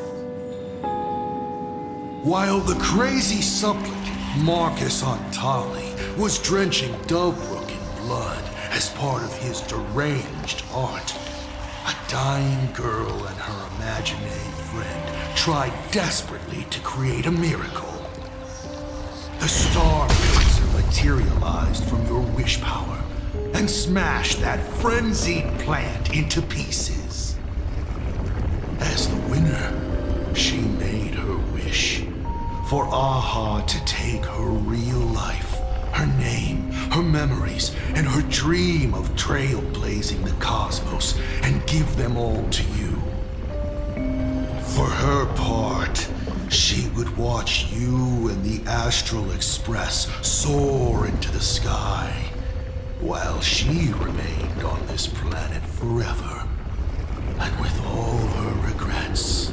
While the crazy supplicant Marcus Antali was drenching Dovebrook in blood as part of his deranged art, a dying girl and her imaginary friend tried desperately to create a miracle. The Starblazer materialized from your wish power and smashed that frenzied plant into pieces. As the winner, she made her wish for Aha to take her real life, her name, her memories, and her dream of trailblazing the cosmos and give them all to you. For her part, she would watch you and the Astral Express soar into the sky, while she remained on this planet forever, and with all her regrets. regrets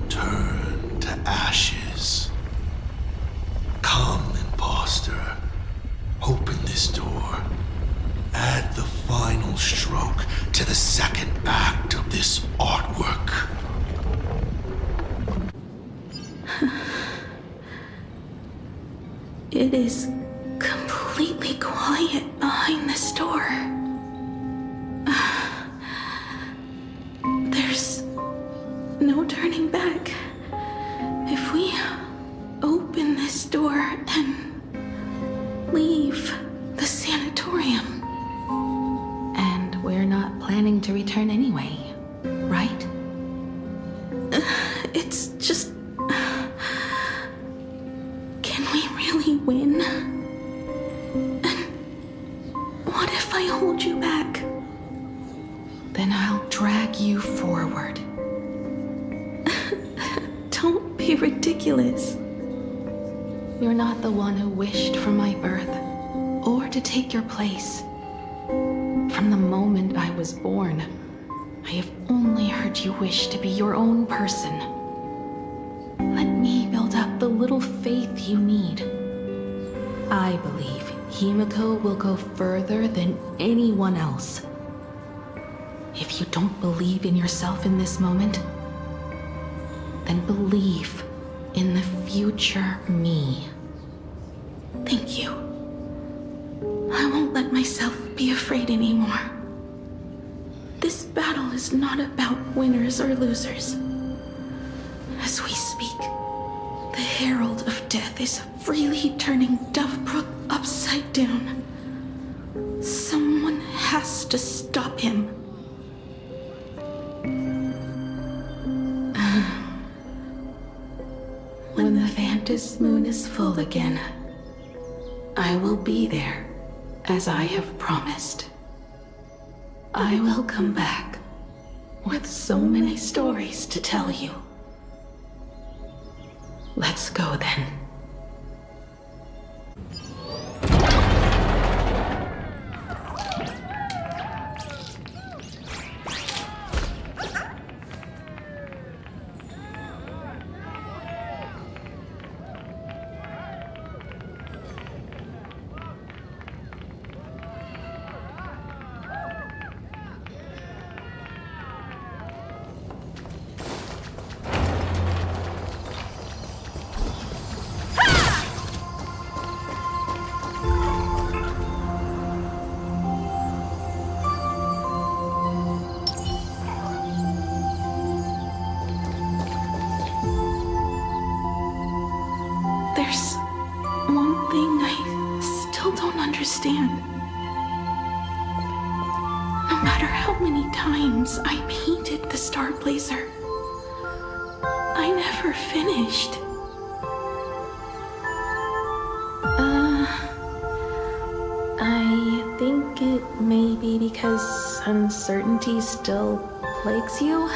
turn to ashes. Come, imposter. Open this door. Add the final stroke to the second act of this artwork. It is completely quiet behind this door. There's no turning back. If we open this door and leave the sanatorium. And we're not planning to return anyway, right? It's just... Can we really win? And what if I hold you back? Then I'll drag you forward. Don't be ridiculous. You're not the one who wished for my birth, or to take your place. From the moment I was born, I have only heard you wish to be your own person. Let me build up the little faith you need. I believe Himiko will go further than anyone else. If you don't believe in yourself in this moment, then believe in the future me. Thank you. I won't let myself be afraid anymore. This battle is not about winners or losers. As we speak, the Herald of Death is freely turning Dovebrook upside down. Someone has to stop him. When the Vantis moon is full again, I will be there, as I have promised. I will come back with so many stories to tell you. Let's go then. There's one thing I still don't understand. No matter how many times I painted the Star Blazer, I never finished. I think it may be because uncertainty still plagues you.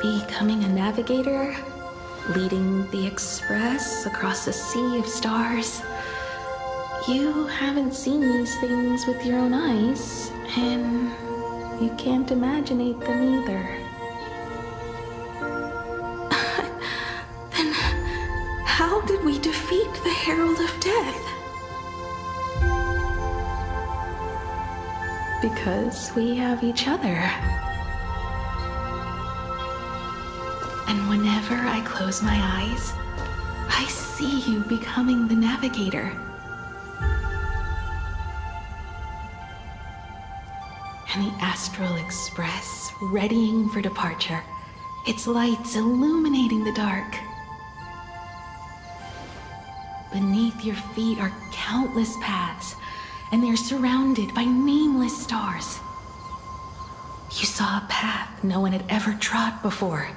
Becoming a navigator, leading the Express across a sea of stars. You haven't seen these things with your own eyes, and you can't imaginate them either. Then how did we defeat the Herald of Death? Because we have each other. And whenever I close my eyes, I see you becoming the navigator. And the Astral Express readying for departure, its lights illuminating the dark. Beneath your feet are countless paths, and they're surrounded by nameless stars. You saw a path no one had ever trod before.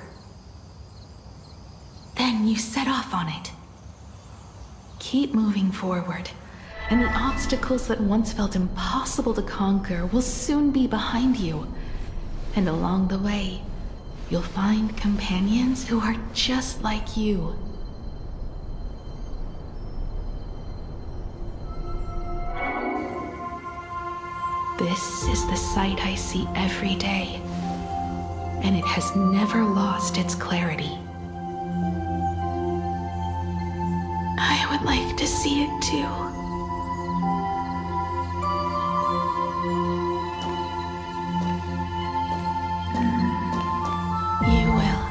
Then you set off on it. Keep moving forward, and the obstacles that once felt impossible to conquer will soon be behind you. And along the way, you'll find companions who are just like you. This is the sight I see every day. and it has never lost its clarity. I would like to see it too. You will.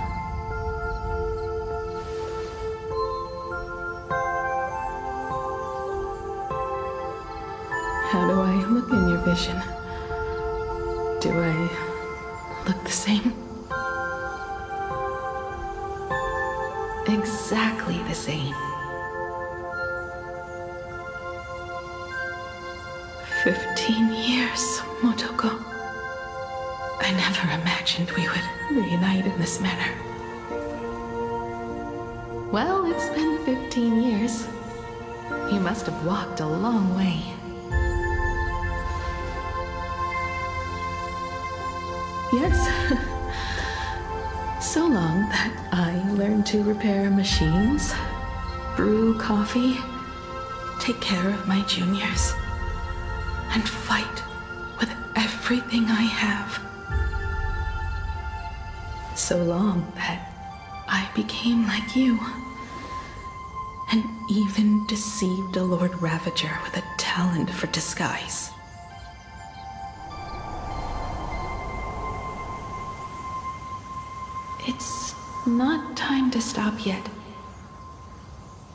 How do I look in your vision? Do I look the same? Exactly the same. 15 years, Motoko. I never imagined we would reunite in this manner. Well, it's been 15 years. You must have walked a long way. Yes. So long that I learned to repair machines, brew coffee, take care of my juniors, and fight with everything I have. So long that I became like you, and even deceived a Lord Ravager with a talent for disguise. It's not time to stop yet.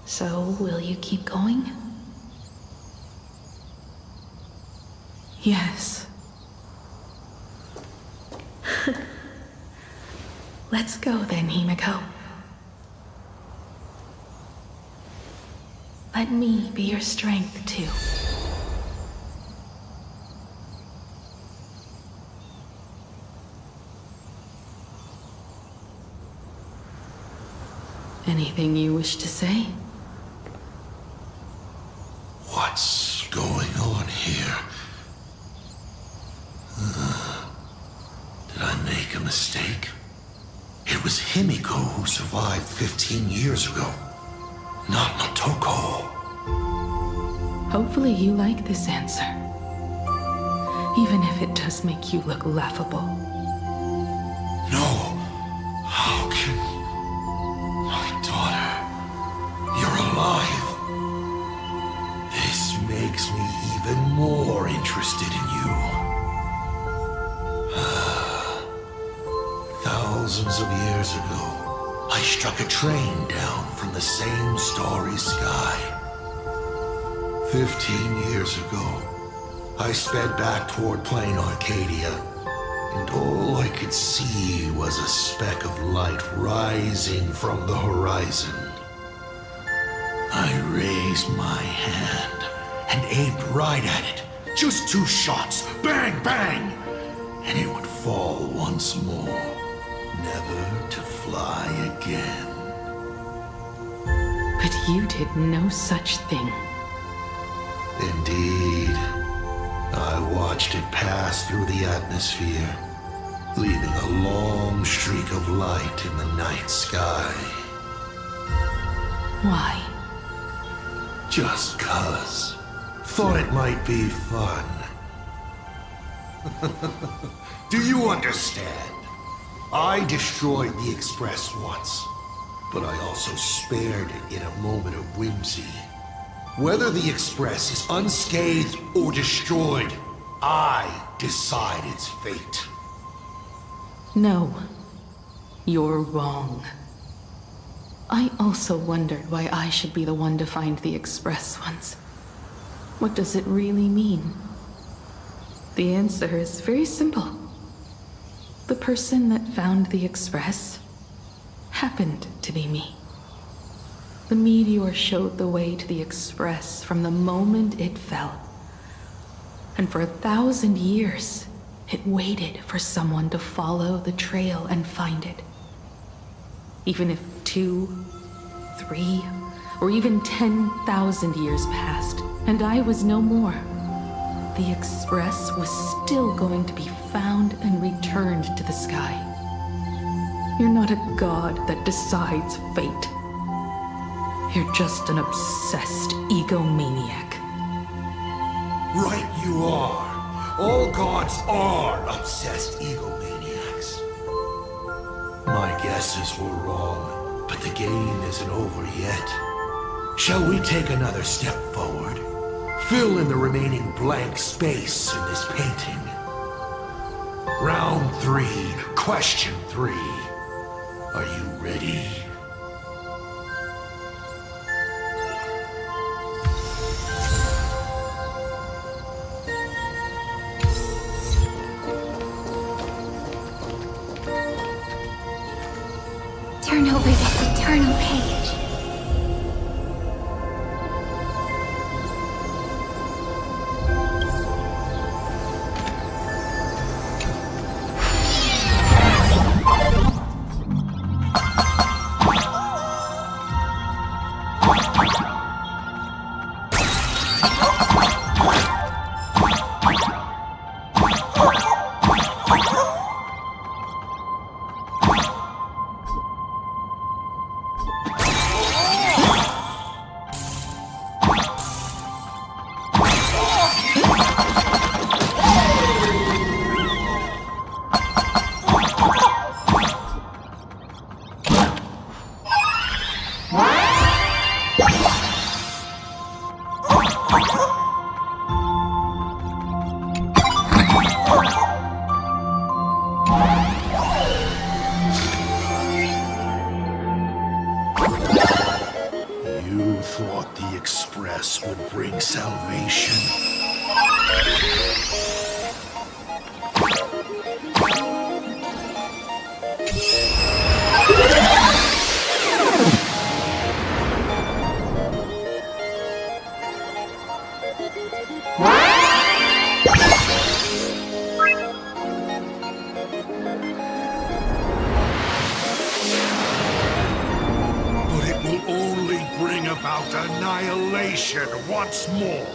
So, will you keep going? Yes. Let's go then, Himiko. Let me be your strength, too. Anything you wish to say? What's going on here? Did I make a mistake? It was Himiko who survived 15 years ago, not Motoko. Hopefully you like this answer. Even if it does make you look laughable. No. How can... My daughter... You're alive. This makes me even more interested in you. Thousands of years ago, I struck a train down from the same starry sky. 15 years ago, I sped back toward Planarcadia, and all I could see was a speck of light rising from the horizon. I raised my hand and aimed right at it. Just 2 shots, bang, bang, and it would fall once more, never to fly again. But you did no such thing. Indeed. I watched it pass through the atmosphere, leaving a long streak of light in the night sky. Why? Just 'cause. Thought it might be fun. Do you understand? I destroyed the Express once, but I also spared it in a moment of whimsy. Whether the Express is unscathed or destroyed, I decide its fate. No. You're wrong. I also wondered why I should be the one to find the Express once. What does it really mean? The answer is very simple. The person that found the Express happened to be me. The meteor showed the way to the Express from the moment it fell. And for 1,000 years, it waited for someone to follow the trail and find it. Even if 2, 3, or even 10,000 years passed, and I was no more, the Express was still going to be found and returned to the sky. You're not a god that decides fate. You're just an obsessed egomaniac. Right you are. All gods are obsessed egomaniacs. My guesses were wrong, but the game isn't over yet. Shall we take another step forward? Fill in the remaining blank space in this painting. Round 3, question 3. Are you ready? Turn over this eternal page. You thought the Express would bring salvation? But it will only bring about annihilation once more.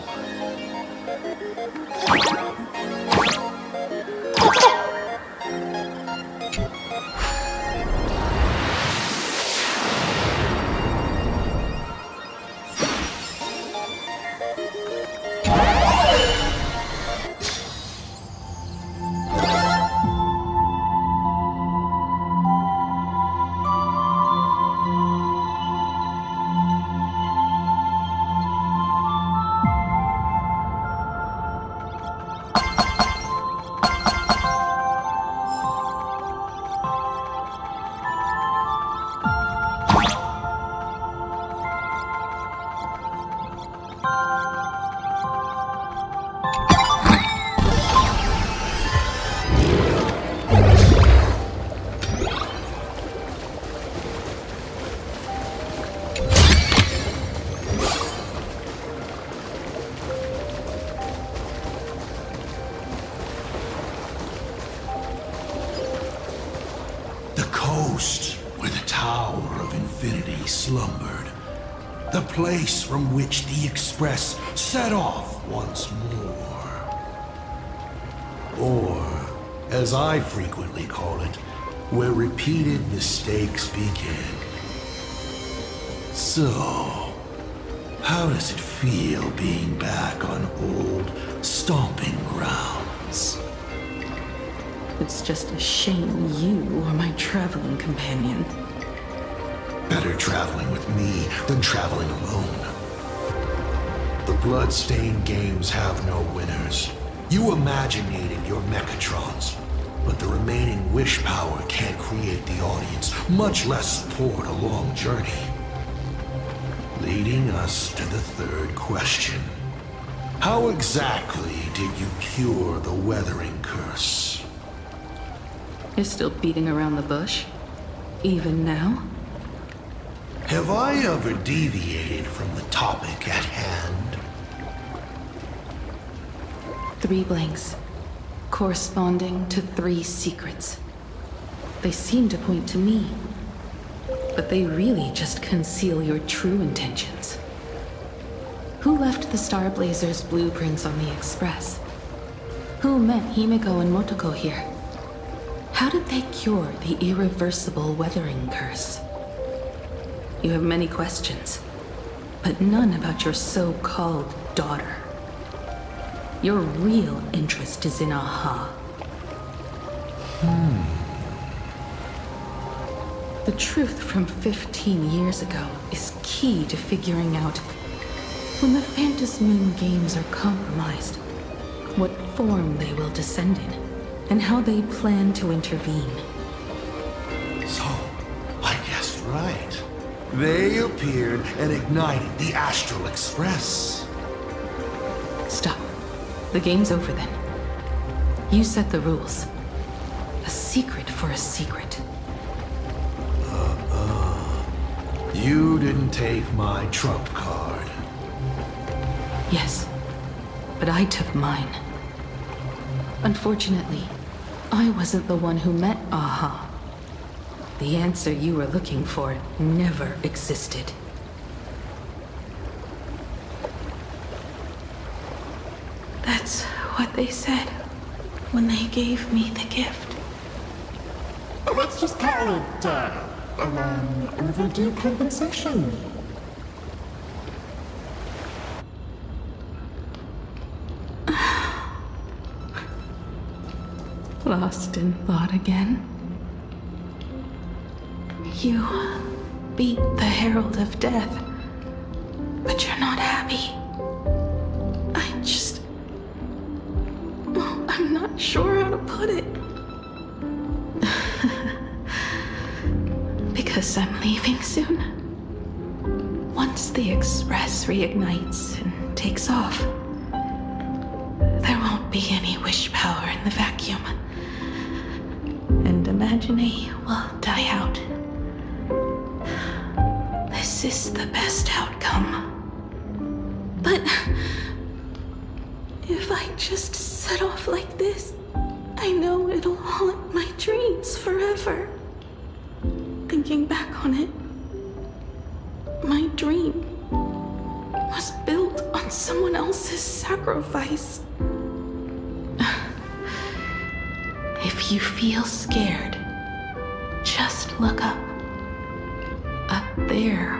Where the Tower of Infinity slumbered. The place from which the Express set off once more. Or, as I frequently call it, where repeated mistakes begin. So, how does it feel being back on old stomping grounds? It's just a shame you are my traveling companion. Better traveling with me than traveling alone. The blood-stained games have no winners. You imaginated your Mechatrons, but the remaining wish power can't create the audience, much less support a long journey. Leading us to the third question. How exactly did you cure the weathering curse? You're still beating around the bush? Even now? Have I ever deviated from the topic at hand? 3 blanks, corresponding to 3 secrets. They seem to point to me, but they really just conceal your true intentions. Who left the Star Blazer's blueprints on the Express? Who met Himiko and Motoko here? How did they cure the irreversible weathering curse? You have many questions, but none about your so-called daughter. Your real interest is in Aha. The truth from 15 years ago is key to figuring out when the Phantom Moon games are compromised, what form they will descend in, and how they plan to intervene. So, I guessed right. They appeared and ignited the Astral Express. Stop. The game's over then. You set the rules. A secret for a secret. You didn't take my trump card. Yes, but I took mine. Unfortunately, I wasn't the one who met Aha. The answer you were looking for never existed. That's what they said when they gave me the gift. Let's just call it, overdue compensation. Lost in thought again. You beat the Herald of Death, but you're not happy. I'm not sure how to put it. Because I'm leaving soon. Once the Express reignites and takes off, there won't be any wish power in the vacuum. And Imagine will die out. This is the best outcome. But if I just set off like this, I know it'll haunt my dreams forever. Thinking back on it, my dream was built on someone else's sacrifice. If you feel scared, just look up. Up there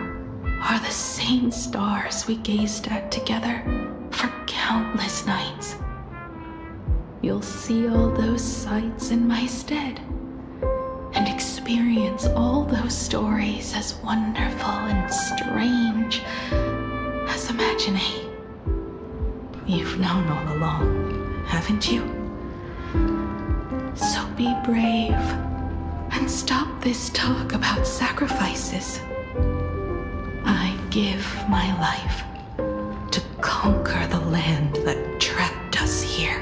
are the same stars we gazed at together for countless nights. You'll see all those sights in my stead and experience all those stories as wonderful and strange as Imagine. You've known all along, haven't you? So be brave and stop this talk about sacrifices. I give my life to conquer the land that trapped us here.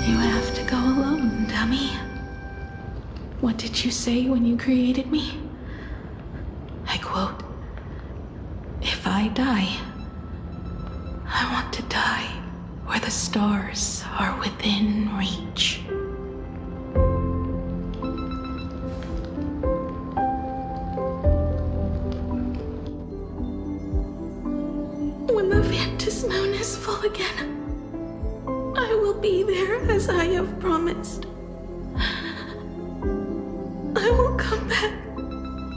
You have to go alone, dummy. What did you say when you created me? I quote, "If I die, I want to die where the stars are within reach." When the Phantom Moon is full again, I will be there as I have promised. I will come back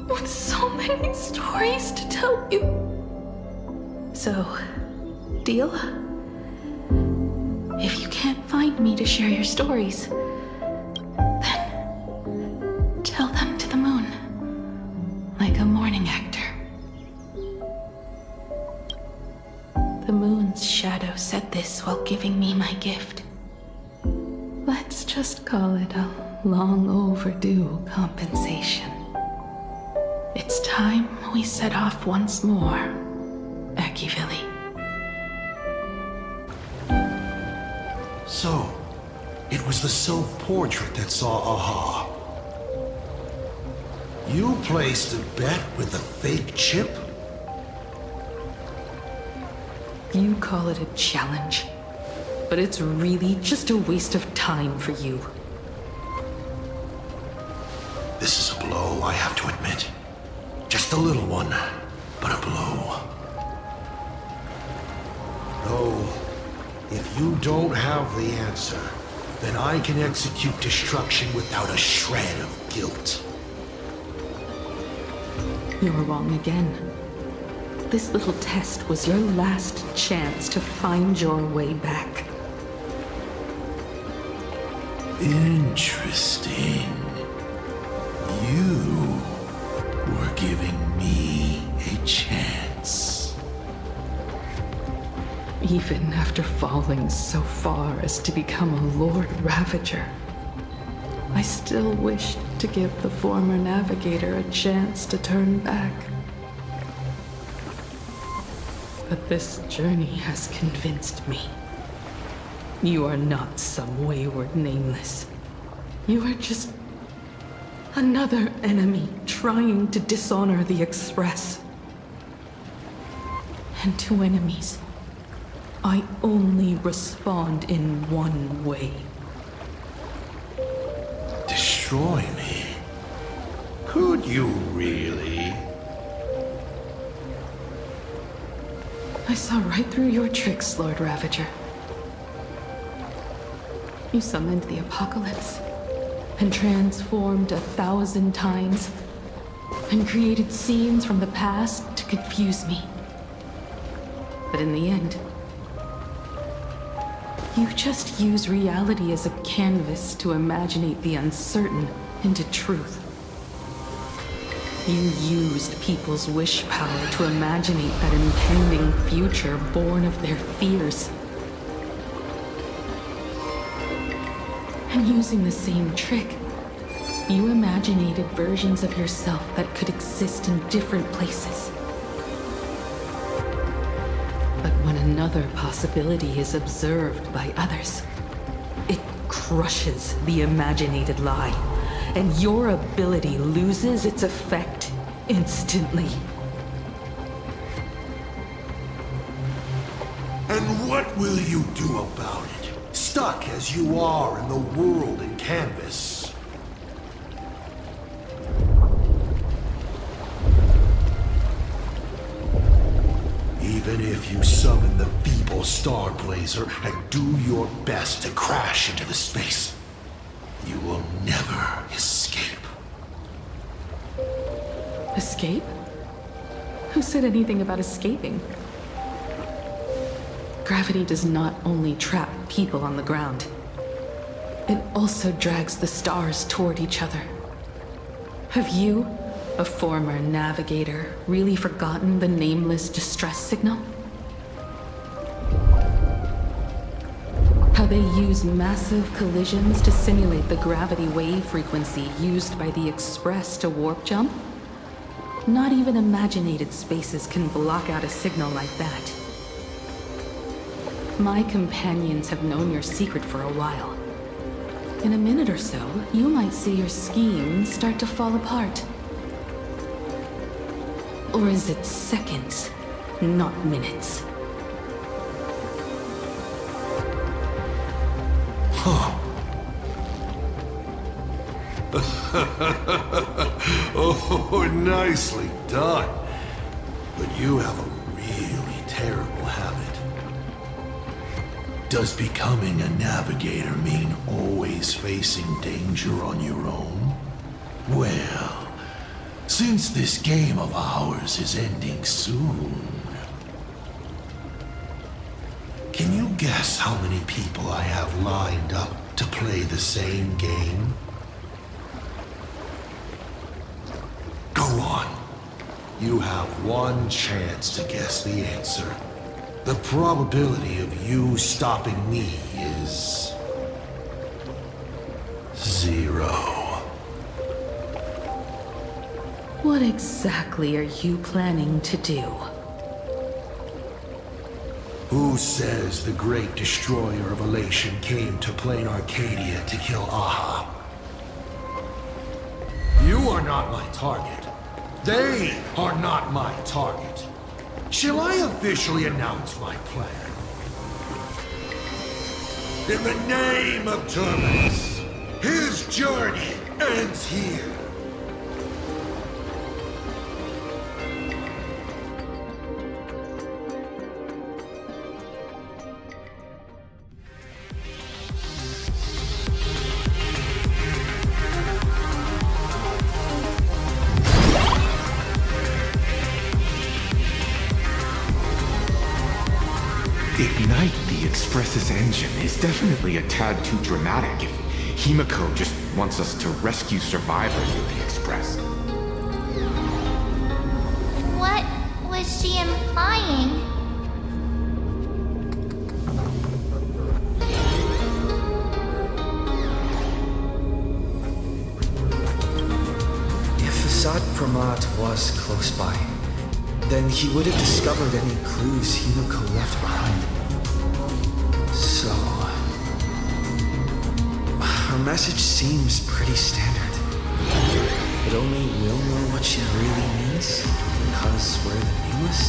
with so many stories to tell you. So, deal? If you can't find me to share your stories, then tell them to the moon, like a morning actor. The moon's shadow said this while giving me my gift. Let's just call it a long overdue compensation. It's time we set off once more, Akivili. So, it was the self-portrait that saw Aha. You placed a bet with a fake chip? You call it a challenge, but it's really just a waste of time for you. This is a blow, I have to admit. Just a little one, but a blow. No, if you don't have the answer, then I can execute destruction without a shred of guilt. You're wrong again. This little test was your last chance to find your way back. Interesting. You were giving me a chance. Even after falling so far as to become a Lord Ravager, I still wished to give the former navigator a chance to turn back. But this journey has convinced me. You are not some wayward nameless. You are just another enemy trying to dishonor the Express. And to enemies, I only respond in one way. Destroy me? Could you really? I saw right through your tricks, Lord Ravager. You summoned the apocalypse, and transformed 1,000 times, and created scenes from the past to confuse me. But in the end, you just use reality as a canvas to imaginate the uncertain into truth. You used people's wish power to imaginate that impending future born of their fears. And using the same trick, you imaginated versions of yourself that could exist in different places. But when another possibility is observed by others, it crushes the imaginated lie, and your ability loses its effect instantly. And what will you do about it? Stuck as you are in the world in canvas. Even if you summon the feeble Star Blazer and do your best to crash into the space, you will never escape. Escape? Who said anything about escaping? Gravity does not only trap people on the ground, it also drags the stars toward each other. Have you, a former navigator, really forgotten the nameless distress signal? How they use massive collisions to simulate the gravity wave frequency used by the Express to warp jump? Not even imaginated spaces can block out a signal like that. My companions have known your secret for a while. In a minute or so, you might see your scheme start to fall apart. Or is it seconds, not minutes? Huh. Oh, nicely done. But you have a really terrible habit. Does becoming a navigator mean always facing danger on your own? Well, since this game of ours is ending soon, can you guess how many people I have lined up to play the same game? Go on. You have one chance to guess the answer. The probability of you stopping me is 0. What exactly are you planning to do? Who says the great destroyer of Elation came to Planarcadia to kill Aha? You are not my target. They are not my target. Shall I officially announce my plan? In the name of Terminus, his journey ends here. Ignite the Express's engine is definitely a tad too dramatic. Himiko just wants us to rescue survivors of the Express. What was she implying? If Assad Pramat was close by, then he would have discovered any clues Himiko left behind. So... her message seems pretty standard. But only we'll know what she really means because we're the nameless.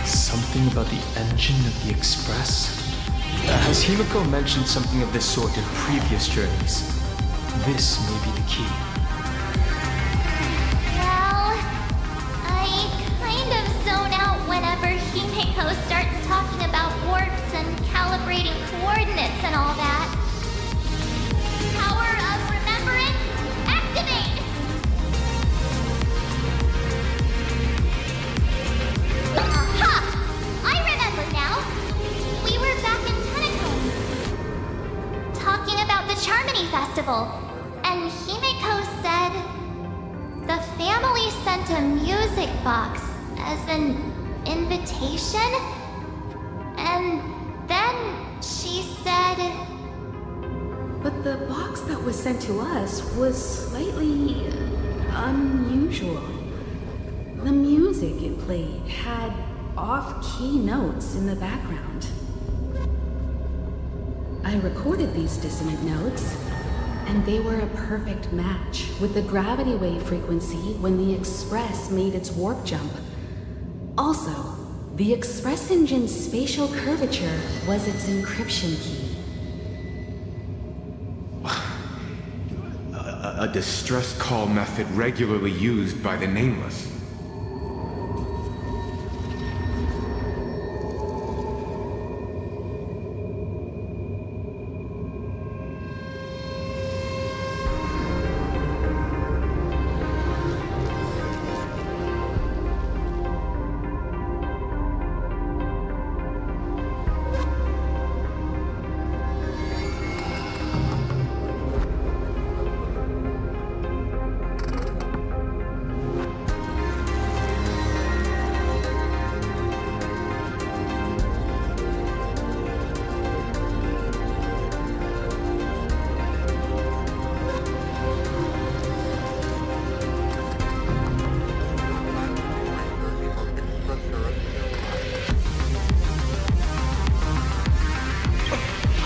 Something about the engine of the Express? Has Himiko mentioned something of this sort in previous journeys? This may be the key. Well, I kind of zone out whenever Himiko starts talking about warps and calibrating coordinates and all that. Power of remembrance, activate! Aha! I remember now! We were back in Tenacombe, talking about the Charmony Festival, and Himiko said the family sent a music box as an invitation, and then she said... But the box that was sent to us was slightly unusual. The music it played had off-key notes in the background. I recorded these dissonant notes, and they were a perfect match with the gravity wave frequency when the Express made its warp jump. Also, the Express engine's spatial curvature was its encryption key. A distress call method regularly used by the Nameless.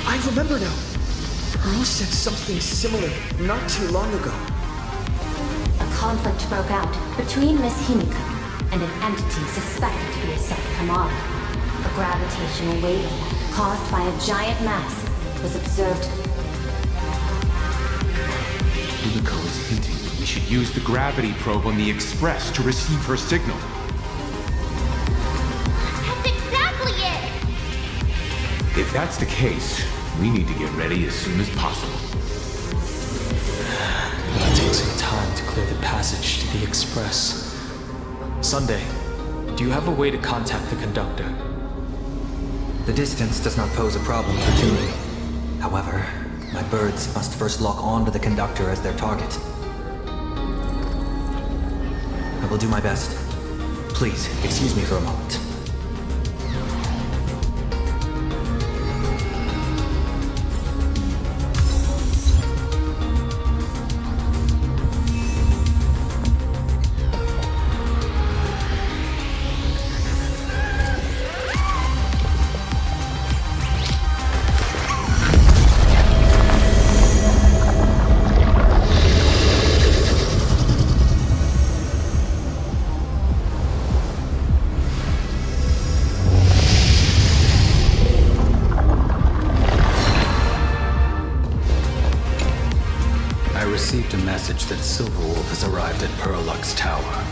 I remember now. Pearl said something similar not too long ago. A conflict broke out between Miss Himiko and an entity suspected to be a Kamara. A gravitational wave effect caused by a giant mass was observed. Himiko is hinting that we should use the gravity probe on the Express to receive her signal. That's exactly it! If that's the case, we need to get ready as soon as possible. It'll take some time to clear the passage to the Express. Sunday, do you have a way to contact the conductor? The distance does not pose a problem for tuning. However, my birds must first lock on to the conductor as their target. I will do my best. Please, excuse me for a moment. Received a message that Silverwolf has arrived at Pearlux Tower.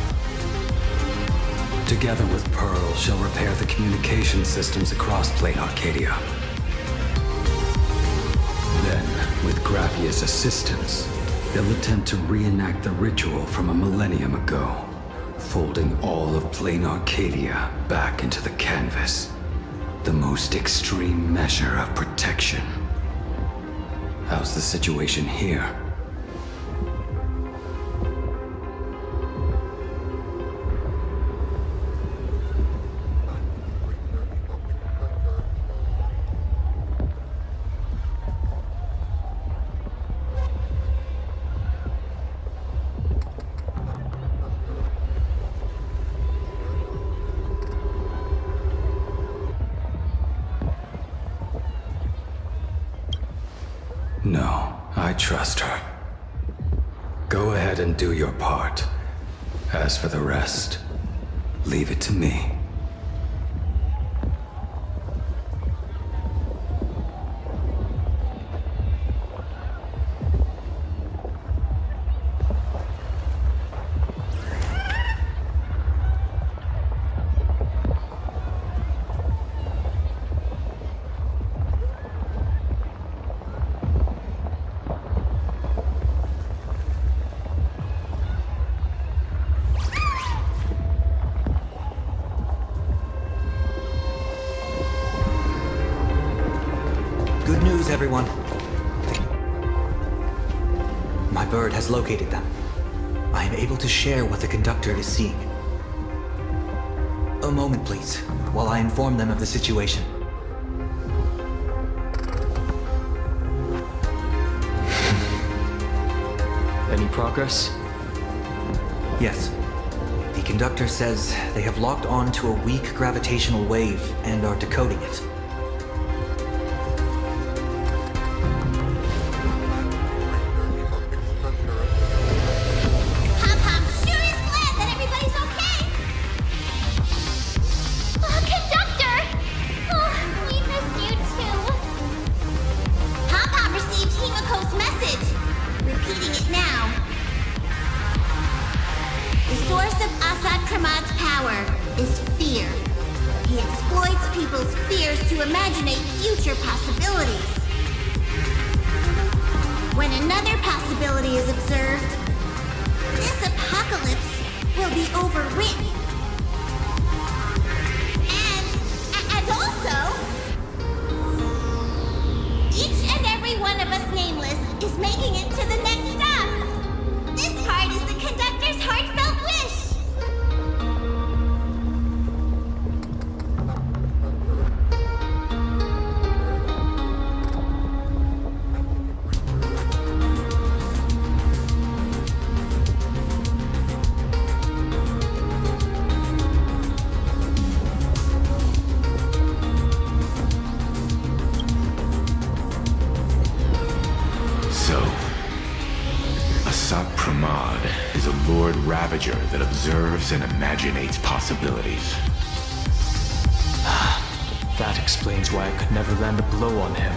Together with Pearl, she'll repair the communication systems across Planarcadia. Then, with Graphia's assistance, they'll attempt to reenact the ritual from a millennium ago, folding all of Planarcadia back into the canvas. The most extreme measure of protection. How How's the situation here? No, I trust her. Go ahead and do your part. As for the rest, leave it to me. Good news, everyone. My bird has located them. I am able to share what the conductor is seeing. A moment, please, while I inform them of the situation. Any progress? Yes. The conductor says they have locked on to a weak gravitational wave and are decoding it. Ravager that observes and imaginates possibilities. That explains why I could never land a blow on him.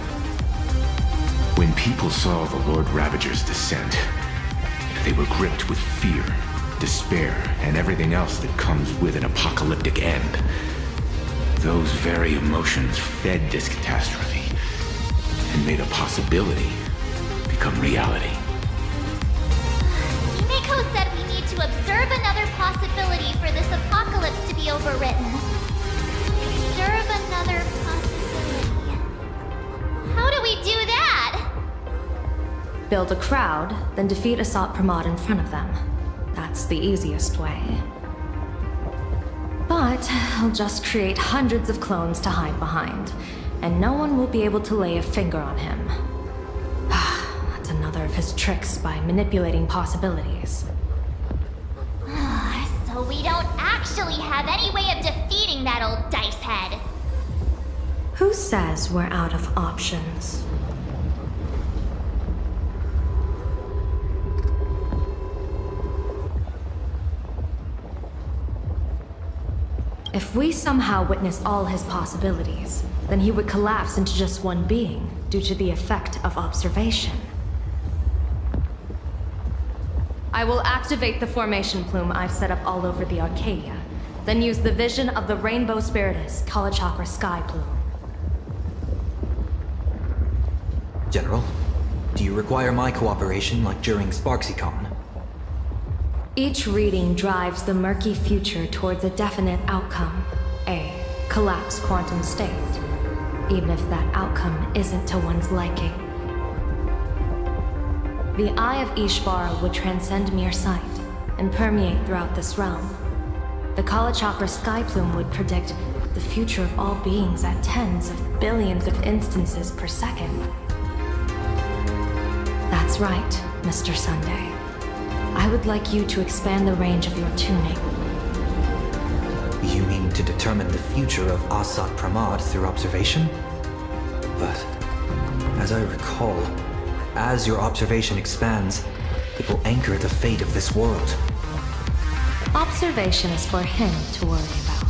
When people saw the Lord Ravager's descent, they were gripped with fear, despair, and everything else that comes with an apocalyptic end. Those very emotions fed this catastrophe and made a possibility become reality. Himiko said we need to observe another possibility for this apocalypse to be overwritten. Observe another possibility. How do we do that? Build a crowd, then defeat Asat Pramod in front of them. That's the easiest way. But I'll just create hundreds of clones to hide behind, and no one will be able to lay a finger on him. That's another of his tricks by manipulating possibilities. So we don't actually have any way of defeating that old dice head. Who says we're out of options? If we somehow witness all his possibilities, then he would collapse into just one being due to the effect of observation. I will activate the formation plume I've set up all over the Arcadia, then use the vision of the Rainbow Spiritus Kalachakra Sky Plume. General, do you require my cooperation like during SparksyCon? Each reading drives the murky future towards a definite outcome, a collapsed quantum state, even if that outcome isn't to one's liking. The Eye of Ishvara would transcend mere sight and permeate throughout this realm. The Kalachakra sky plume would predict the future of all beings at tens of billions of instances per second. That's right, Mr. Sunday. I would like you to expand the range of your tuning. You mean to determine the future of Asat Pramad through observation? But, as I recall, as your observation expands, it will anchor the fate of this world. Observation is for him to worry about.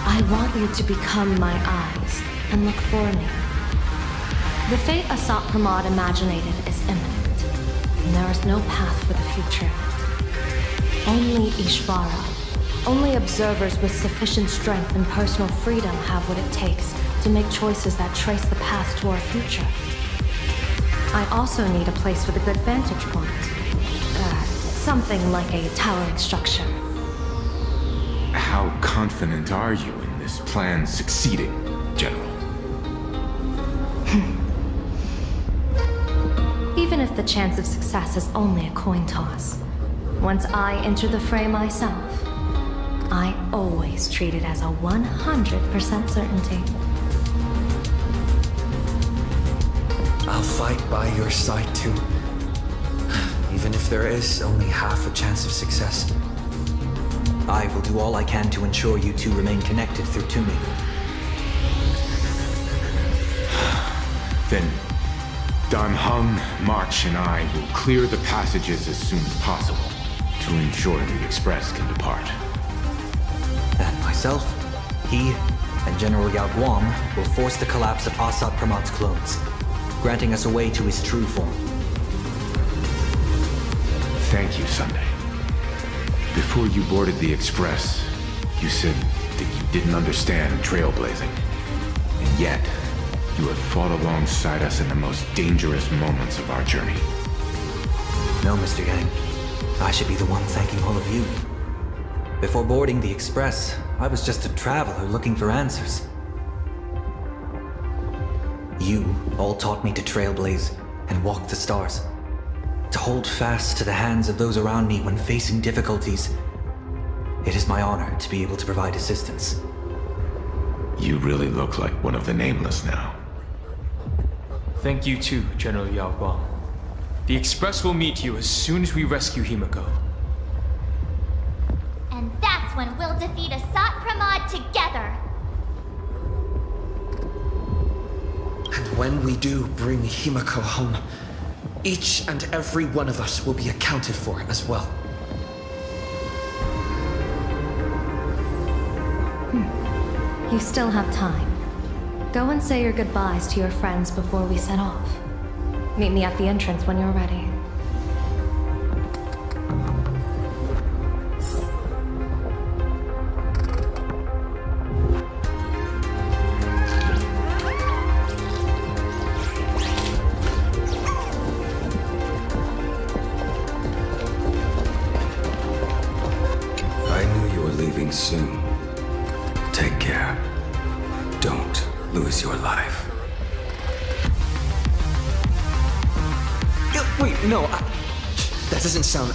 I want you to become my eyes and look for me. The fate Asat Pramad imaginated is imminent, and there is no path for the future. Only Ishvara, only observers with sufficient strength and personal freedom have what it takes to make choices that trace the path to our future. I also need a place with a good vantage point. Something like a towering structure. How confident are you in this plan succeeding, General? Even if the chance of success is only a coin toss, once I enter the fray myself, I always treat it as a 100% certainty. I'll fight by your side too. Even if there is only half a chance of success. I will do all I can to ensure you two remain connected through tuning. Then, Dan Heng, March, and I will clear the passages as soon as possible to ensure the Express can depart. And myself, he, and General Yao Guang will force the collapse of Asat Pramad's clones, granting us a way to his true form. Thank you, Sunday. Before you boarded the Express, you said that you didn't understand trailblazing. And yet, you have fought alongside us in the most dangerous moments of our journey. No, Mr. Yang. I should be the one thanking all of you. Before boarding the Express, I was just a traveler looking for answers. You all taught me to trailblaze and walk the stars. To hold fast to the hands of those around me when facing difficulties. It is my honor to be able to provide assistance. You really look like one of the Nameless now. Thank you too, General Yao Guang. The Express will meet you as soon as we rescue Himiko. And that's when we'll defeat Asat Pramad together. And when we do bring Himiko home, each and every one of us will be accounted for as well. You still have time. Go and say your goodbyes to your friends before we set off. Meet me at the entrance when you're ready. I knew you were leaving soon. Take care. Don't lose your life. Wait, no, that doesn't sound...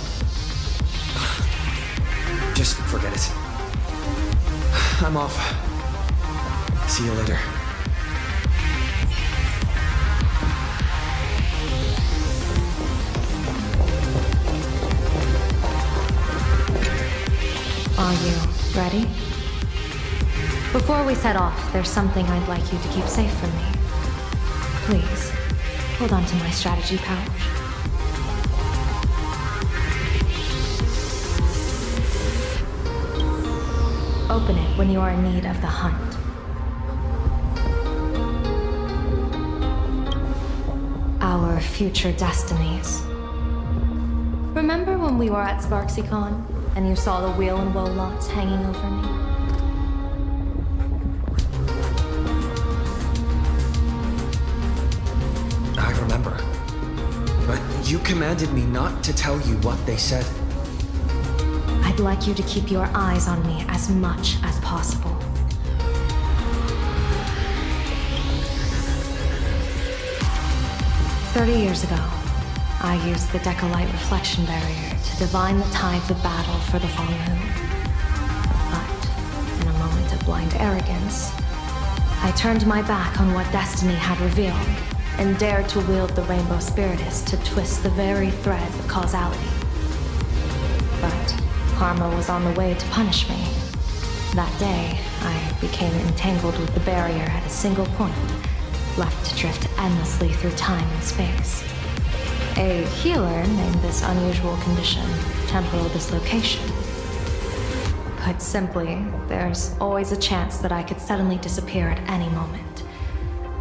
Just forget it. I'm off. See you later. Are you ready? Before we set off, there's something I'd like you to keep safe from me. Please, hold on to my strategy pouch. Open it when you are in need of the hunt. Our future destinies. Remember when we were at SparksyCon and you saw the wheel and woe lots hanging over me? I remember. But you commanded me not to tell you what they said. I'd like you to keep your eyes on me as much as possible. 30 years ago, I used the Decalite reflection barrier to divine the tides of battle for the full moon. But, in a moment of blind arrogance, I turned my back on what destiny had revealed and dared to wield the Rainbow Spiritus to twist the very thread of causality. But karma was on the way to punish me. That day, I became entangled with the barrier at a single point, left to drift endlessly through time and space. A healer named this unusual condition temporal dislocation. Put simply, there's always a chance that I could suddenly disappear at any moment.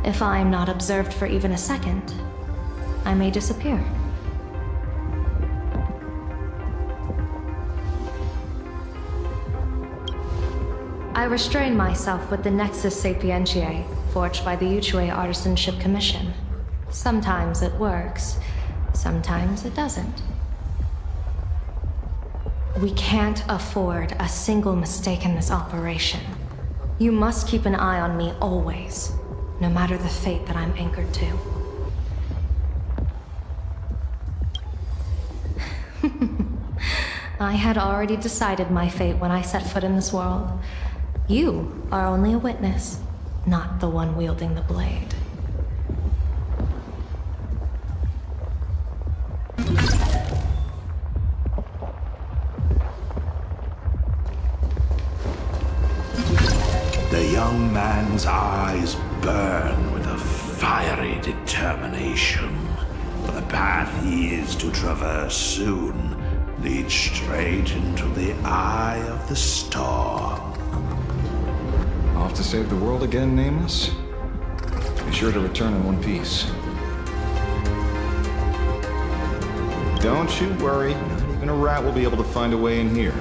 If I'm not observed for even a second, I may disappear. I restrain myself with the Nexus Sapientiae, forged by the Yuchue Artisanship Commission. Sometimes it works, sometimes it doesn't. We can't afford a single mistake in this operation. You must keep an eye on me always, no matter the fate that I'm anchored to. I had already decided my fate when I set foot in this world. You are only a witness, not the one wielding the blade. The young man's eyes burn with a fiery determination. The path he is to traverse soon leads straight into the eye of the storm. Off to save the world again, Nameless? Be sure to return in one piece. Don't you worry, not even a rat will be able to find a way in here.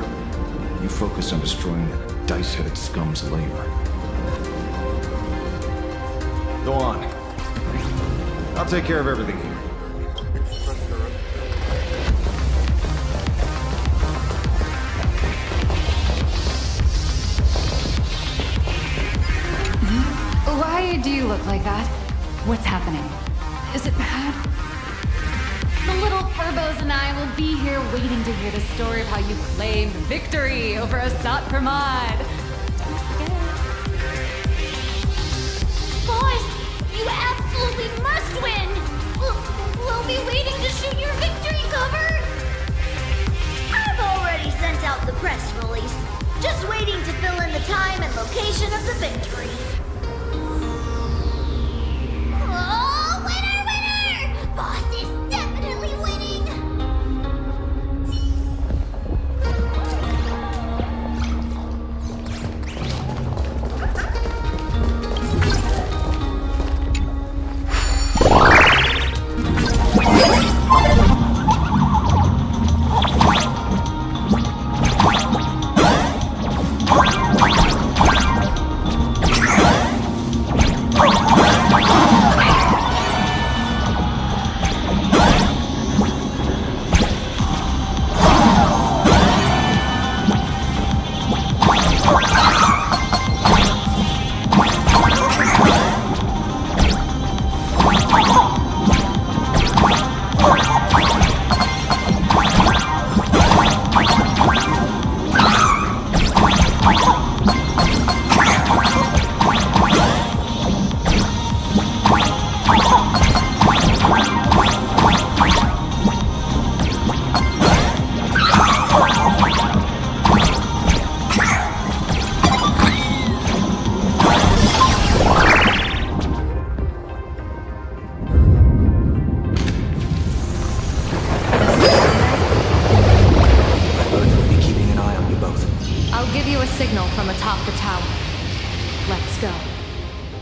You focus on destroying that dice-headed scum's lair. Go on. I'll take care of everything here. Why do you look like that? What's happening? Is it bad? The little Furbos and I will be here waiting to hear the story of how you claimed victory over Asat Pramad. Boss, you absolutely must win! We'll be waiting to shoot your victory cover! I've already sent out the press release. Just waiting to fill in the time and location of the victory. Oh, winner, winner! Boss is definitely winning!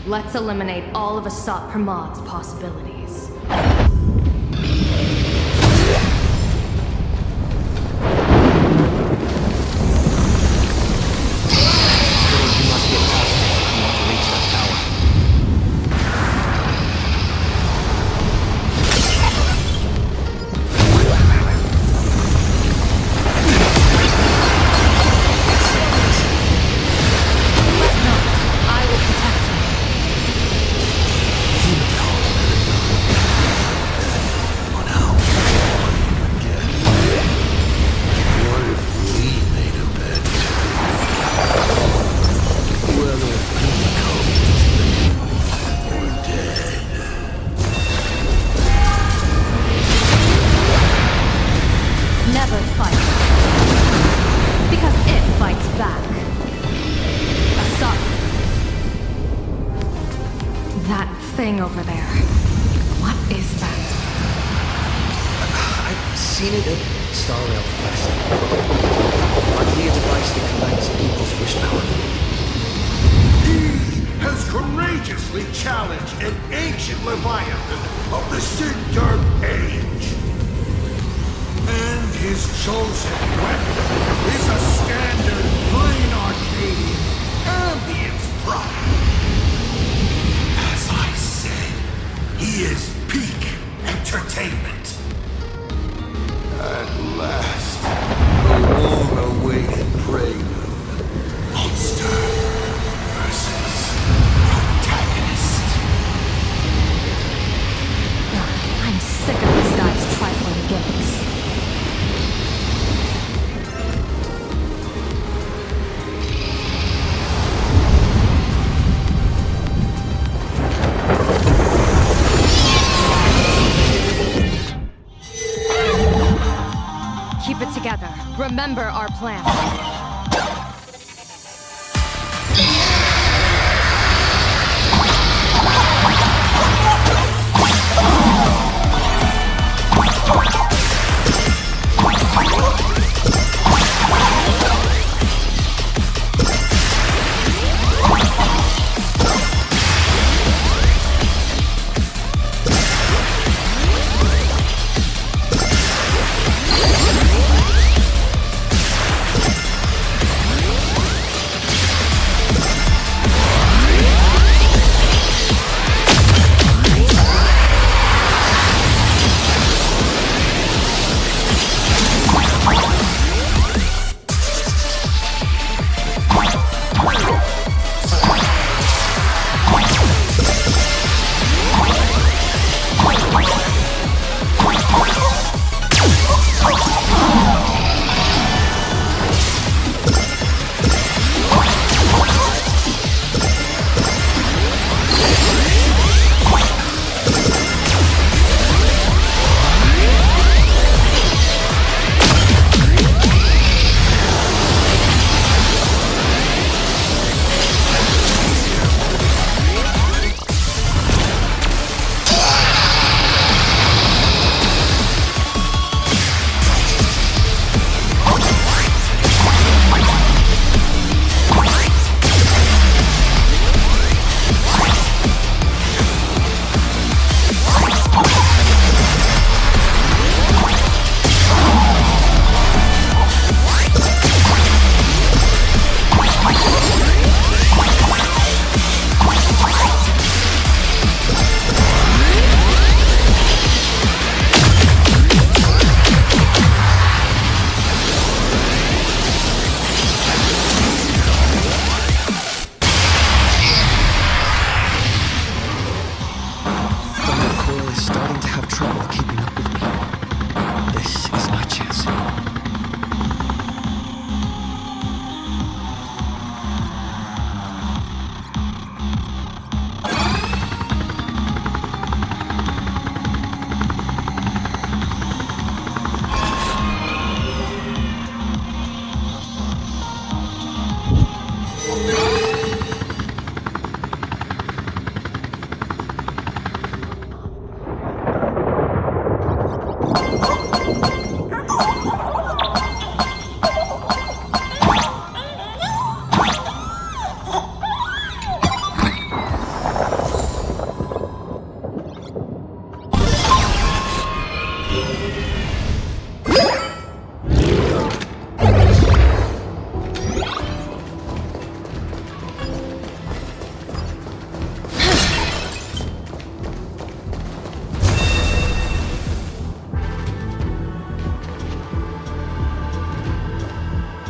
Let's eliminate all of Asat Pramad's possibilities. I will protect you. thing over there. What is that? I've seen it at Star Rail Fest. Might be a device that collects people's wish power. He has courageously challenged an ancient Leviathan of the Sin-Dark Age. And his chosen weapon is a standard Planarcadia ambience prop. As I said, he is peak entertainment. At last, the long-awaited prelude. Monster versus protagonist. I'm sick of this guy's trifling gimmicks. Keep it together. Remember our plan.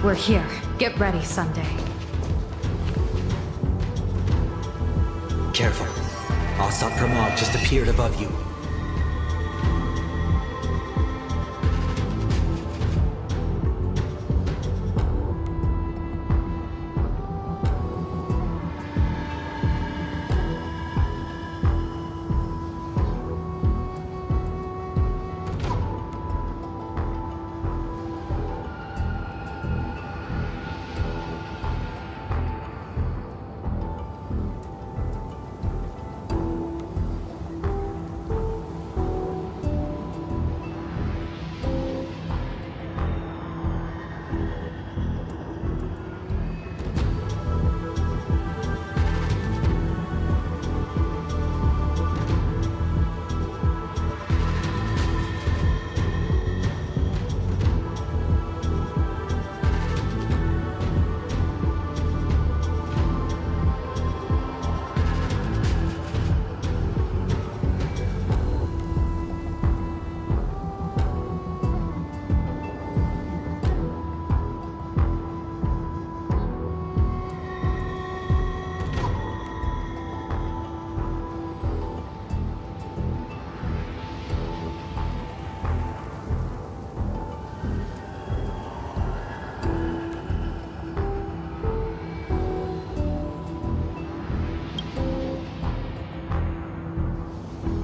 We're here. Get ready, Sunday. Careful. Asat Pramod just appeared above you.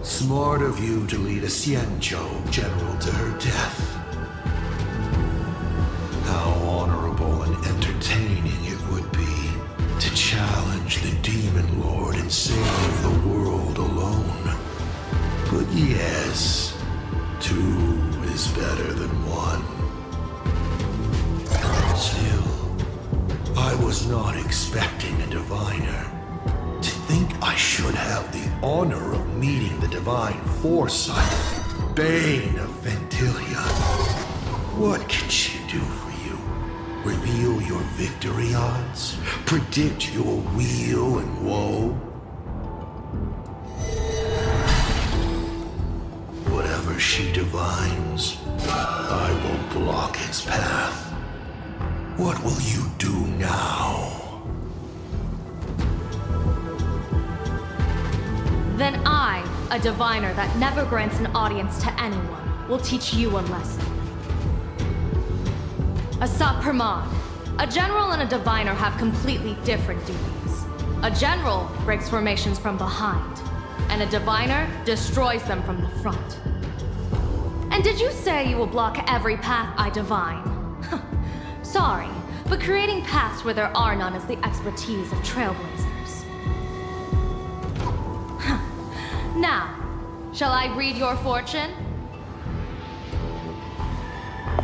Smart of you to lead a Xianzhou general to her death. How honorable and entertaining it would be to challenge the Demon Lord and save the world alone. But yes, 2 is better than 1. Still, I was not expecting a diviner. To think I should have the honor of meeting the divine foresight, Bane of Ventilia. What can she do for you? Reveal your victory odds? Predict your weal and woe? Whatever she divines, I will block its path. What will you do now? Then I, a diviner that never grants an audience to anyone, will teach you a lesson. Asap Permad, a general and a diviner have completely different duties. A general breaks formations from behind, and a diviner destroys them from the front. And did you say you will block every path I divine? Sorry, but creating paths where there are none is the expertise of trailblazers. Now, shall I read your fortune?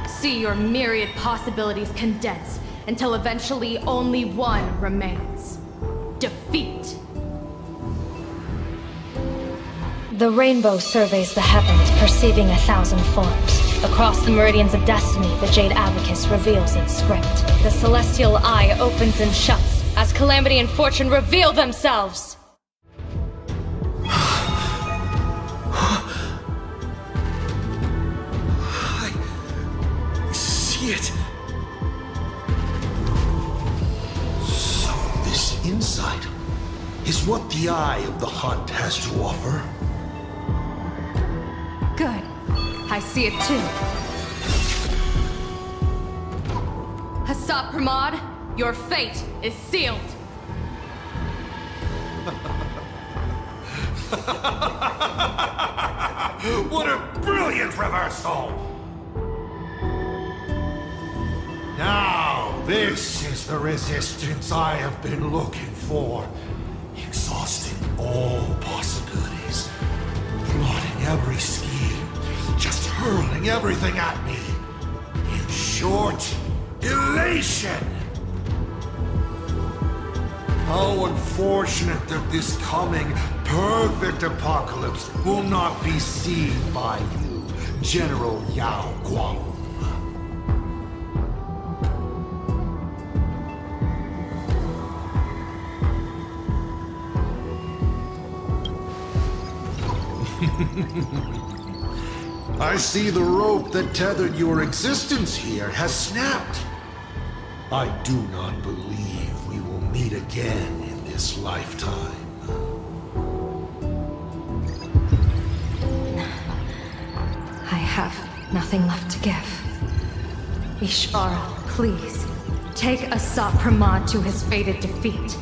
See your myriad possibilities condense until eventually only one remains. Defeat. The rainbow surveys the heavens, perceiving 1,000 forms. Across the meridians of destiny, the Jade Abacus reveals its script. The celestial eye opens and shuts as calamity and fortune reveal themselves. I see it. So this insight is what the eye of the hunt has to offer. Good. I see it too. Asap Permad, your fate is sealed. What a brilliant reversal! Now, this is the resistance I have been looking for. Exhausting all possibilities. Plotting every scheme. Just hurling everything at me. In short, elation! How unfortunate that this coming perfect apocalypse will not be seen by you, General Yao Guang. I see the rope that tethered your existence here has snapped. I do not believe we will meet again in this lifetime. I have nothing left to give. Ishvara, please, take Asap Permad to his fated defeat.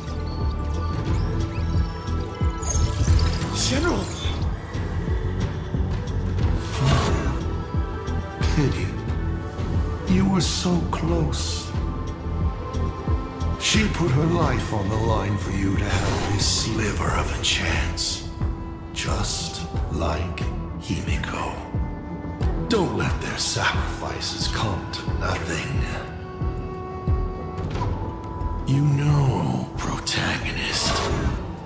General! Pity. You were so close. She put her life on the line for you to have this sliver of a chance. Just like Himiko. Don't let their sacrifices come to nothing. You know, protagonist,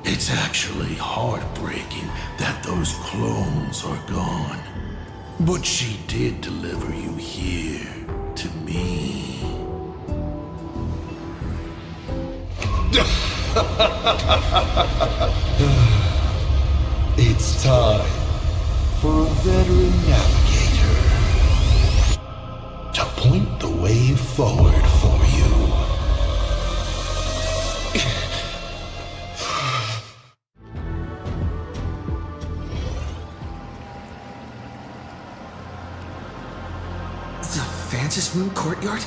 it's actually heartbreaking that those clones are gone. But she did deliver you here to me. It's time for a veteran navigator to point the way forward for you. The Vantage Moon Courtyard?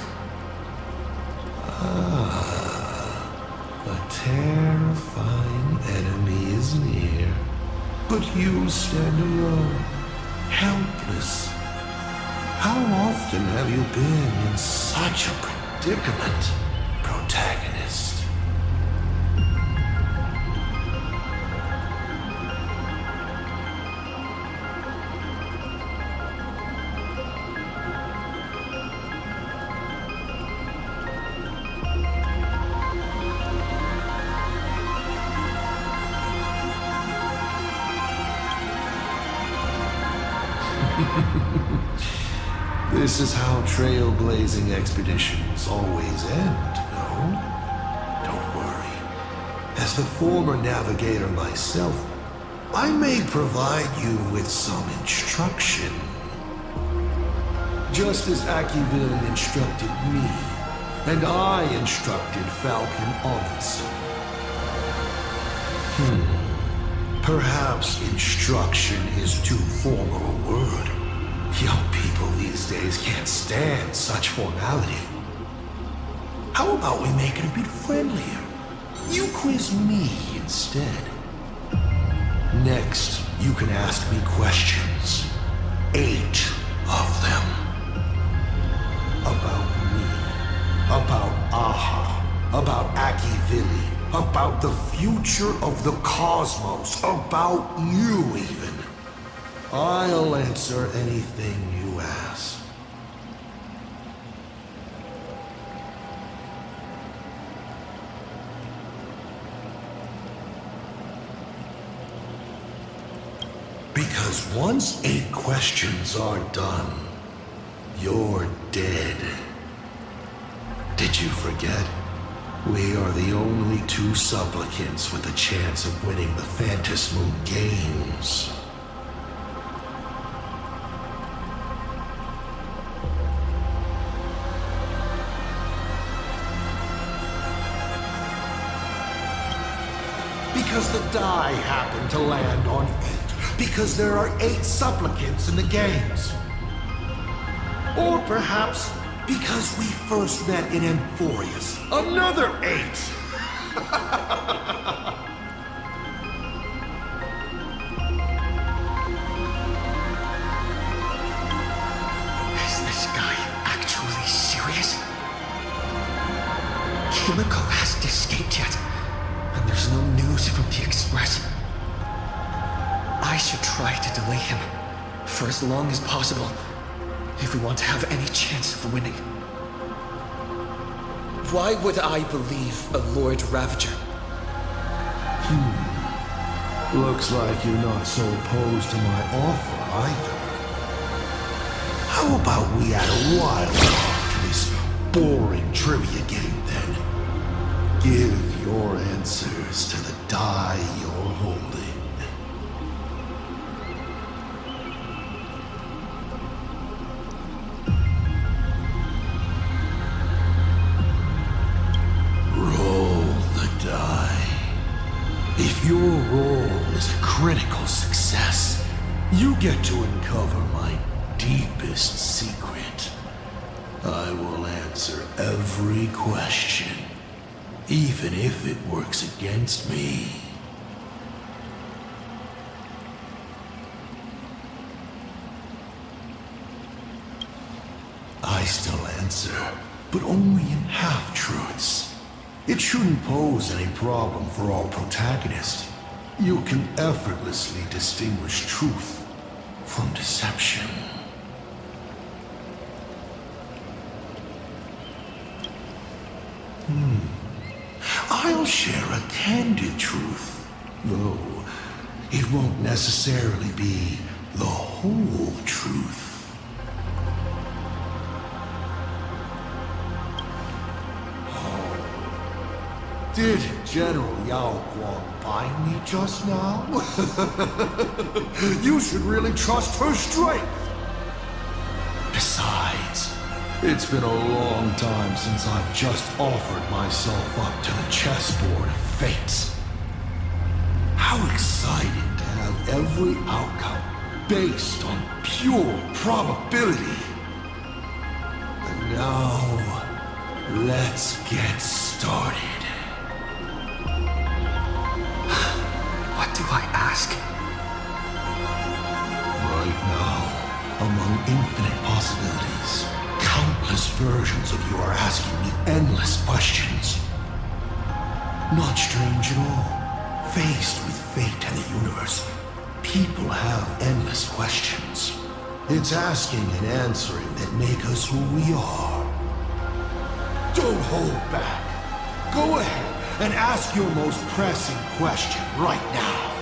A terrifying enemy is near. But you stand alone, helpless. How often have you been in such a predicament, protagonist? This is how trailblazing expeditions always end, no? Don't worry. As the former navigator myself, I may provide you with some instruction. Just as Akivili instructed me, and I instructed Falcon Amundsen. Perhaps instruction is too formal a word. Young people these days can't stand such formality. How about we make it a bit friendlier? You quiz me instead. Next, you can ask me questions. 8 of them. About me. About Aha. About Akivili. About the future of the cosmos. About you, even. I'll answer anything you ask. Because once 8 questions are done, you're dead. Did you forget? We are the only 2 supplicants with a chance of winning the Phantom Moon Games. Because the die happened to land on 8. Because there are 8 supplicants in the games. Or perhaps because we first met in Emphorius. Another 8! Is this guy actually serious? Kimiko hasn't escaped yet, and there's no news from the Express. I should try to delay him for as long as possible if we want to have any chance of winning. Why would I believe a Lord Ravager? Looks like you're not so opposed to my offer either. How about we add a wild card to this boring trivia game then? Give your answers to the die you're holding. If your role is a critical success, you get to uncover my deepest secret. I will answer every question, even if it works against me. I still answer, but only in half-truths. It shouldn't pose any problem for our protagonist. You can effortlessly distinguish truth from deception. I'll share a candid truth, though it won't necessarily be the whole truth. Did General Yao Guang bind me just now? You should really trust her strength. Besides, it's been a long time since I've just offered myself up to the chessboard of fate. How exciting to have every outcome based on pure probability. And now, let's get started. What do I ask? endless questions. Not strange at all. Faced with fate and the universe, people have endless questions. It's asking and answering that make us who we are. Don't hold back. Go ahead and ask your most pressing question right now.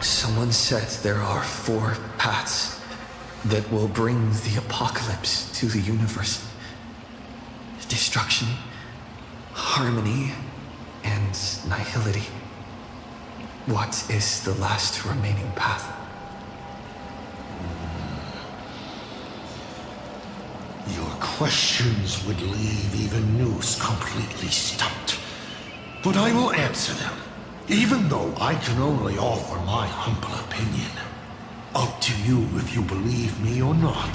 Someone said there are 4 paths that will bring the apocalypse to the universe. Destruction, harmony, and nihility. What is the last remaining path? Your questions would leave even Noose completely stumped. But I will answer them, even though I can only offer my humble opinion. Up to you if you believe me or not.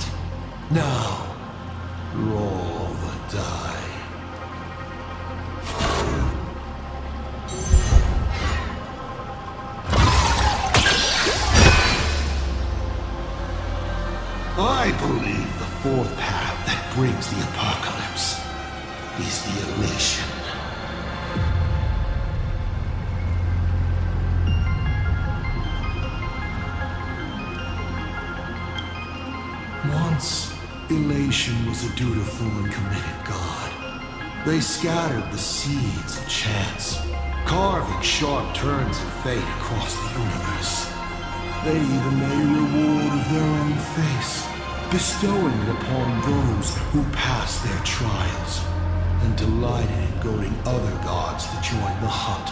Now, roll the die. I believe the 4th path that brings the apocalypse is the elation. Once, elation was a dutiful and committed god. They scattered the seeds of chance, carving sharp turns of fate across the universe. They even made a reward of their own face, bestowing it upon those who passed their trials, and delighted in goading other gods to join the hunt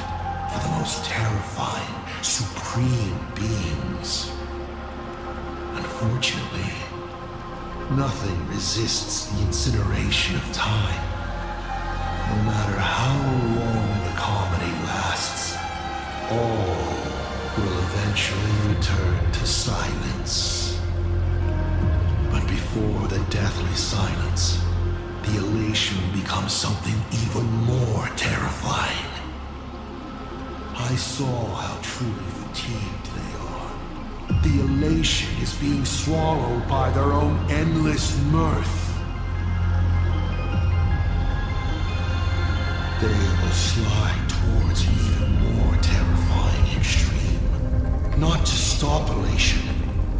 for the most terrifying, supreme beings. Unfortunately, nothing resists the incineration of time. No matter how long the comedy lasts, all will eventually return to silence. But before the deathly silence, the elation becomes something even more terrifying. I saw how truly fatigued they are. The elation is being swallowed by their own endless mirth. They will slide towards an even more terrifying extreme. Not to stop elation,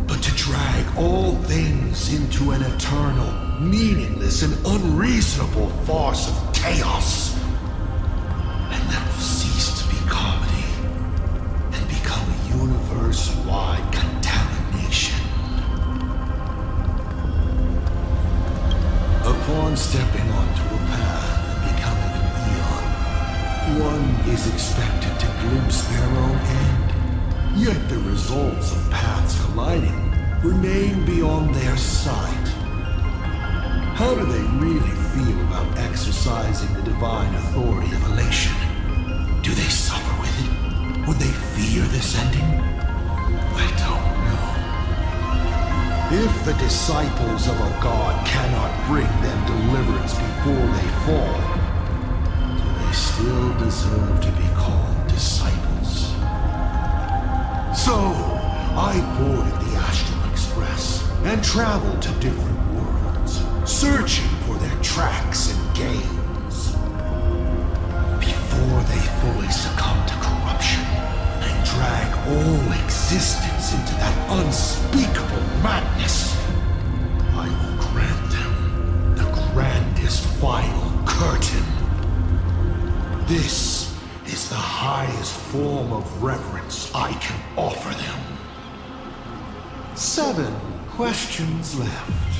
but to drag all things into an eternal, meaningless, and unreasonable farce of chaos. And that will cease to be comedy and become a universe-wide contamination. Upon stepping onto a path and becoming an eon, one is expected to glimpse their own end. Yet the results of paths colliding remain beyond their sight. How do they really feel about exercising the divine authority of elation? Do they suffer with it? Would they fear this ending? I don't know. If the disciples of a god cannot bring them deliverance before they fall, do they still deserve to be called disciples? So, I boarded the Astral Express and traveled to different worlds, searching for their tracks and gains. Before they fully succumb to corruption and drag all existence into that unspeakable madness, I will grant them the grandest final curtain. This is the highest form of reverence I can offer them. 7 questions left.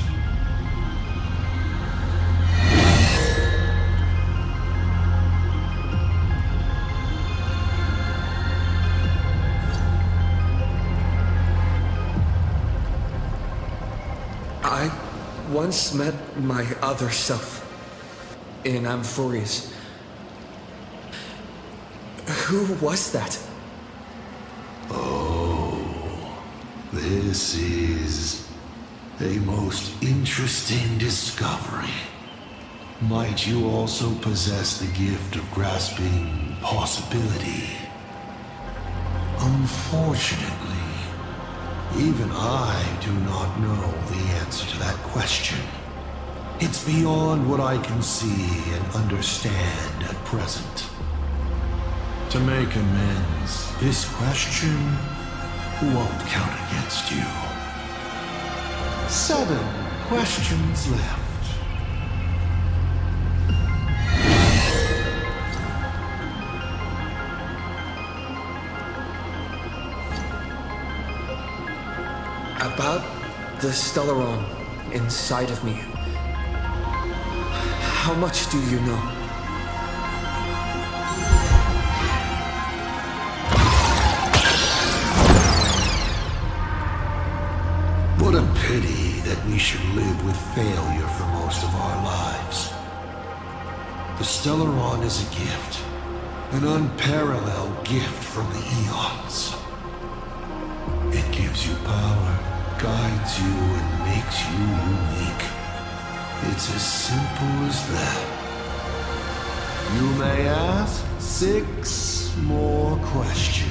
I once met my other self. in Amphorius. Who was that? Oh, this is a most interesting discovery. Might you also possess the gift of grasping possibility? Unfortunately, even I do not know the answer to that question. It's beyond what I can see and understand at present. To make amends, this question won't count against you. 7 questions left. About the Stellaron inside of me. How much do you know? What a pity that we should live with failure for most of our lives. The Stellaron is a gift, an unparalleled gift from the eons. It gives you power, guides you, and makes you unique. It's as simple as that. You may ask 6 more questions.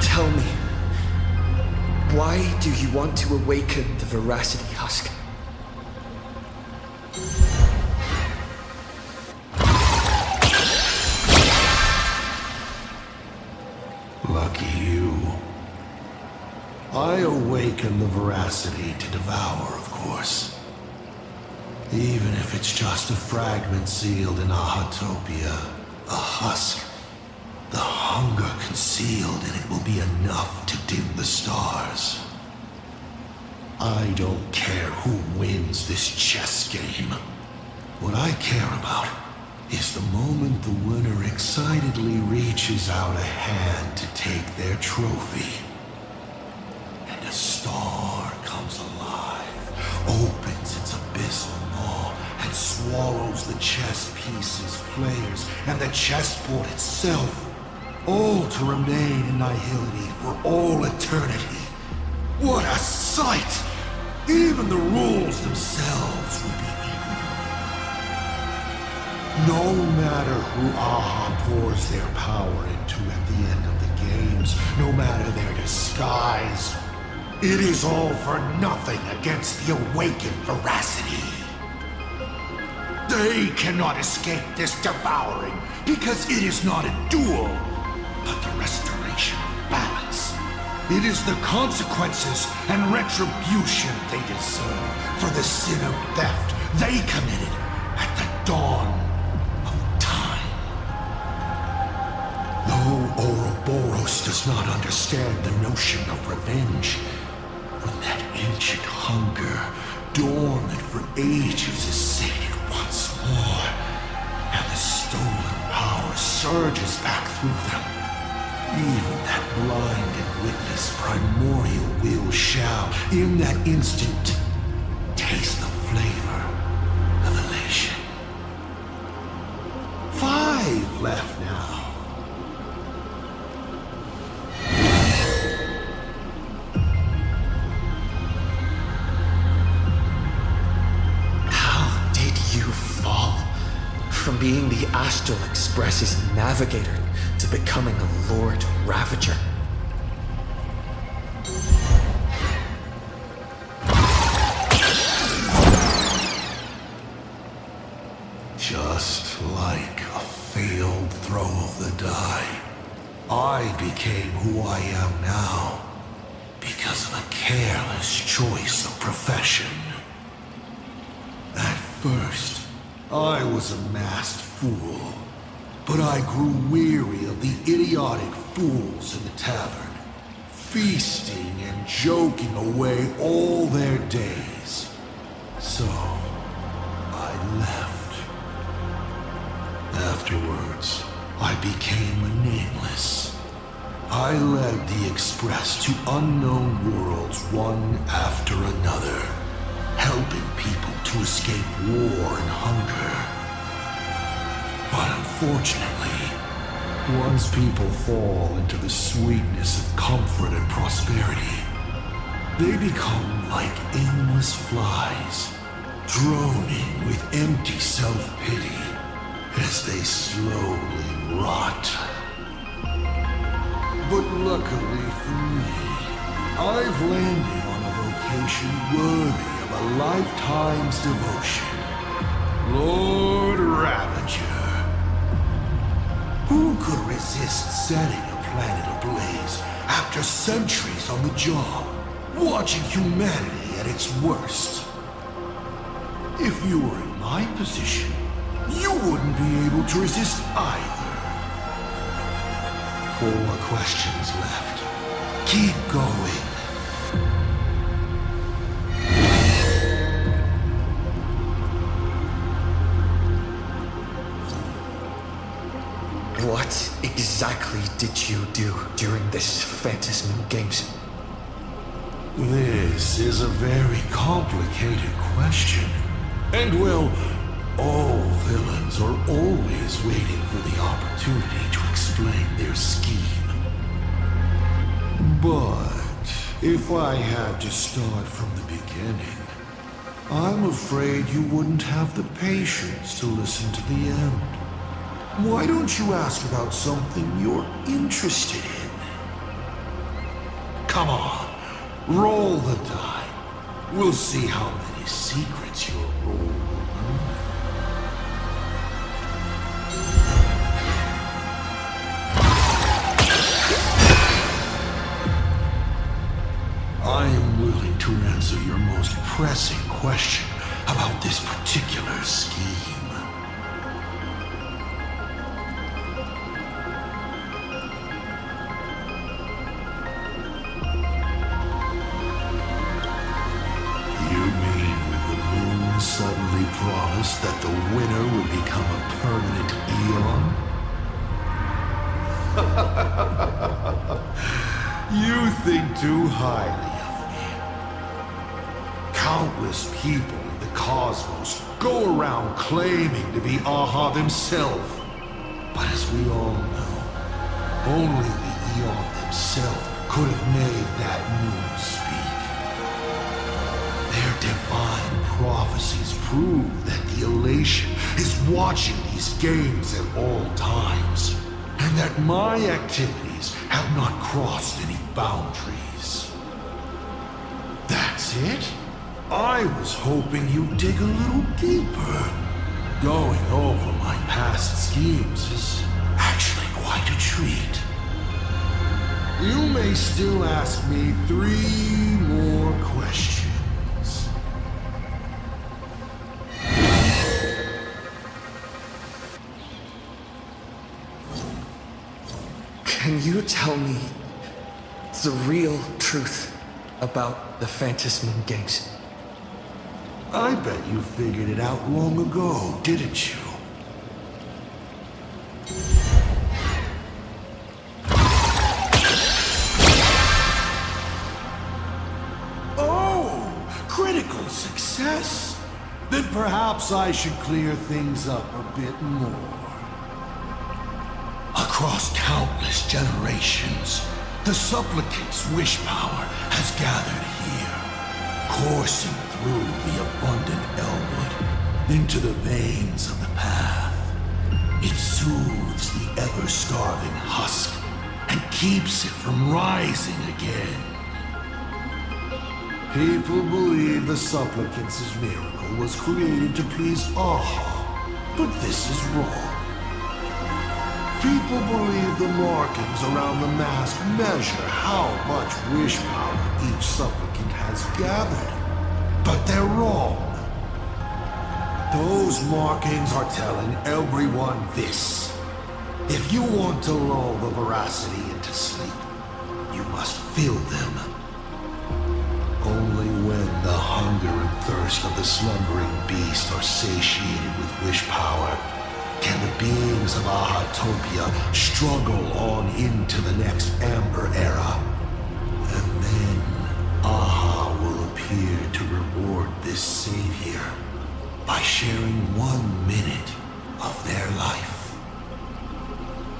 Tell me, why do you want to awaken the Veracity Husk? Lucky you. I awaken the Veracity to devour, of course. Even if it's just a fragment sealed in Ahatopia, a husk. The hunger concealed in it will be enough to dim the stars. I don't care who wins this chess game. What I care about is the moment the winner excitedly reaches out a hand to take their trophy. And a star comes alive, opens its abyssal maw, and swallows the chess pieces, players, and the chessboard itself. All to remain in nihility for all eternity. What a sight! Even the rules themselves will be hidden. No matter who Aha pours their power into at the end of the games, no matter their disguise, it is all for nothing against the awakened Veracity. They cannot escape this devouring because it is not a duel, but the restoration of balance. It is the consequences and retribution they deserve for the sin of theft they committed at the dawn of time. Though Ouroboros does not understand the notion of revenge, when that ancient hunger, dormant for ages, is sated once more, and the stolen power surges back through them, even that blinded witness primordial will shall, in that instant, taste the flavor of elation. 5 left now. How did you fall from being the Astral Express's navigator to becoming a Lord Ravager? Just like a failed throw of the die, I became who I am now because of a careless choice of profession. At first, I was a masked fool, but I grew weary of the idiotic fools in the tavern. feasting and joking away all their days. So, I left. Afterwards, I became nameless. I led the Express to unknown worlds one after another, helping people to escape war and hunger. But unfortunately, once people fall into the sweetness of comfort and prosperity, they become like aimless flies, droning with empty self-pity as they slowly rot. But luckily for me, I've landed on a vocation worthy of a lifetime's devotion. Lord Ravager. Who could resist setting a planet ablaze after centuries on the job, watching humanity at its worst? If you were in my position, you wouldn't be able to resist either. 4 questions left. Keep going. What exactly did you do during this Phantasm Games? This is a very complicated question. And well, all villains are always waiting for the opportunity to explain their scheme. But if I had to start from the beginning, I'm afraid you wouldn't have the patience to listen to the end. Why don't you ask about something you're interested in? Come on, roll the die. We'll see how many secrets your roll will bring. I am willing to answer your most pressing question about this particular scheme. Suddenly promised that the winner would become a permanent Eon? You think too highly of me. Countless people in the cosmos go around claiming to be Aha themselves. But as we all know, only the Eon themselves could have made that moon speak. Their divine prophecies prove that the Elation is watching these games at all times, and that my activities have not crossed any boundaries. That's it? I was hoping you'd dig a little deeper. Going over my past schemes is actually quite a treat. You may still ask me 3 more questions. Can you tell me the real truth about the Phantasm Games? I bet you figured it out long ago, didn't you? Oh, critical success. Then perhaps I should clear things up a bit more. Across countless generations, the supplicant's wish power has gathered here, coursing through the abundant Elwood into the veins of the path. It soothes the ever-starving husk and keeps it from rising again. People believe the supplicant's miracle was created to please Aha, but this is wrong. People believe the markings around the mask measure how much wish power each supplicant has gathered. But they're wrong. Those markings are telling everyone this. If you want to lull the veracity into sleep, you must fill them. Only when the hunger and thirst of the slumbering beast are satiated with wish power can the beings of Ahatopia struggle on into the next Amber Era. And then Aha will appear to reward this savior by sharing 1 minute of their life.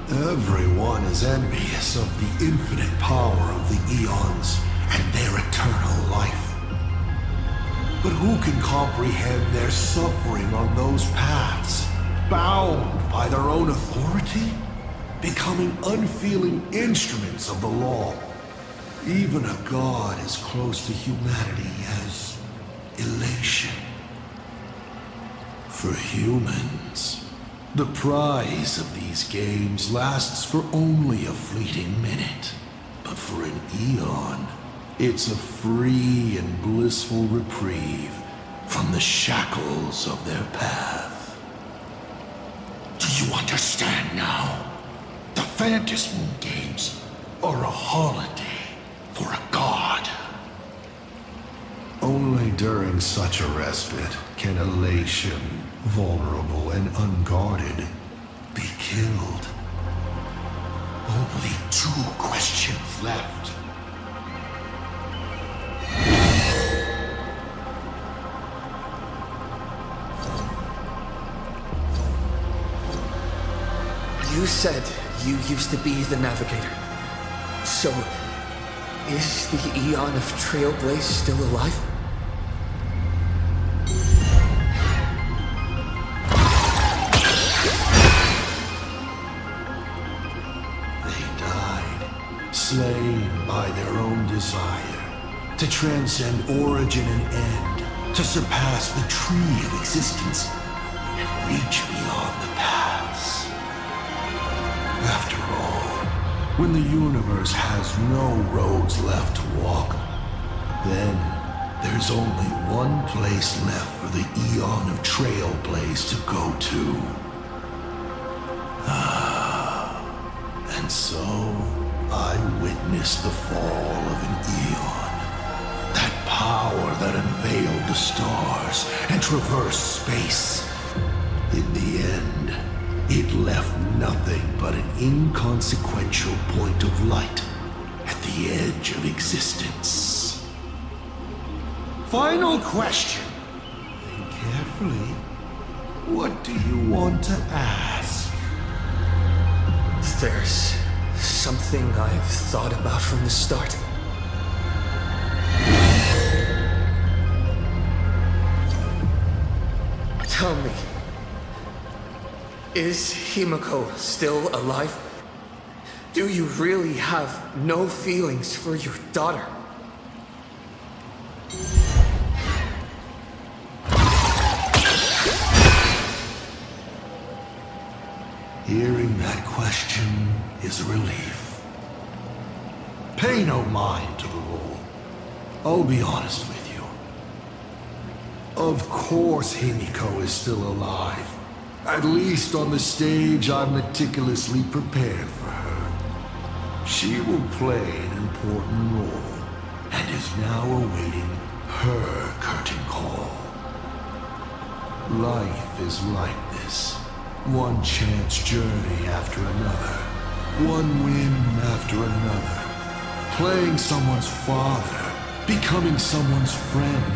Everyone is envious of the infinite power of the Eons and their eternal life. But who can comprehend their suffering on those paths, bound by their own authority, becoming unfeeling instruments of the law? Even a god as close to humanity as elation. For humans, the prize of these games lasts for only a fleeting minute. But for an eon, it's a free and blissful reprieve from the shackles of their path. Do you understand now? The Phantasm Moon Games are a holiday for a god. Only during such a respite can elation, vulnerable and unguarded, be killed. Only 2 questions left. You said you used to be the Navigator. So, is the Eon of Trailblaze still alive? Slain by their own desire, to transcend origin and end, to surpass the tree of existence, and reach beyond the paths. After all, when the universe has no roads left to walk, then there's only one place left for the Eon of Trailblaze to go to. And so I witnessed the fall of an eon. That power that unveiled the stars and traversed space. In the end, it left nothing but an inconsequential point of light at the edge of existence. Final question. Think carefully. What do you want to ask? There's something I've thought about from the start. Tell me, is Himiko still alive? Do you really have no feelings for your daughter? Hearing that question is a relief. Pay no mind to the rule. I'll be honest with you. Of course Himiko is still alive. At least on the stage I'm meticulously prepared for her. She will play an important role, and is now awaiting her curtain call. Life is like this. One chance journey after another. One win after another. Playing someone's father. Becoming someone's friend.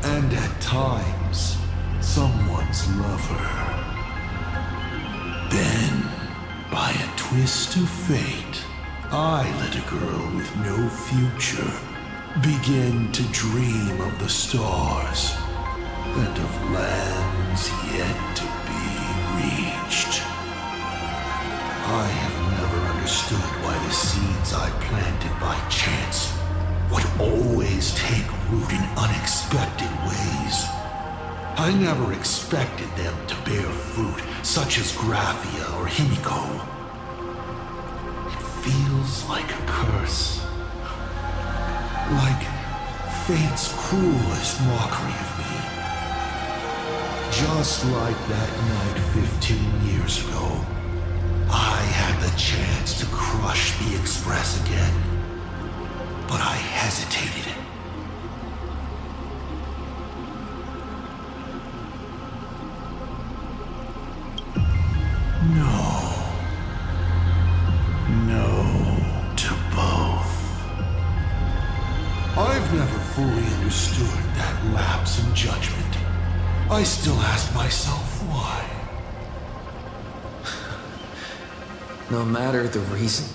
And at times, someone's lover. Then, by a twist of fate, I let a girl with no future begin to dream of the stars and of lands yet to reached. I have never understood why the seeds I planted by chance would always take root in unexpected ways. I never expected them to bear fruit such as Graphia or Himiko. It feels like a curse. Like fate's cruelest mockery of me. Just like that night 15 years ago, I had the chance to crush the Express again, but I hesitated. No to both. I've never fully understood that lapse in judgment. I still ask myself why. No matter the reason,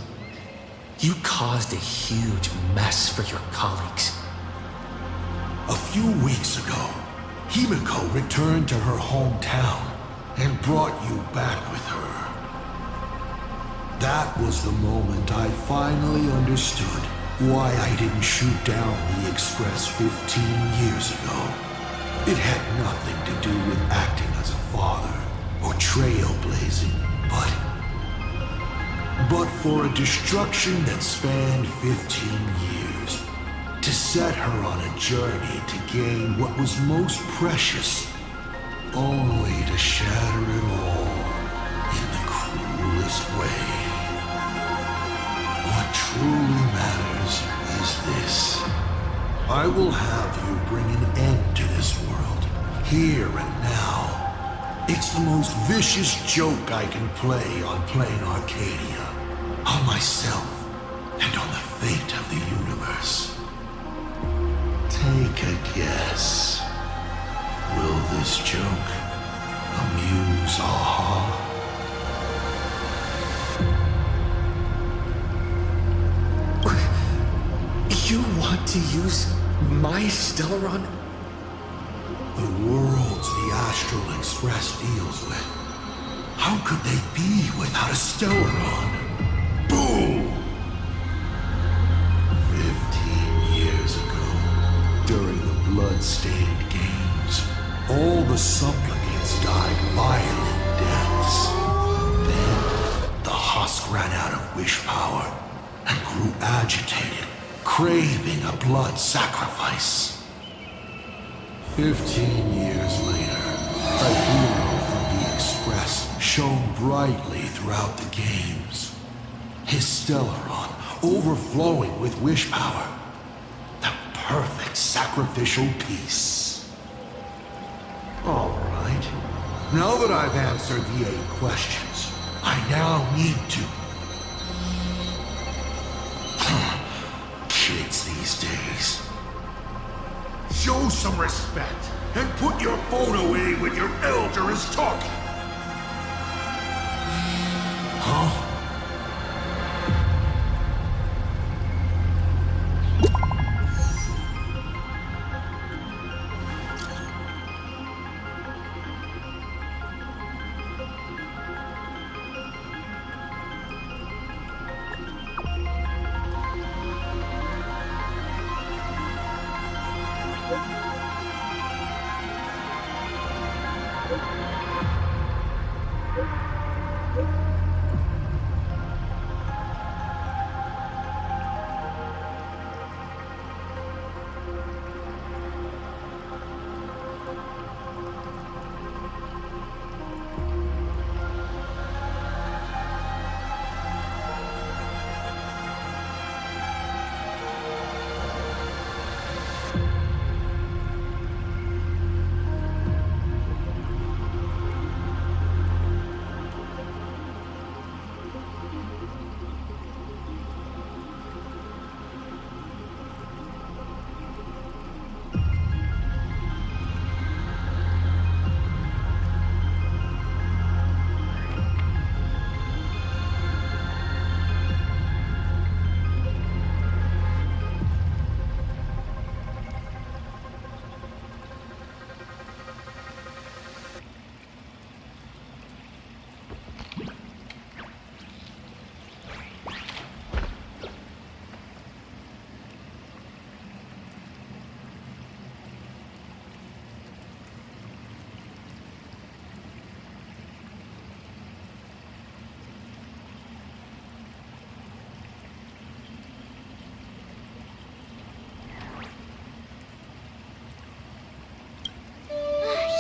you caused a huge mess for your colleagues. A few weeks ago, Himiko returned to her hometown and brought you back with her. That was the moment I finally understood why I didn't shoot down the Express 15 years ago. It had nothing to do with acting as a father or trailblazing, but for a destruction that spanned 15 years, to set her on a journey to gain what was most precious, only to shatter it all in the cruelest way. What truly matters is this. I will have you bring an end to this world, here and now. It's the most vicious joke I can play on Planarcadia, on myself, and on the fate of the universe. Take a guess. Will this joke amuse Aha? You want to use my Stellaron? The worlds the Astral Express deals with. How could they be without a Stellaron? Boom! 15 years ago, during the blood-stained games, all the supplicants died violent deaths. Then, the husk ran out of wish power and grew agitated, craving a blood sacrifice. 15 years later, a hero from the Express shone brightly throughout the games. His Stellaron overflowing with wish power. The perfect sacrificial piece. All right. Now that I've answered the 8 questions, I now need to... Kids these days. Show some respect and put your phone away when your elder is talking. Huh?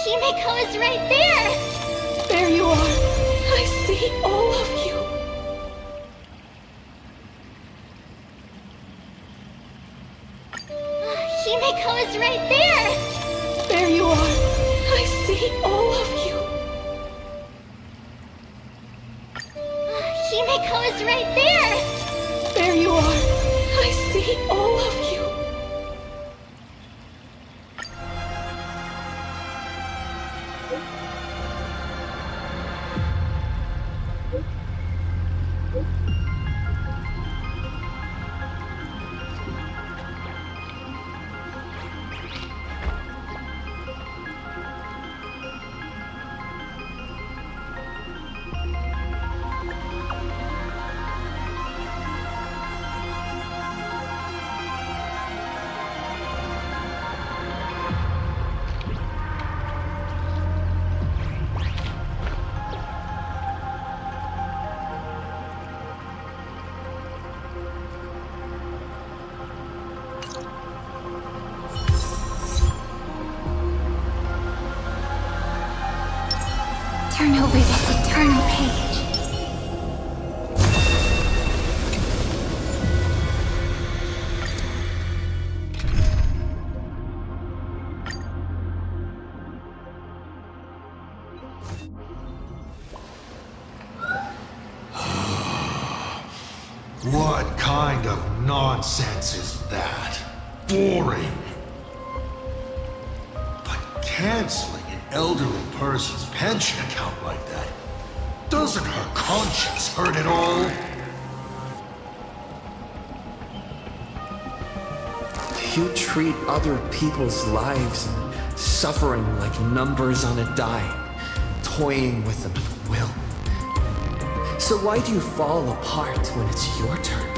Himiko is right there! There you are. I see all of you. Echo is right there! There you are. I see all of you. Turn over this eternal page. What kind of nonsense is that? Boring. But canceling an elderly person's pension account like that, doesn't her conscience hurt at all? You treat other people's lives and suffering like numbers on a dime, toying with them at will. So why do you fall apart when it's your turn?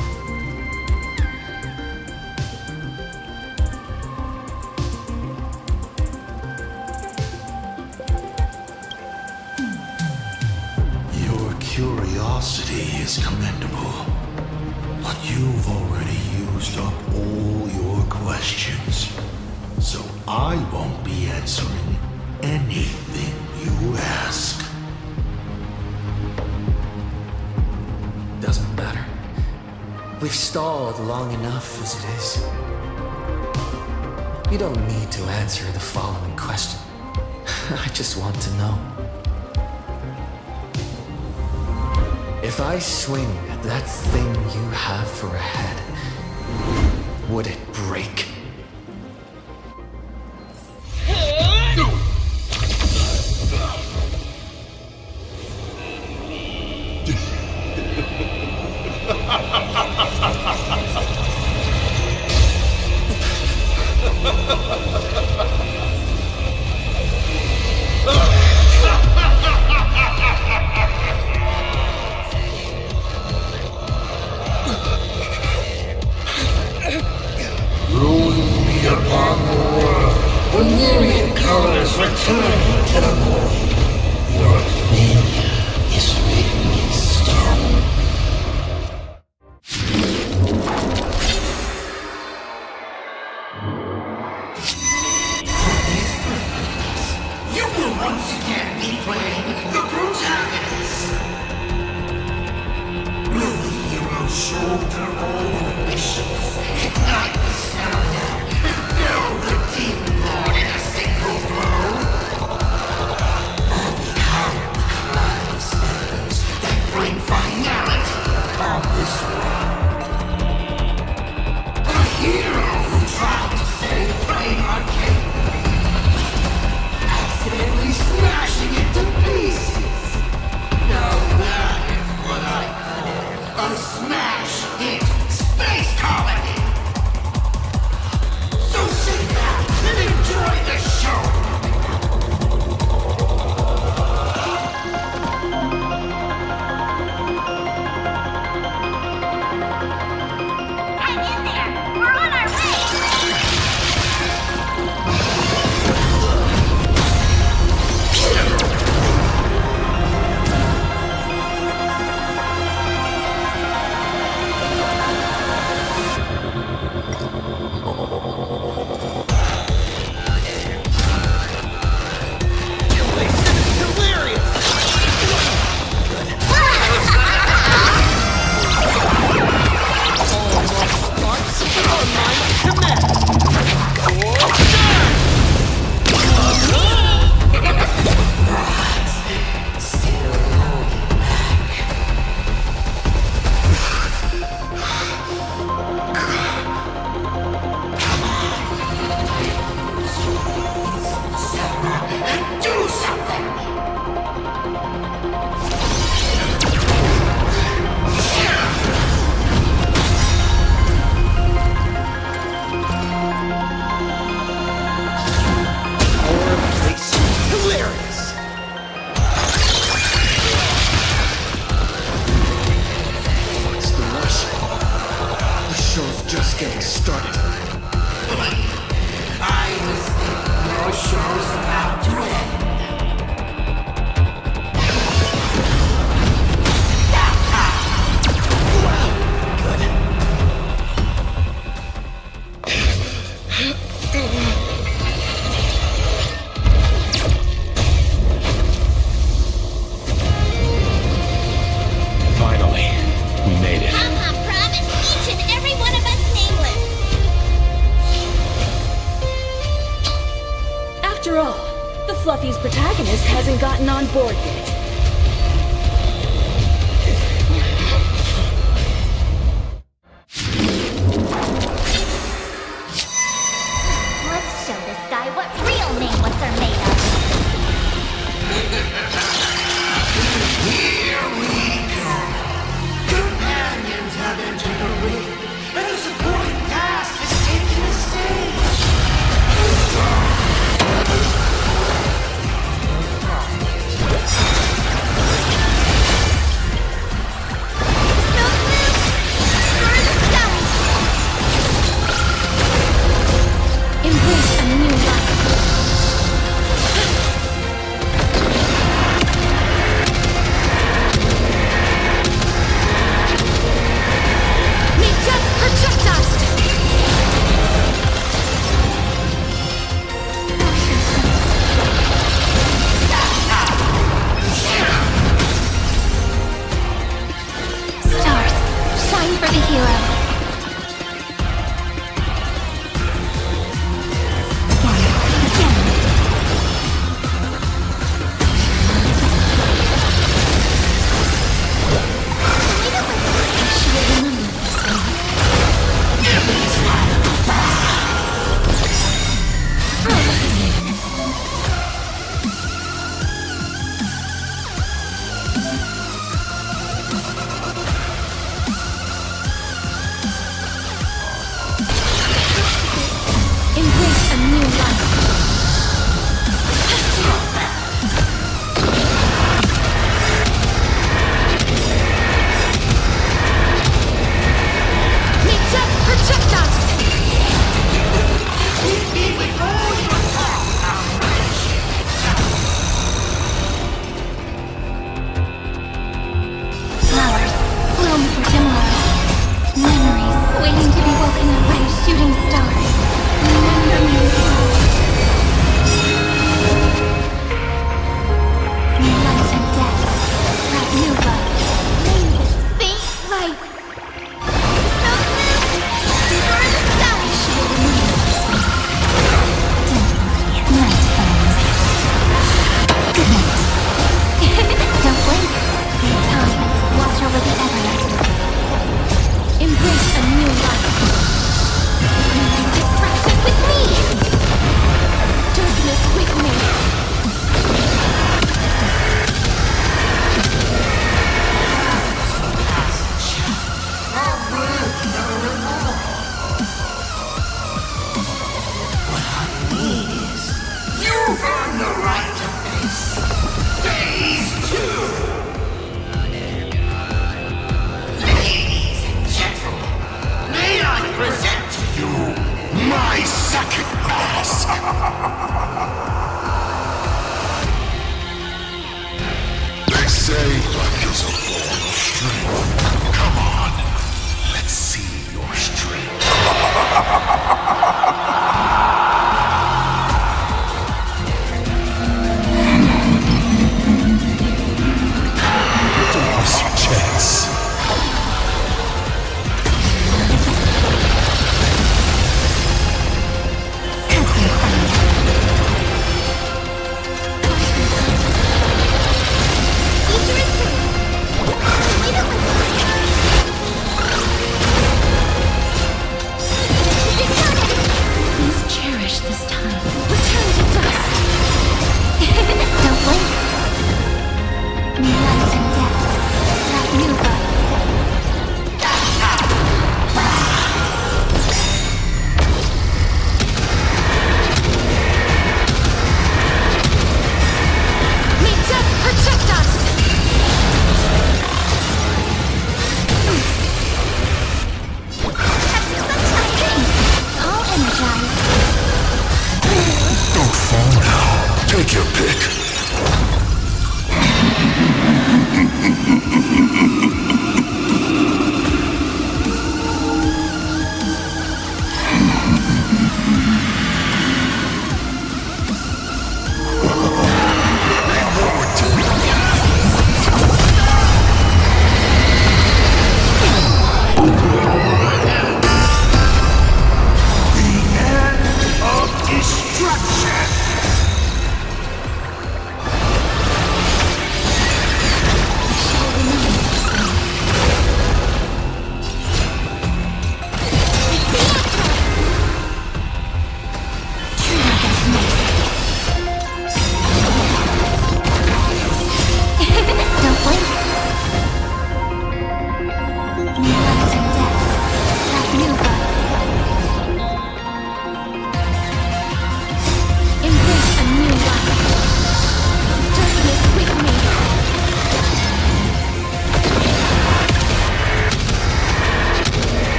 Your curiosity is commendable, but you've already used up all your questions. So I won't be answering anything you ask. Doesn't matter. We've stalled long enough as it is. You don't need to answer the following question. I just want to know. If I swing at that thing you have for a head, would it break? Ruin hasn't gotten on board yet. Let's show this guy what real nameless are made of. Here we go. Companions have entered the ring, and a supporting cast has taken the stage. Embrace a new life. Meet death projectiles! Stars, shine for the heroes. Embrace a new life. Meet death projectiles! Flowers bloom for tomorrow. Memories waiting to be woken up by a shooting star. Remember me. New life and death. Wrap new love. Name this faint light. Snow blue, for the sky. Night friends. Good night. Don't blink. Take time. Watch over the everlasting. Embrace a new life. Destruction with me. Darkness with me. You've earned the right to face Phase 2! Ladies and gentlemen, may I present to you my second mask? They say luck is a form of strength. Come on, let's see your strength. Chance. Future is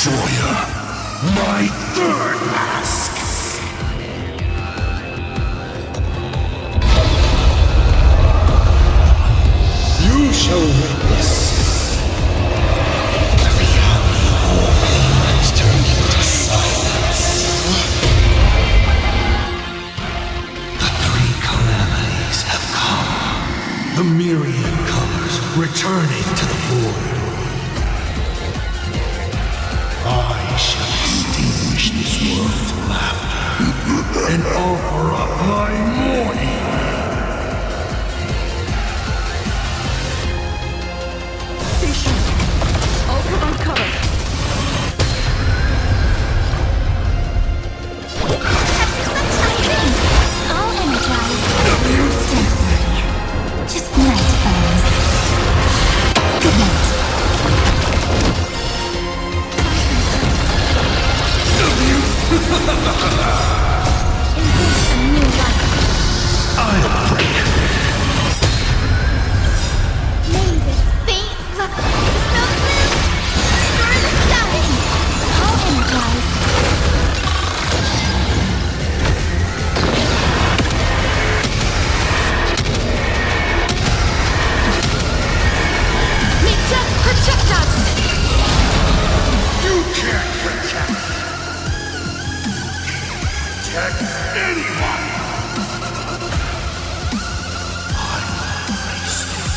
Destroyer, my third mask! You shall witness the reality of all things turned into silence. The three calamities have come. The myriad colors returning to the void. I shall extinguish this world's laughter and offer up my mourning. Just night, fellas. Good night. Embrace a new life. I'll break. May this faint snow destroy the sky. I'll energize. Protect us! You can't protect anyone! I will face this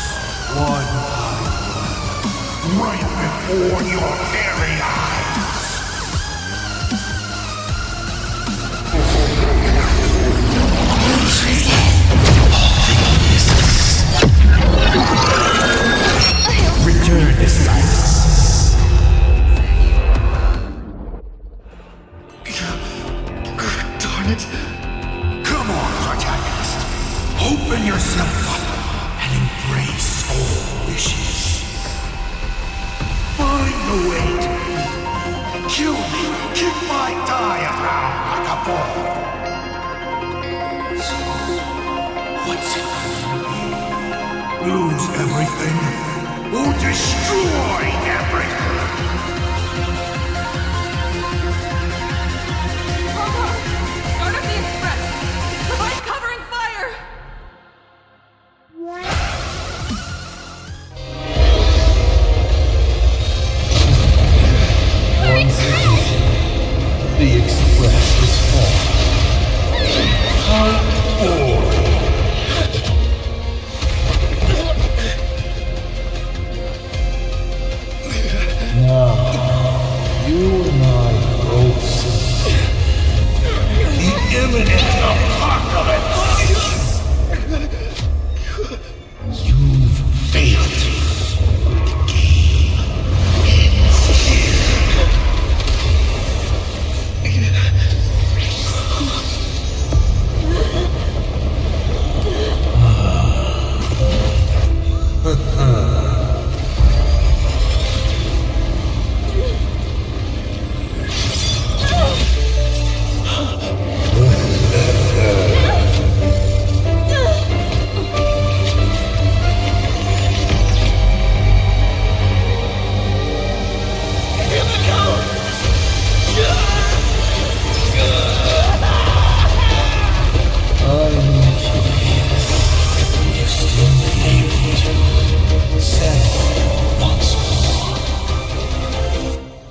one by one, right before your very eyes! Return to silence. Darn it. Come on, protagonist. Open yourself up and embrace all wishes. Find a way to kill me. Kick my die around like a ball. So, what's it going to be? Lose everything? Or destroy everything! Hold on! Start up the express! Provide covering fire! Once again, the express is full. Now, you and I both see the imminent apocalypse. You've failed. The game ends here.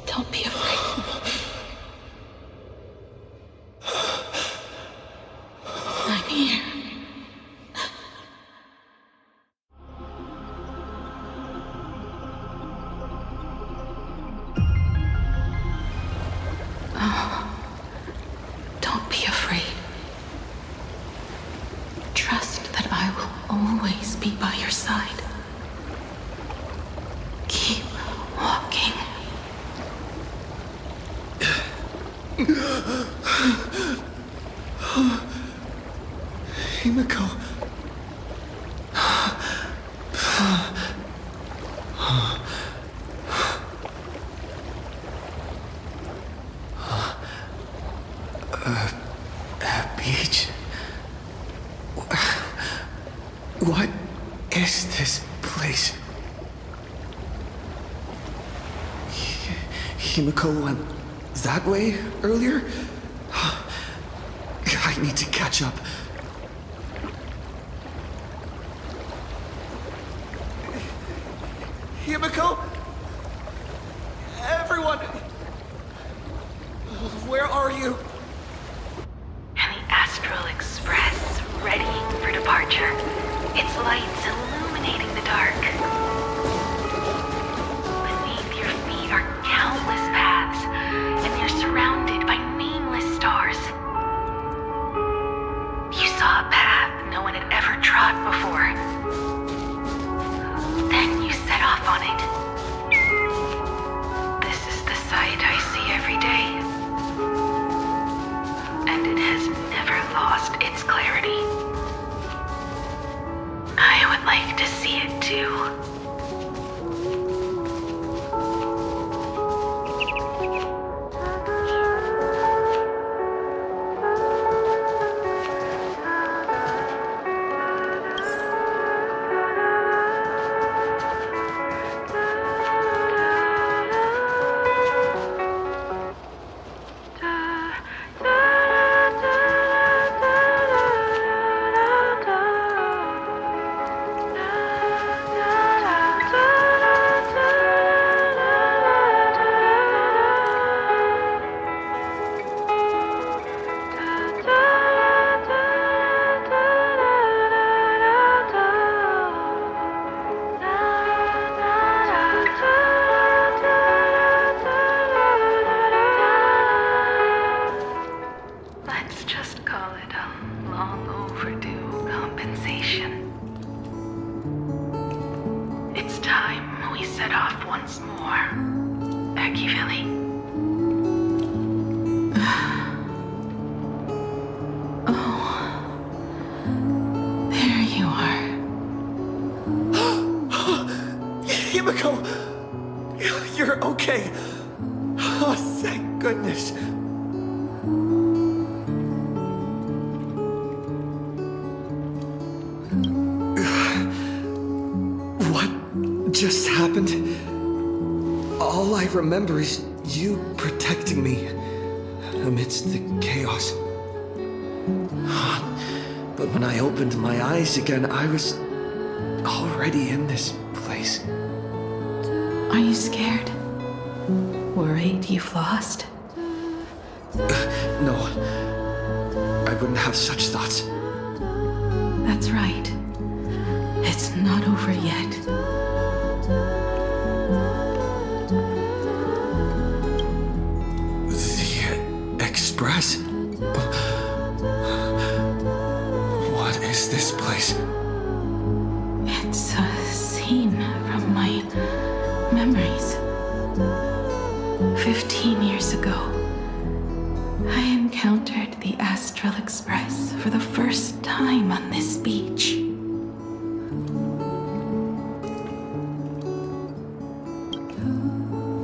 Don't be afraid. I'm here. Oh, don't be afraid. Trust that I will always be by your side. Keep walking. Himiko. Beach? What is this place? Himiko went that way earlier? I need to catch up. Himiko? Everyone! Where are you? And the Astral Express, readying for departure. Its lights illuminating the dark. Beneath your feet are countless paths, and you're surrounded by nameless stars. You saw a path no one had ever trod before. Then you set off on it. This is the sight I see every day. And it has never lost its clarity. I would like to see it too. Let's just call it a long overdue compensation. It's time we set off once more, Akivili. There you are. Himiko! You're okay. Oh, thank goodness. What just happened? All I remember is you protecting me amidst the chaos. But when I opened my eyes again, I was already in this place. Are you scared? Worried you've lost? No. I wouldn't have such thoughts. That's right. It's not over yet. The Express? What is this place? It's a scene from my memories. 15 years ago, I encountered the Astral Express for the first time on this beach.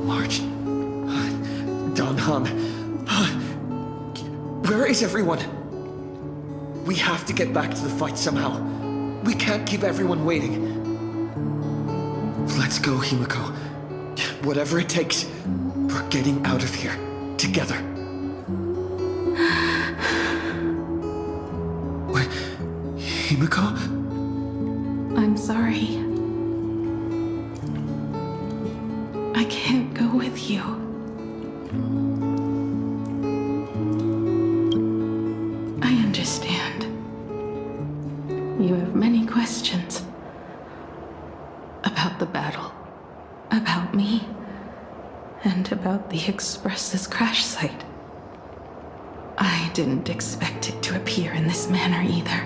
March. Donhan. Where is everyone? We have to get back to the fight somehow. We can't keep everyone waiting. Let's go, Himiko. Whatever it takes, we're getting out of here. Together. What? Himiko? I'm sorry. I can't go with you. I understand. You have many questions. About the battle. About me. And about the Express's crash site. I didn't expect it to appear in this manner either.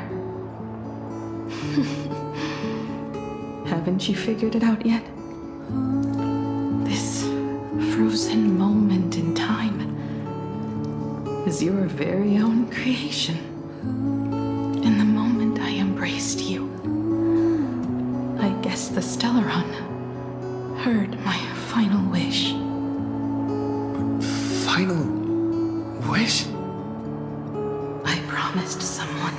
Haven't you figured it out yet? This frozen moment in time is your very own creation. In the moment I embraced you, I guess the Stellaron heard my final wish. Final wish? I promised someone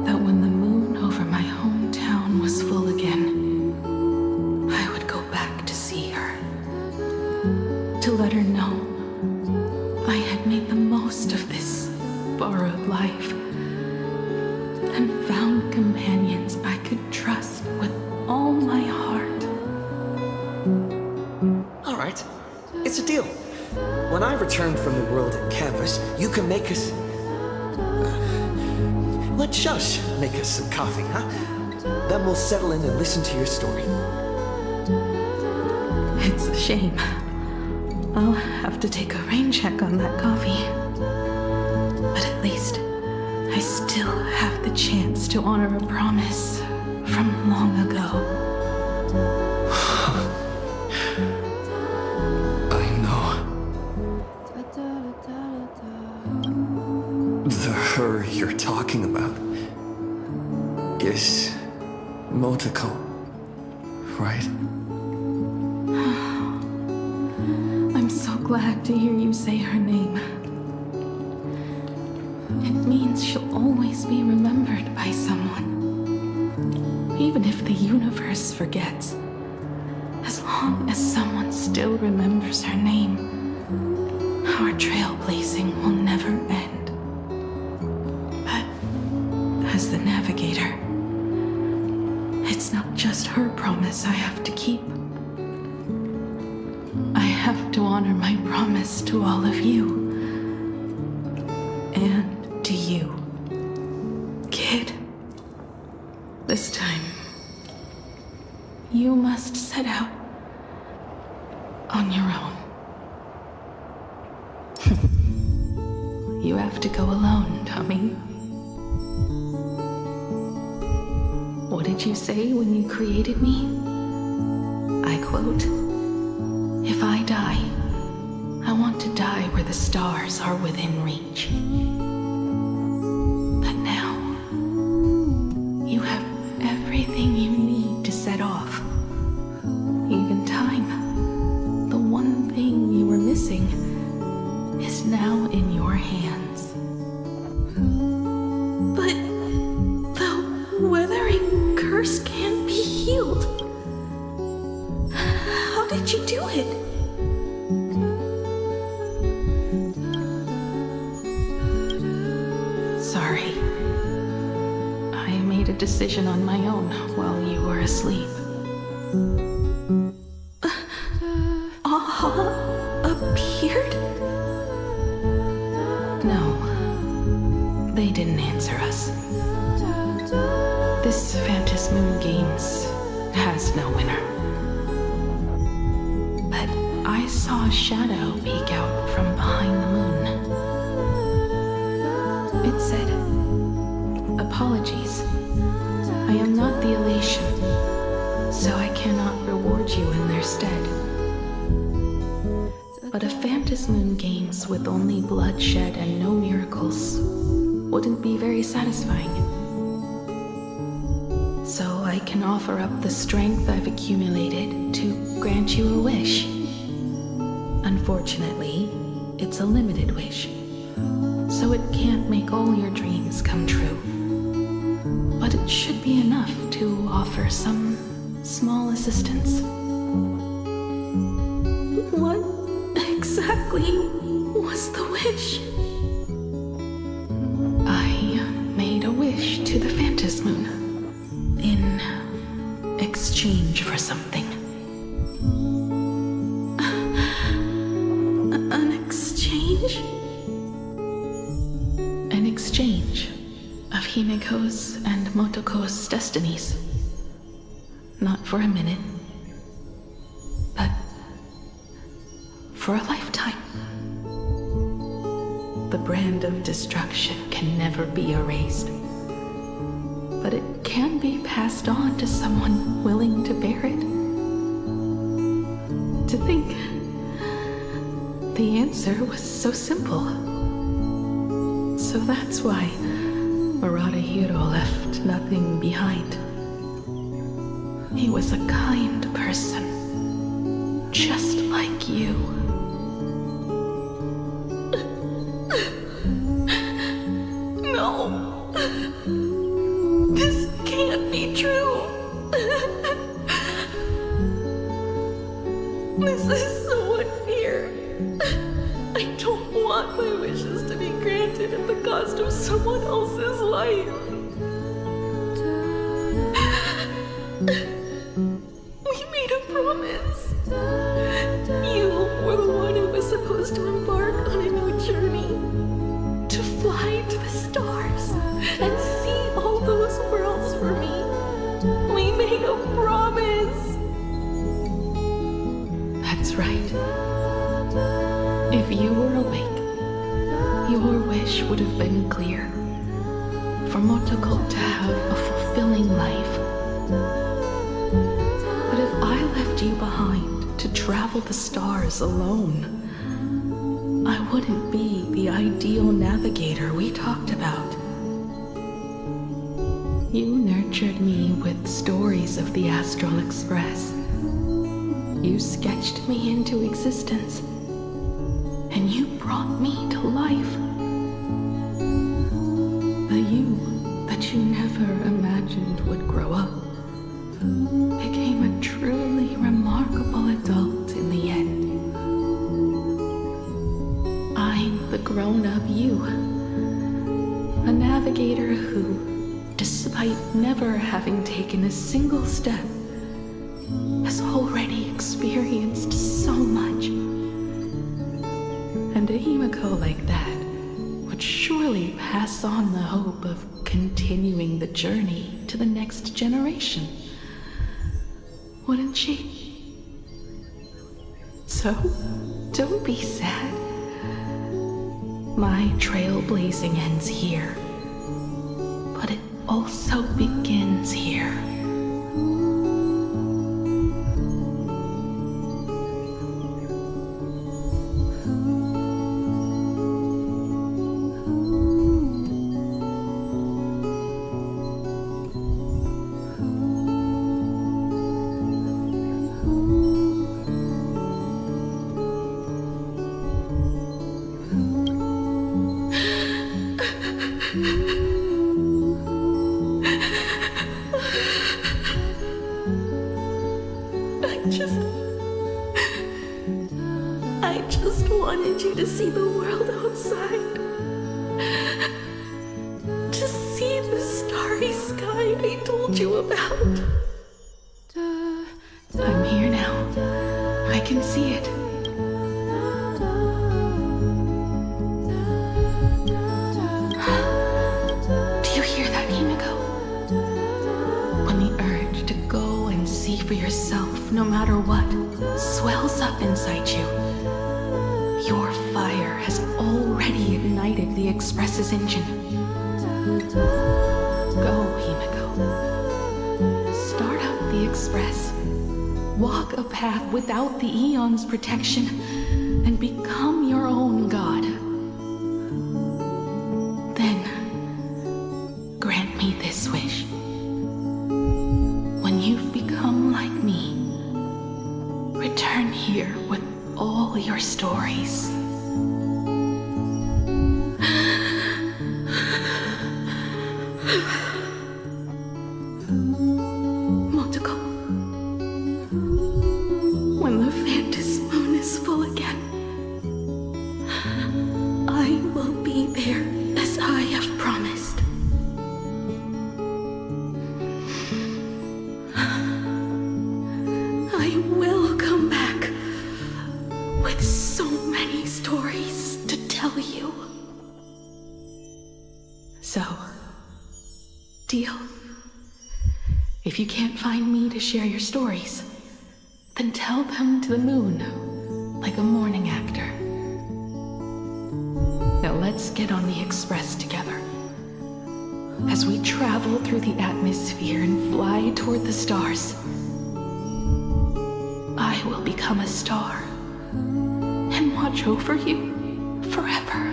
that when the moon over my hometown was full again, I would go back to see her. To when I return from the world at campus, you can make us... let Shush make us some coffee, huh? Then we'll settle in and listen to your story. It's a shame. I'll have to take a rain check on that coffee. But at least I still have the chance to honor a promise from long ago. I know. The her you're talking about is Motoko, right? I'm so glad to hear you say her name. It means she'll always be remembered by someone. Even if the universe forgets, as long as someone still remembers her name, our trailblazing will never end. But as the navigator, it's not just her promise I have to keep. I have to honor my promise to all of you. And to you, kid. This time, you must set out on your own. You have to go alone, Tommy. What did you say when you created me? I quote, "If I die, I want to die where the stars are within reach." But now, you have everything you need to set off. Even time. The one thing you were missing is now in your hands. But the weathering curse can't be healed. How did you do it? Sorry. I made a decision on my own while you were asleep. Aha appeared? No. They didn't answer us. This Phantasm Moon Games has no winner. But I saw a shadow peek out from behind the moon. It said, "Apologies. I am not the elation, so I cannot reward you in their stead. But a Phantasm Moon Games with only bloodshed and no miracles wouldn't be very satisfying. So I can offer up the strength I've accumulated to grant you a wish. Unfortunately, it's a limited wish, so it can't make all your dreams come true. But it should be enough to offer some small assistance." What exactly was the wish? I made a wish to the Phantasm Moon in exchange for something. An exchange? An exchange of Himeko's and Motoko's destinies. Not for a minute, but for a lifetime. The brand of destruction can never be erased, but it can be passed on to someone willing to bear it. To think the answer was so simple. So that's why Murata-hiro left nothing behind. He was a kind person, just like you. No. This can't be true. This is so unfair. I don't want my wishes to be granted at the cost of someone else's life. We made a promise. You were the one who was supposed to embark on a new journey. To fly to the stars and see all those worlds for me. We made a promise. That's right. If you were awake, your wish would have been clear. For Motoko to have a fulfilling life. But if I left you behind to travel the stars alone, I wouldn't be the ideal navigator we talked about. You nurtured me with stories of the Astral Express. You sketched me into existence, and you brought me to life. The you that you never imagined would grow up became a truly remarkable adult in the end. I'm the grown-up you, a navigator who, despite never having taken a single step, has already experienced so much. And a Himiko like that would surely pass on the hope of continuing the journey to the next generation. Wouldn't she? So, don't be sad. My trailblazing ends here, but it also begins here. I just wanted you to see the world outside. To see the starry sky I told you about. I'm here now. I can see it. Do you hear that, Himiko? When the urge to go and see for yourself, no matter what, swells up inside you, your fire has already ignited the Express's engine. Go, Himiko. Start up the Express. Walk a path without the Eon's protection, and become your own god. Then, grant me this wish. When you've become like me, return here with all your stories. Motoko, when the Phantom Moon is full again, I will be there as I have promised. I will come back with so many stories to tell you. So, deal? If you can't find me to share your stories, then tell them to the moon, like a morning actor. Now let's get on the Express together. As we travel through the atmosphere and fly toward the stars, I will become a star and watch over you forever.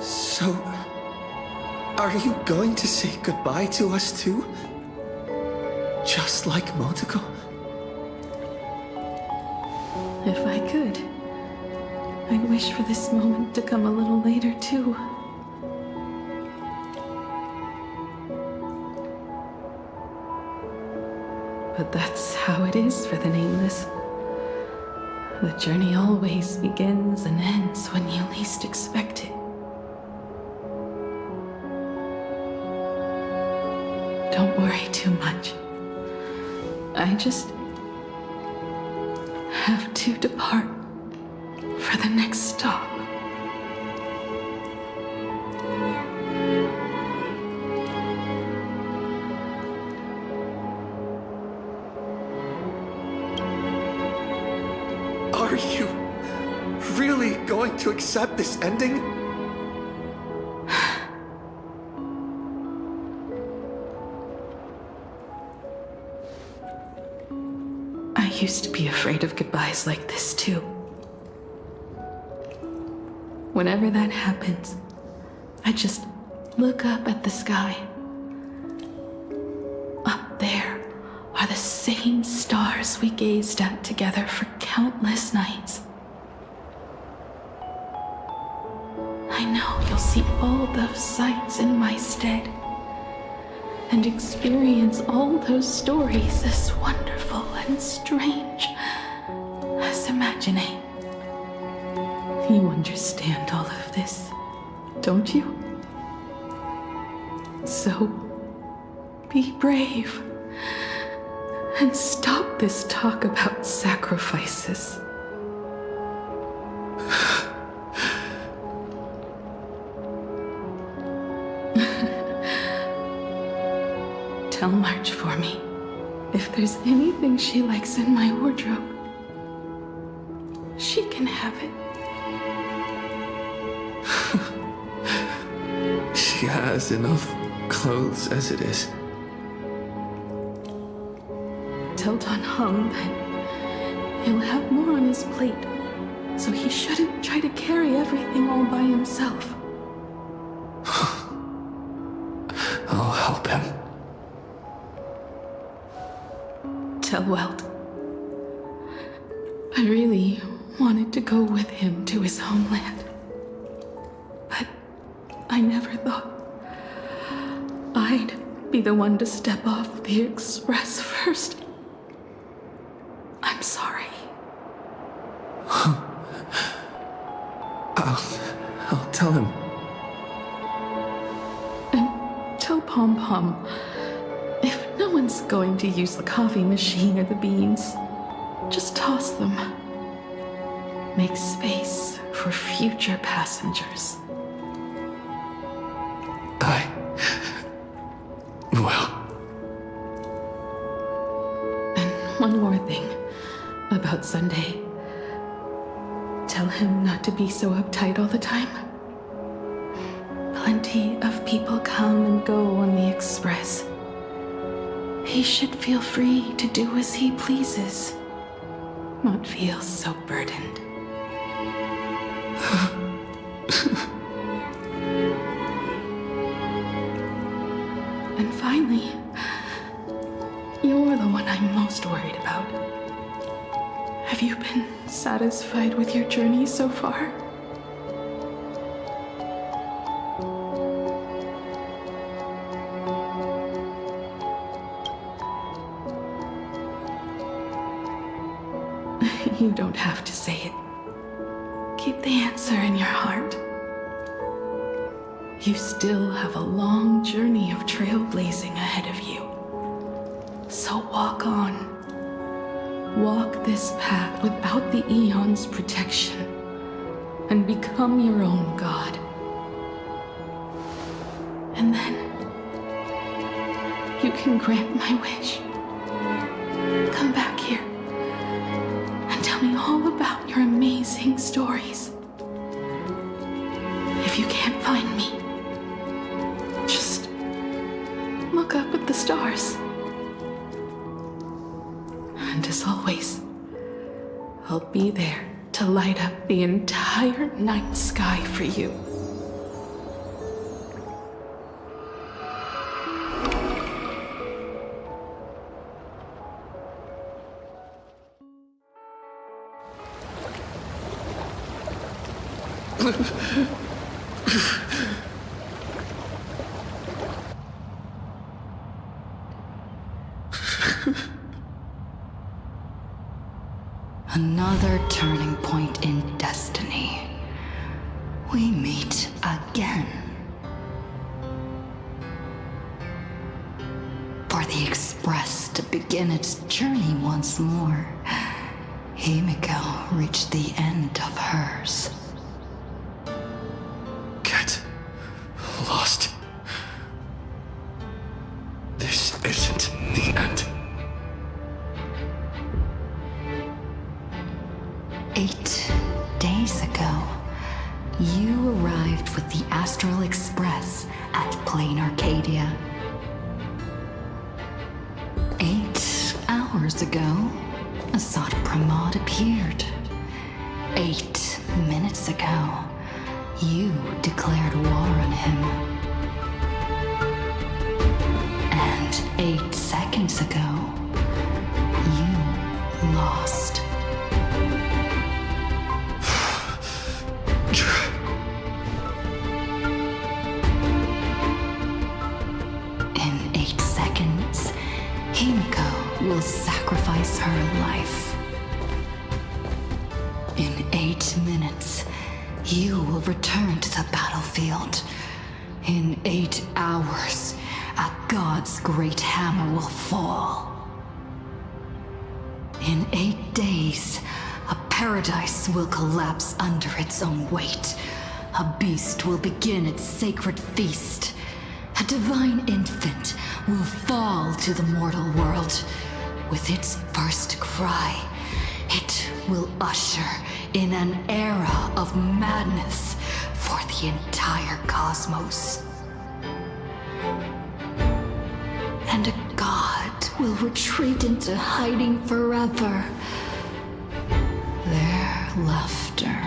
So, are you going to say goodbye to us too? Just like Motoko? If I could, I'd wish for this moment to come a little later too. But that's how it is for the Nameless. The journey always begins and ends when you least expect it. Don't worry too much. I just have to depart for the next stop. Are you really going to accept this ending? I used to be afraid of goodbyes like this too. Whenever that happens, I just look up at the sky. Up there are the same stars we gazed at together for countless nights. I know you'll see all those sights in my stead and experience all those stories as wonderful and strange as imagining. You understand all of this, don't you? So, be brave and stop this talk about sacrifices. Tell March for me if there's anything she likes in my wardrobe. She can have it. She has enough clothes as it is. Tell Don Hung that he'll have more on his plate, so he shouldn't try to carry everything all by himself. I'll help him. Tell Welt I really wanted to go with him to his homeland, but I never thought I'd be the one to step off the express first. I'm sorry. I'll tell him. And tell Pom Pom, if no one's going to use the coffee machine or the beans, just toss them. Make space for future passengers. Well. And one more thing about Sunday. Tell him not to be so uptight all the time. Plenty of people come and go on the express. He should feel free to do as he pleases, not feel so burdened. And finally, you're the one I'm most worried about. Have you been satisfied with your journey so far? You don't have to say it. Keep the answer in your heart. You still have a long journey of trailblazing ahead of you. So walk on. Walk this path without the Eon's protection and become your own god. And then you can grant my wish. Come back here and tell me all about your amazing stories. If you can't find me, just look up at the stars. And as always, I'll be there to light up the entire night sky for you. Another turning point in destiny. We meet again. For the Express to begin its journey once more, Himiko reached the end of hers. Get lost. This isn't the end. 8 days ago, you arrived with the Astral Express at Planarcadia. 8 hours ago, Assad Pramod appeared. 8 minutes ago, you declared war on him. And 8 seconds ago, you lost. In 8 seconds, Himiko will sacrifice her life. In 8 minutes, you will return to the battlefield. In 8 hours, a god's great hammer will fall. In 8 days, a paradise will collapse under its own weight. A beast will begin its sacred feast. A divine infant will fall to the mortal world. With its first cry, it will usher in an era of madness for the entire cosmos. And a god will retreat into hiding forever. Their laughter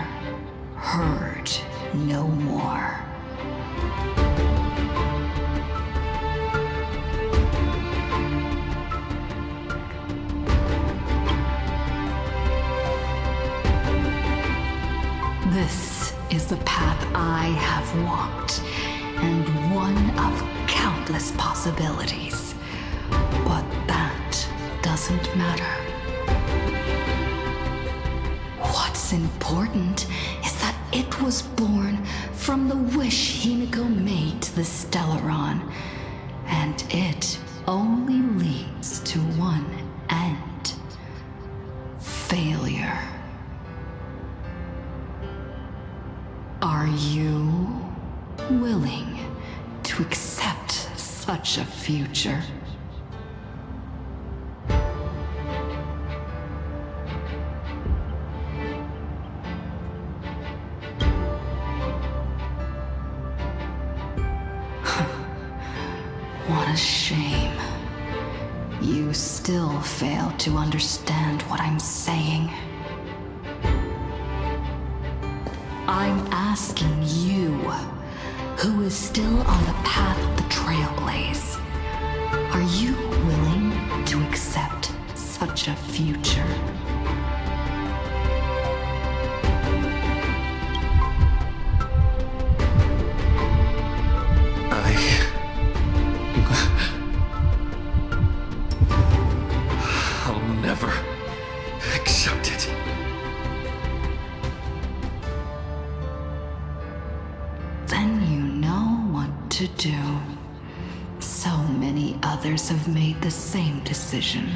heard no more. This is the path I have walked, and one of countless possibilities. But that doesn't matter. What's important is that it was born from the wish Himiko made to the Stellaron, and it only leads to one end: failure. Are you willing to accept such a future? What a shame. You still fail to understand what I'm saying. I'm asking you, who is still on the path of the Trailblaze, are you willing to accept such a future? I'll never accept it. Then you know what to do. So many others have made the same decision.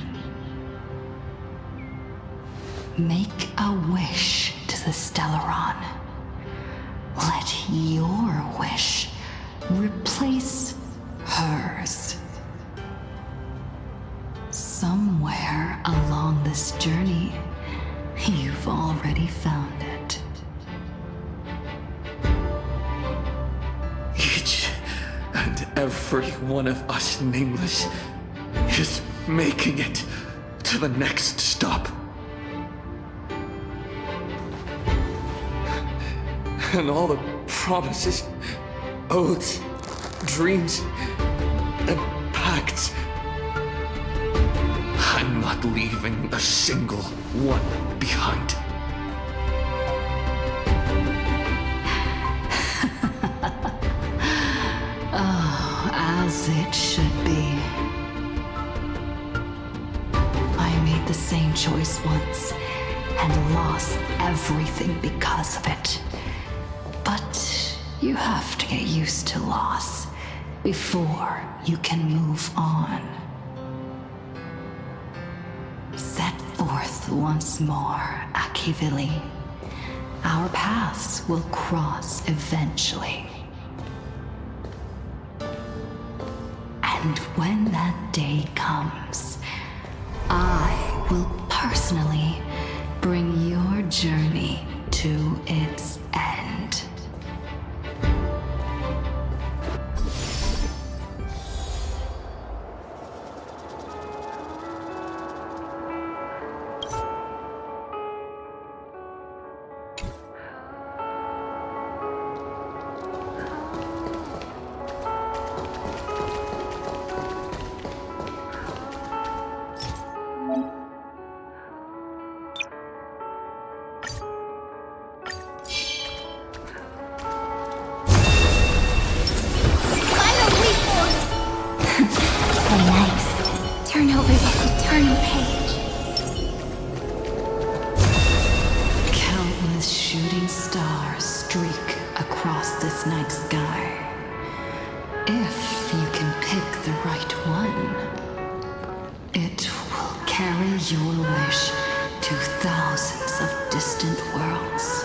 Make a wish to the Stellaron. Let your wish replace hers. Somewhere along this journey, you've already found it. Each and every one of us nameless is making it to the next stop. And all the promises, oaths, dreams, and pacts, I'm not leaving a single one behind. Oh, as it should be. I made the same choice once and lost everything because of it. But you have to get used to loss before you can move on. Set forth Earth once more, Akivili. Our paths will cross eventually. And when that day comes, I will personally bring your journey to its end. Play nice. Turn over this eternal page. Countless shooting stars streak across this night sky. If you can pick the right one, it will carry your wish to thousands of distant worlds.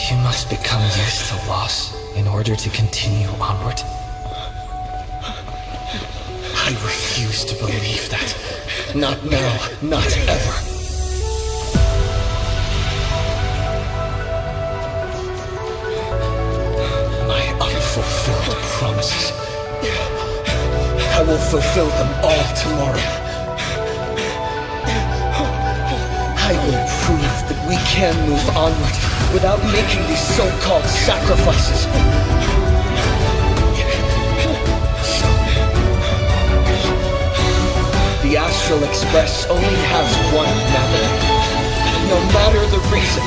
You must become used to loss in order to continue onward. I refuse to believe that. Not now, not ever. My unfulfilled promises. I will fulfill them all tomorrow. I will prove that we can move onward without making these so-called sacrifices. The Astral Express only has one method, no matter the reason.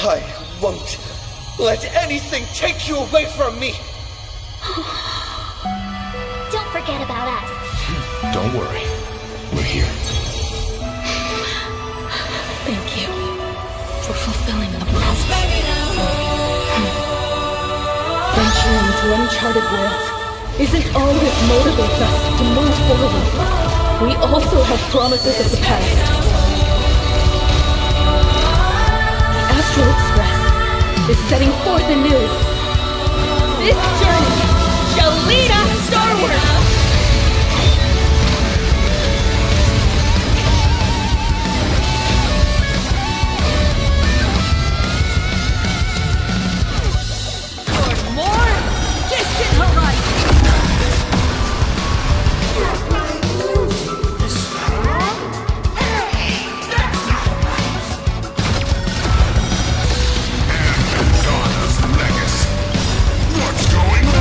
I won't let anything take you away from me! Don't forget about us. Don't worry. We're here. Thank you for fulfilling the promise. Venturing into uncharted worlds isn't all that motivates us to move forward. We also have promises of the past. The Astral Express is setting forth anew. This journey shall lead us starward! What's going on?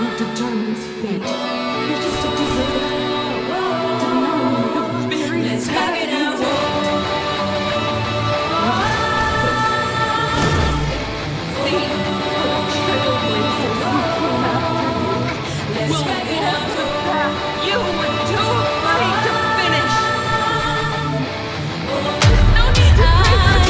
who determines fate. You're just a deserted hero, denying the very path you walked. See, for the trailblazers who came after you will walk the path you were too afraid to finish. No need to pray for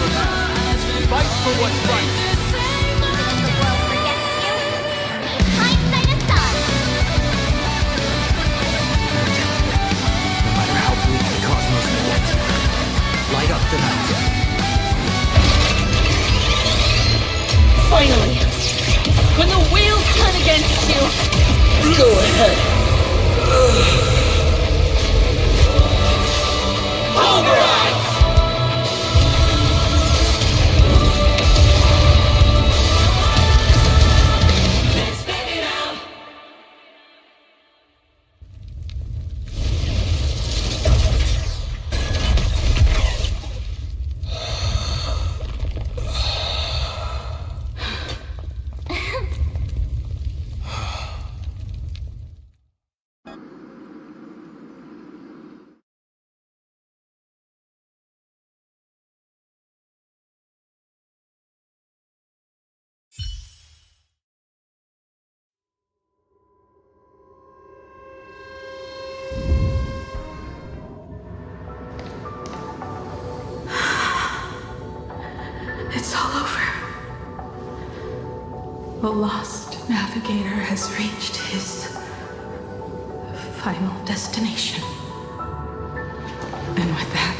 for that. Fight for what's right. Even if the world forgets you, leave hindsight aside. No matter how bleak the cosmos may get, light up the night. Finally! When the wheels turn against you, go ahead. Pulverize! It's all over. The lost navigator has reached his final destination. And with that,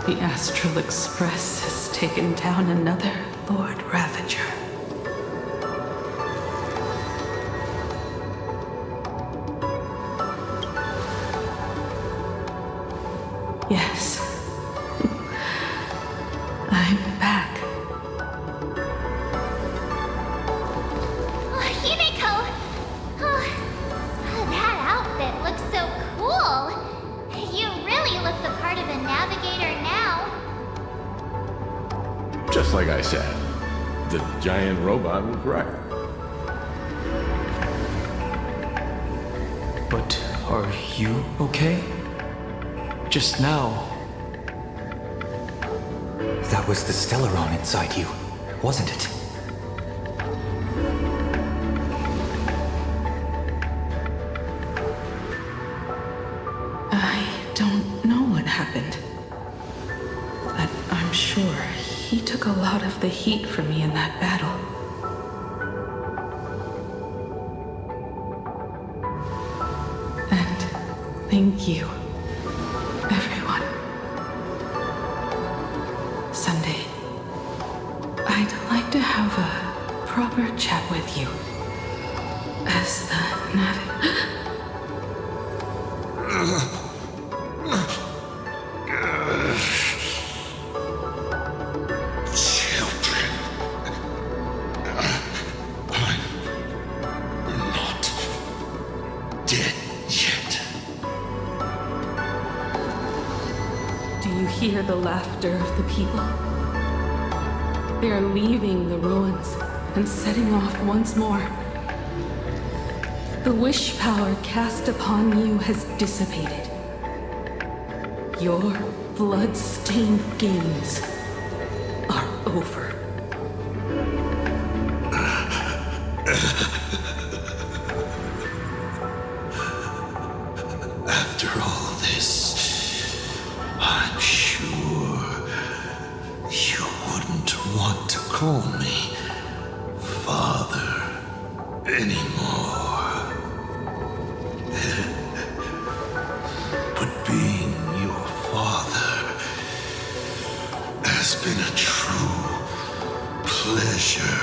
the Astral Express has taken down another Lord Ravager. Yes. I'm back. Oh, Himeko! Oh, that outfit looks so cool. You really look the part of a navigator now. Just like I said, the giant robot was right. But are you okay? Just now. That was the Stellaron inside you, wasn't it? I don't know what happened. But I'm sure he took a lot of the heat from me in that battle. And thank you, everyone. Sunday, I'd like to have a proper chat with you. As the Children. I'm not dead yet. Do you hear the laughter of the people? They are leaving the ruins and setting off once more. The wish power cast upon you has dissipated. Your blood-stained games are over. After all this, I'm sure you wouldn't want to call me Father anymore. But being your father has been a true pleasure.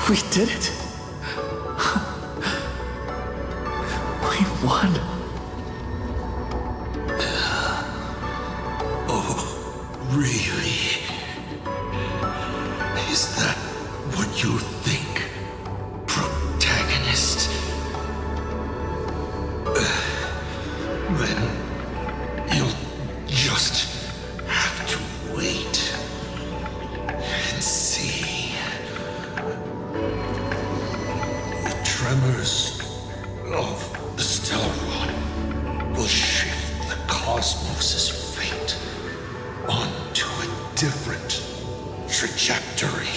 We did it! We won! Oh, really? Is that what you think, protagonist? Then you'll just have to wait and see. The tremors of the Stellaron will shift the cosmos' fate onto a different trajectory.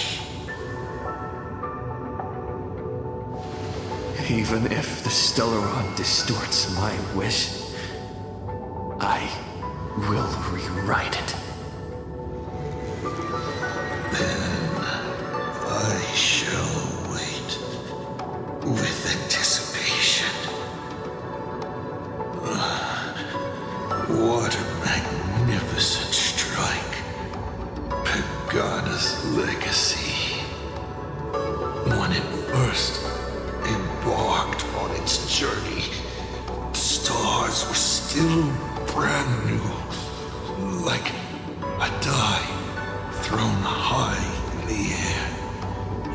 Even if the Stellaron distorts my wish, I will rewrite it. Then I shall wait with anticipation. What a magnificent strike. Pagana's legacy. When it first embarked on its journey, the stars were still brand new, like a die thrown high in the air,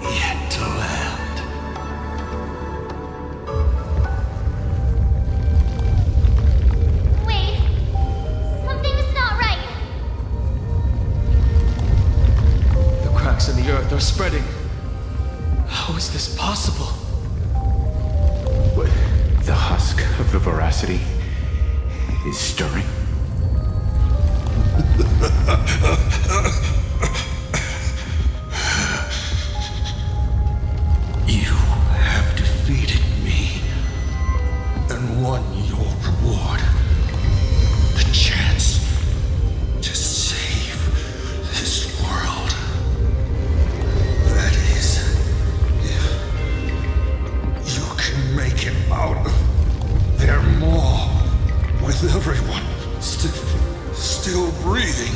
yet to land. Wait, something's not right. The cracks in the earth are spreading. How is this possible? What? The husk of the veracity is stirring. You have defeated me and won your reward. The chance to save this world. That is, if you can make it out of their maw with everyone still breathing.